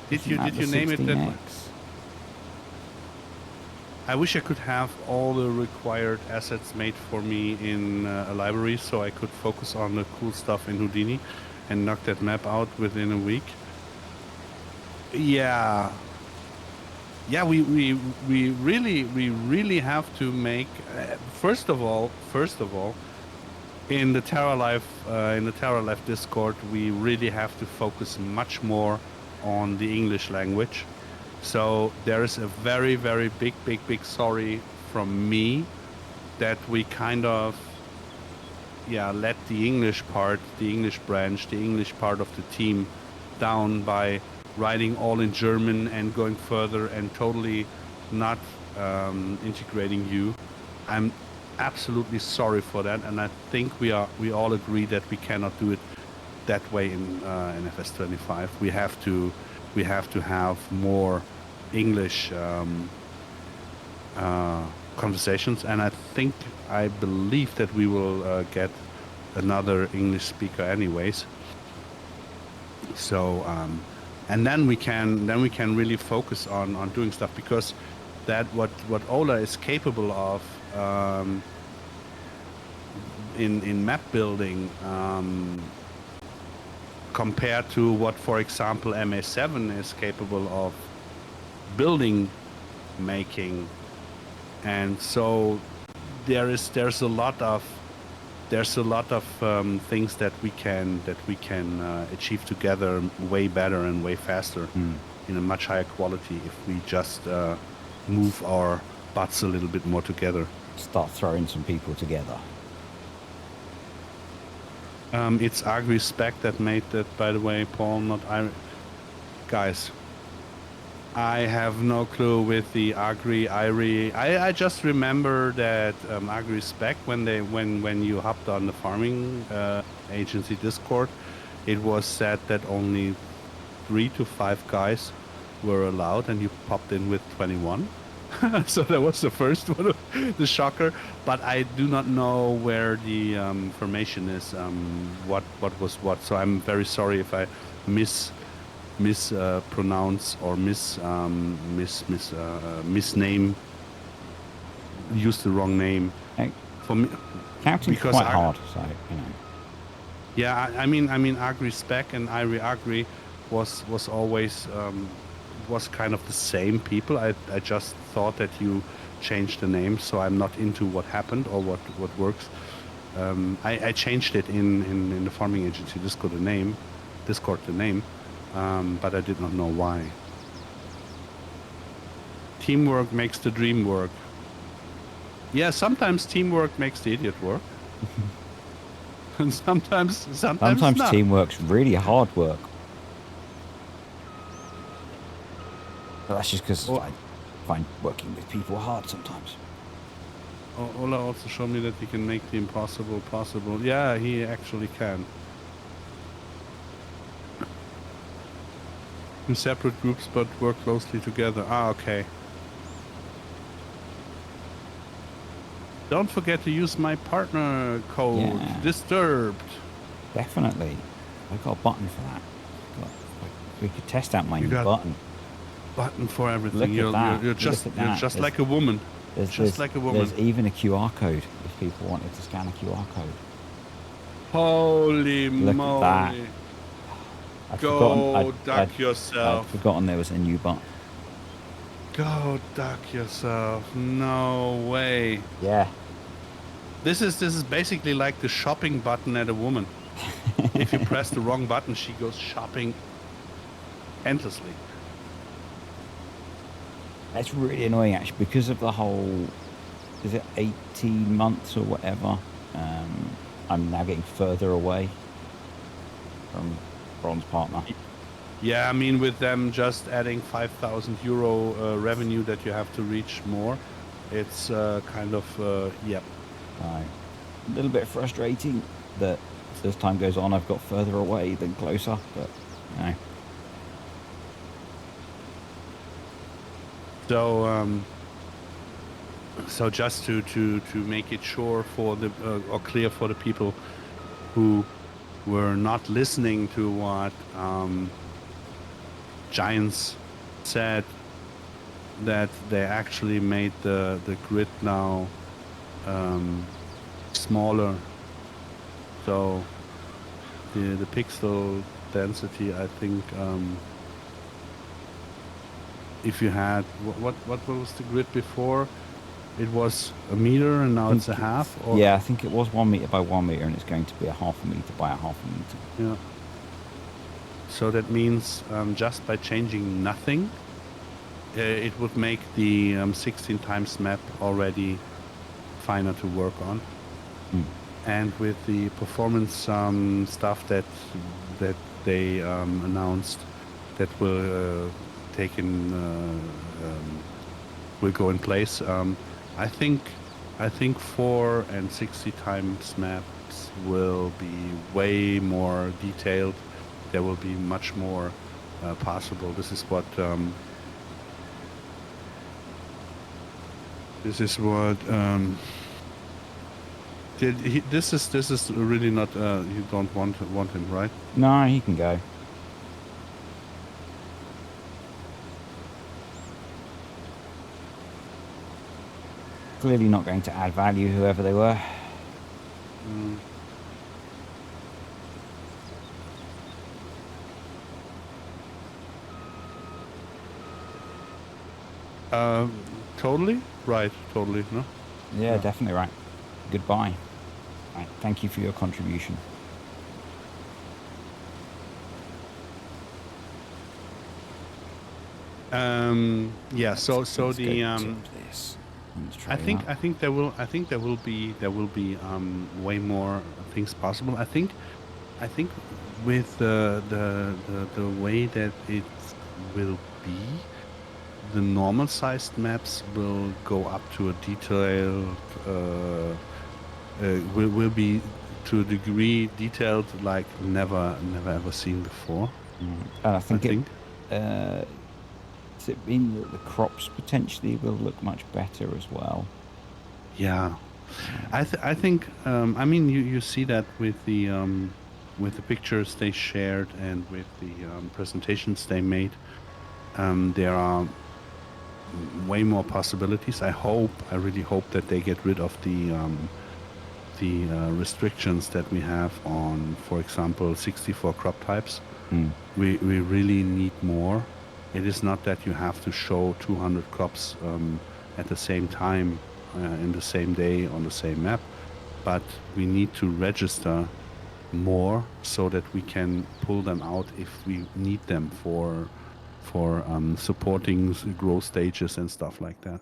[SPEAKER 2] Did you name it that way? I wish I could have all the required assets made for me in a library so I could focus on the cool stuff in Houdini and knock that map out within a week. Yeah. Yeah, we really have to make first of all in the TerraLife Discord we really have to focus much more on the English language. So there is a very big sorry from me that we kind of let the English part, the English branch, the English part of the team down by writing all in German and going further and totally not integrating you. I'm absolutely sorry for that, and I think we all agree that we cannot do it that way in FS25. We have to have more English conversations, and I believe that we will get another English speaker anyways. So and then we can really focus on doing stuff, because that what Ola is capable of in map building compared to what, for example, MA7 is capable of building making. And so there's a lot of things that we can achieve together way better and way faster in a much higher quality if we just move our butts a little bit more together.
[SPEAKER 1] Start throwing some people together.
[SPEAKER 2] It's Agri Spec that made that, by the way, Paul, not I. Guys, I have no clue with the Agri, Irie. I just remember that Agri Spec, when you hopped on the farming agency Discord, it was said that only 3 to 5 guys were allowed, and you popped in with 21. So that was the first one, the shocker. But I do not know where the information is, what was what. So I'm very sorry if I mispronounce or misname, use the wrong name. For me,
[SPEAKER 1] counting's quite hard, so you know.
[SPEAKER 2] Yeah, I mean, Agri Spec and Irie Agri was always was kind of the same people. I just thought that you changed the name, so I'm not into what happened or what works. I changed it in the farming agency Discord the name, but I did not know why. Teamwork makes the dream work. Yeah, sometimes teamwork makes the idiot work. And sometimes not.
[SPEAKER 1] Teamwork's really hard work. But that's just because I find working with people hard sometimes.
[SPEAKER 2] Ola also showed me that he can make the impossible possible. Yeah, he actually can. In separate groups, but work closely together. Ah, okay. Don't forget to use my partner code,
[SPEAKER 1] Yeah.
[SPEAKER 2] Disturbed.
[SPEAKER 1] Definitely. I've got a button for that. Got, we could test out my
[SPEAKER 2] You
[SPEAKER 1] new
[SPEAKER 2] got
[SPEAKER 1] button.
[SPEAKER 2] button for everything.
[SPEAKER 1] Look at that.
[SPEAKER 2] You're
[SPEAKER 1] Look
[SPEAKER 2] just
[SPEAKER 1] at that.
[SPEAKER 2] like a woman. Just like a woman.
[SPEAKER 1] There's even a QR code if people wanted to scan a QR code.
[SPEAKER 2] Holy
[SPEAKER 1] Look
[SPEAKER 2] moly!
[SPEAKER 1] at that. I'd
[SPEAKER 2] Go duck
[SPEAKER 1] I'd
[SPEAKER 2] yourself.
[SPEAKER 1] forgotten there was a new button.
[SPEAKER 2] Go duck yourself. No way.
[SPEAKER 1] Yeah.
[SPEAKER 2] This is basically like the shopping button at a woman. If you press the wrong button, she goes shopping endlessly.
[SPEAKER 1] That's really annoying actually because of the whole, is it 18 months or whatever? I'm now getting further away from Bronze Partner.
[SPEAKER 2] Yeah, I mean, with them just adding 5,000 euro revenue that you have to reach more, it's kind of, yeah.
[SPEAKER 1] A little bit frustrating that as time goes on, I've got further away than closer, but you know.
[SPEAKER 2] So just to make it sure for the or clear for the people who were not listening to what Giants said, that they actually made the grid now smaller. So the pixel density, I think, if you had what was the grid before? It was a meter, and now it's a half. Or
[SPEAKER 1] yeah, I think it was 1 meter by 1 meter, and it's going to be a half a meter by a half a meter.
[SPEAKER 2] Yeah. So that means just by changing nothing, it would make the 16 times map already finer to work on. And with the performance stuff that they announced, that will will go in place. I think 4 and 60 times maps will be way more detailed. There will be much more possible. This is what this is really not. You don't want him, right?
[SPEAKER 1] No, he can go. Clearly not going to add value, whoever they were.
[SPEAKER 2] Totally right. Totally, no.
[SPEAKER 1] Yeah, definitely right. Goodbye. Right, thank you for your contribution.
[SPEAKER 2] Yeah. So the
[SPEAKER 1] this.
[SPEAKER 2] I think there will be way more things possible. I think with the way that it will be, the normal sized maps will go up to a detailed will be to a degree detailed like never ever seen before.
[SPEAKER 1] And I think does it mean that the crops potentially will look much better as well?
[SPEAKER 2] Yeah, I think I mean you see that with the pictures they shared and with the presentations they made. There are way more possibilities. I really hope that they get rid of the restrictions that we have on, for example, 64 crop types. We really need more. It is not that you have to show 200 crops at the same time in the same day on the same map, but we need to register more so that we can pull them out if we need them for supporting growth stages and stuff like that.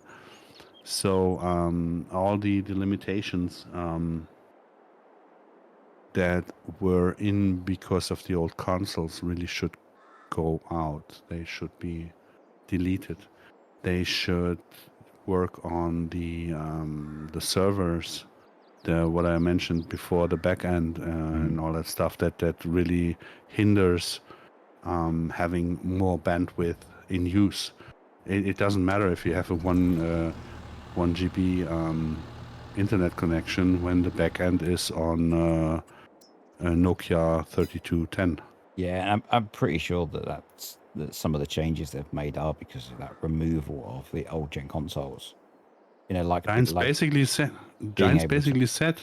[SPEAKER 2] So all the limitations that were in because of the old consoles really should go out. They should be deleted. They should work on the servers, what I mentioned before, the back end and all that stuff that really hinders having more bandwidth in use. It doesn't matter if you have a 1 GB internet connection when the back end is on a Nokia 3210.
[SPEAKER 1] Yeah, I'm pretty sure that some of the changes they've made are because of that removal of the old gen consoles. You know, like
[SPEAKER 2] Giants
[SPEAKER 1] like
[SPEAKER 2] basically said
[SPEAKER 1] being able to,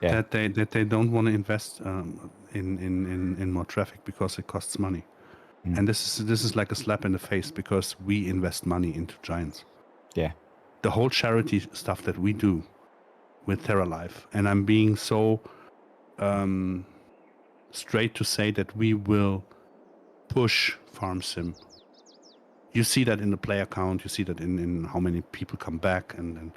[SPEAKER 2] that they don't want to invest in more traffic because it costs money. And this is like a slap in the face because we invest money into Giants.
[SPEAKER 1] yeah,
[SPEAKER 2] The whole charity stuff that we do with TerraLife, and I'm being so straight to say that we will push Farm Sim. You see that in the player count. You see that in how many people come back, and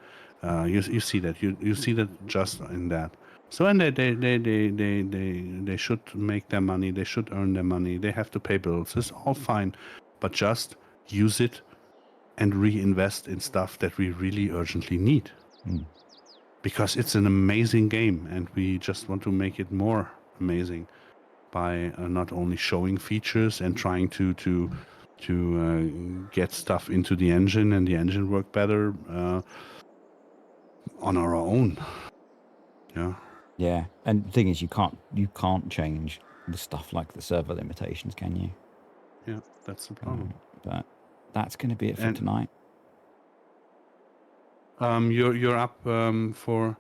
[SPEAKER 2] you see that you see that just in that. So and they should make their money. They should earn their money. They have to pay bills. It's all fine, but just use it and reinvest in stuff that we really urgently need. Because it's an amazing game, and we just want to make it more amazing by not only showing features and trying to get stuff into the engine and the engine work better on our own. Yeah.
[SPEAKER 1] yeah. And the thing is, you can't change the stuff like the server limitations, can you?
[SPEAKER 2] Yeah, that's the problem.
[SPEAKER 1] But that's going to be it for
[SPEAKER 2] And
[SPEAKER 1] tonight.
[SPEAKER 2] you're up for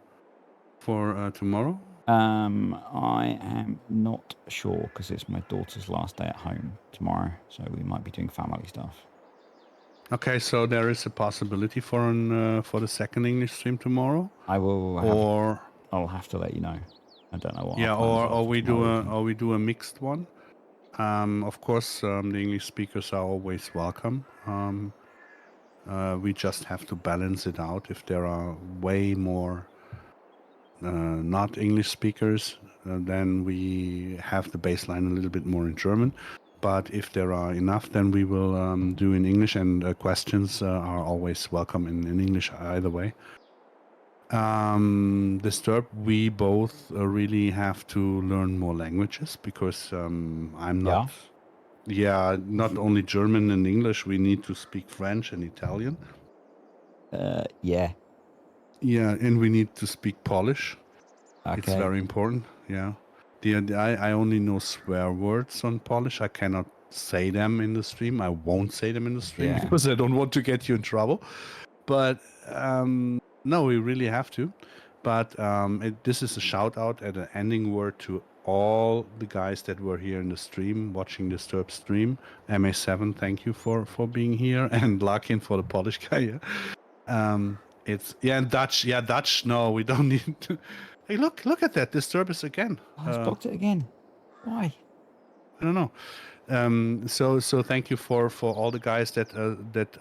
[SPEAKER 2] tomorrow?
[SPEAKER 1] I am not sure because it's my daughter's last day at home tomorrow, so we might be doing family stuff.
[SPEAKER 2] Okay, so there is a possibility for the second English stream tomorrow.
[SPEAKER 1] I will, I'll have to let you know. I don't know what.
[SPEAKER 2] Yeah,
[SPEAKER 1] our plans are
[SPEAKER 2] or
[SPEAKER 1] for
[SPEAKER 2] we
[SPEAKER 1] tomorrow evening.
[SPEAKER 2] do a mixed one. Of course, the English speakers are always welcome. We just have to balance it out. If there are way more not English speakers, then we have the baseline a little bit more in German. But if there are enough, then we will do in English, and questions are always welcome in English either way. Disturb, we both really have to learn more languages because I'm not. Yeah, not only German and English, we need to speak French and Italian.
[SPEAKER 1] Yeah.
[SPEAKER 2] Yeah, and we need to speak Polish.
[SPEAKER 1] Okay.
[SPEAKER 2] It's very important. Yeah. I only know swear words on Polish. I cannot say them in the stream. I won't say them in the stream because I don't want to get you in trouble. But no, we really have to. But this is a shout out and an ending word to all the guys that were here in the stream, watching the Disturb stream. MA7, thank you for being here, and Larkin for the Polish guy. It's and Dutch. Yeah, Dutch. No, we don't need to. Hey, look at that. Disturb us again.
[SPEAKER 1] I blocked it again. Why?
[SPEAKER 2] I don't know. So thank you for all the guys that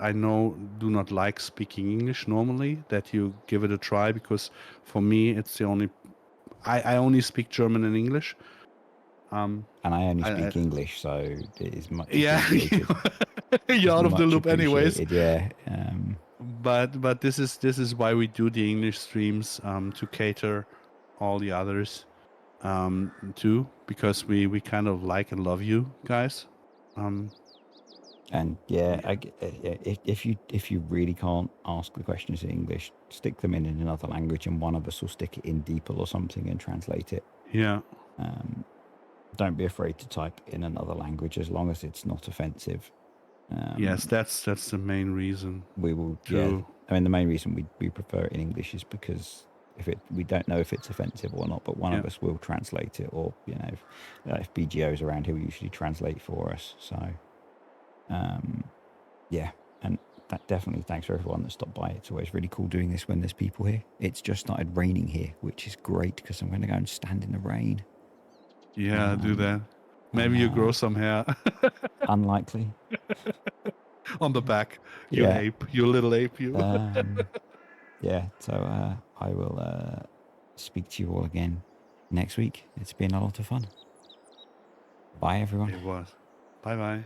[SPEAKER 2] I know do not like speaking English normally, that you give it a try, because for me it's the only I only speak German and English.
[SPEAKER 1] And I only speak English, so it is much
[SPEAKER 2] appreciated. You're out of the loop anyways.
[SPEAKER 1] Yeah.
[SPEAKER 2] But this is why we do the English streams, to cater all the others too, because we kind of like and love you guys.
[SPEAKER 1] And if you really can't ask the questions in English, stick them in another language, and one of us will stick it in DeepL or something and translate it.
[SPEAKER 2] Yeah.
[SPEAKER 1] Don't be afraid to type in another language as long as it's not offensive.
[SPEAKER 2] Yes, that's the main reason.
[SPEAKER 1] We will. Yeah, I mean, the main reason we prefer it in English is because we don't know if it's offensive or not, but one of us will translate it, or if BGO's around, he'll usually translate for us. So, yeah, and that definitely thanks for everyone that stopped by. It's always really cool doing this when there's people here. It's just started raining here, which is great because I'm going to go and stand in the rain.
[SPEAKER 2] Yeah, do that. Maybe you grow some hair.
[SPEAKER 1] Unlikely.
[SPEAKER 2] On the back. You ape. You little ape, you.
[SPEAKER 1] Yeah, so I will speak to you all again next week. It's been a lot of fun. Bye, everyone.
[SPEAKER 2] It was. Bye-bye.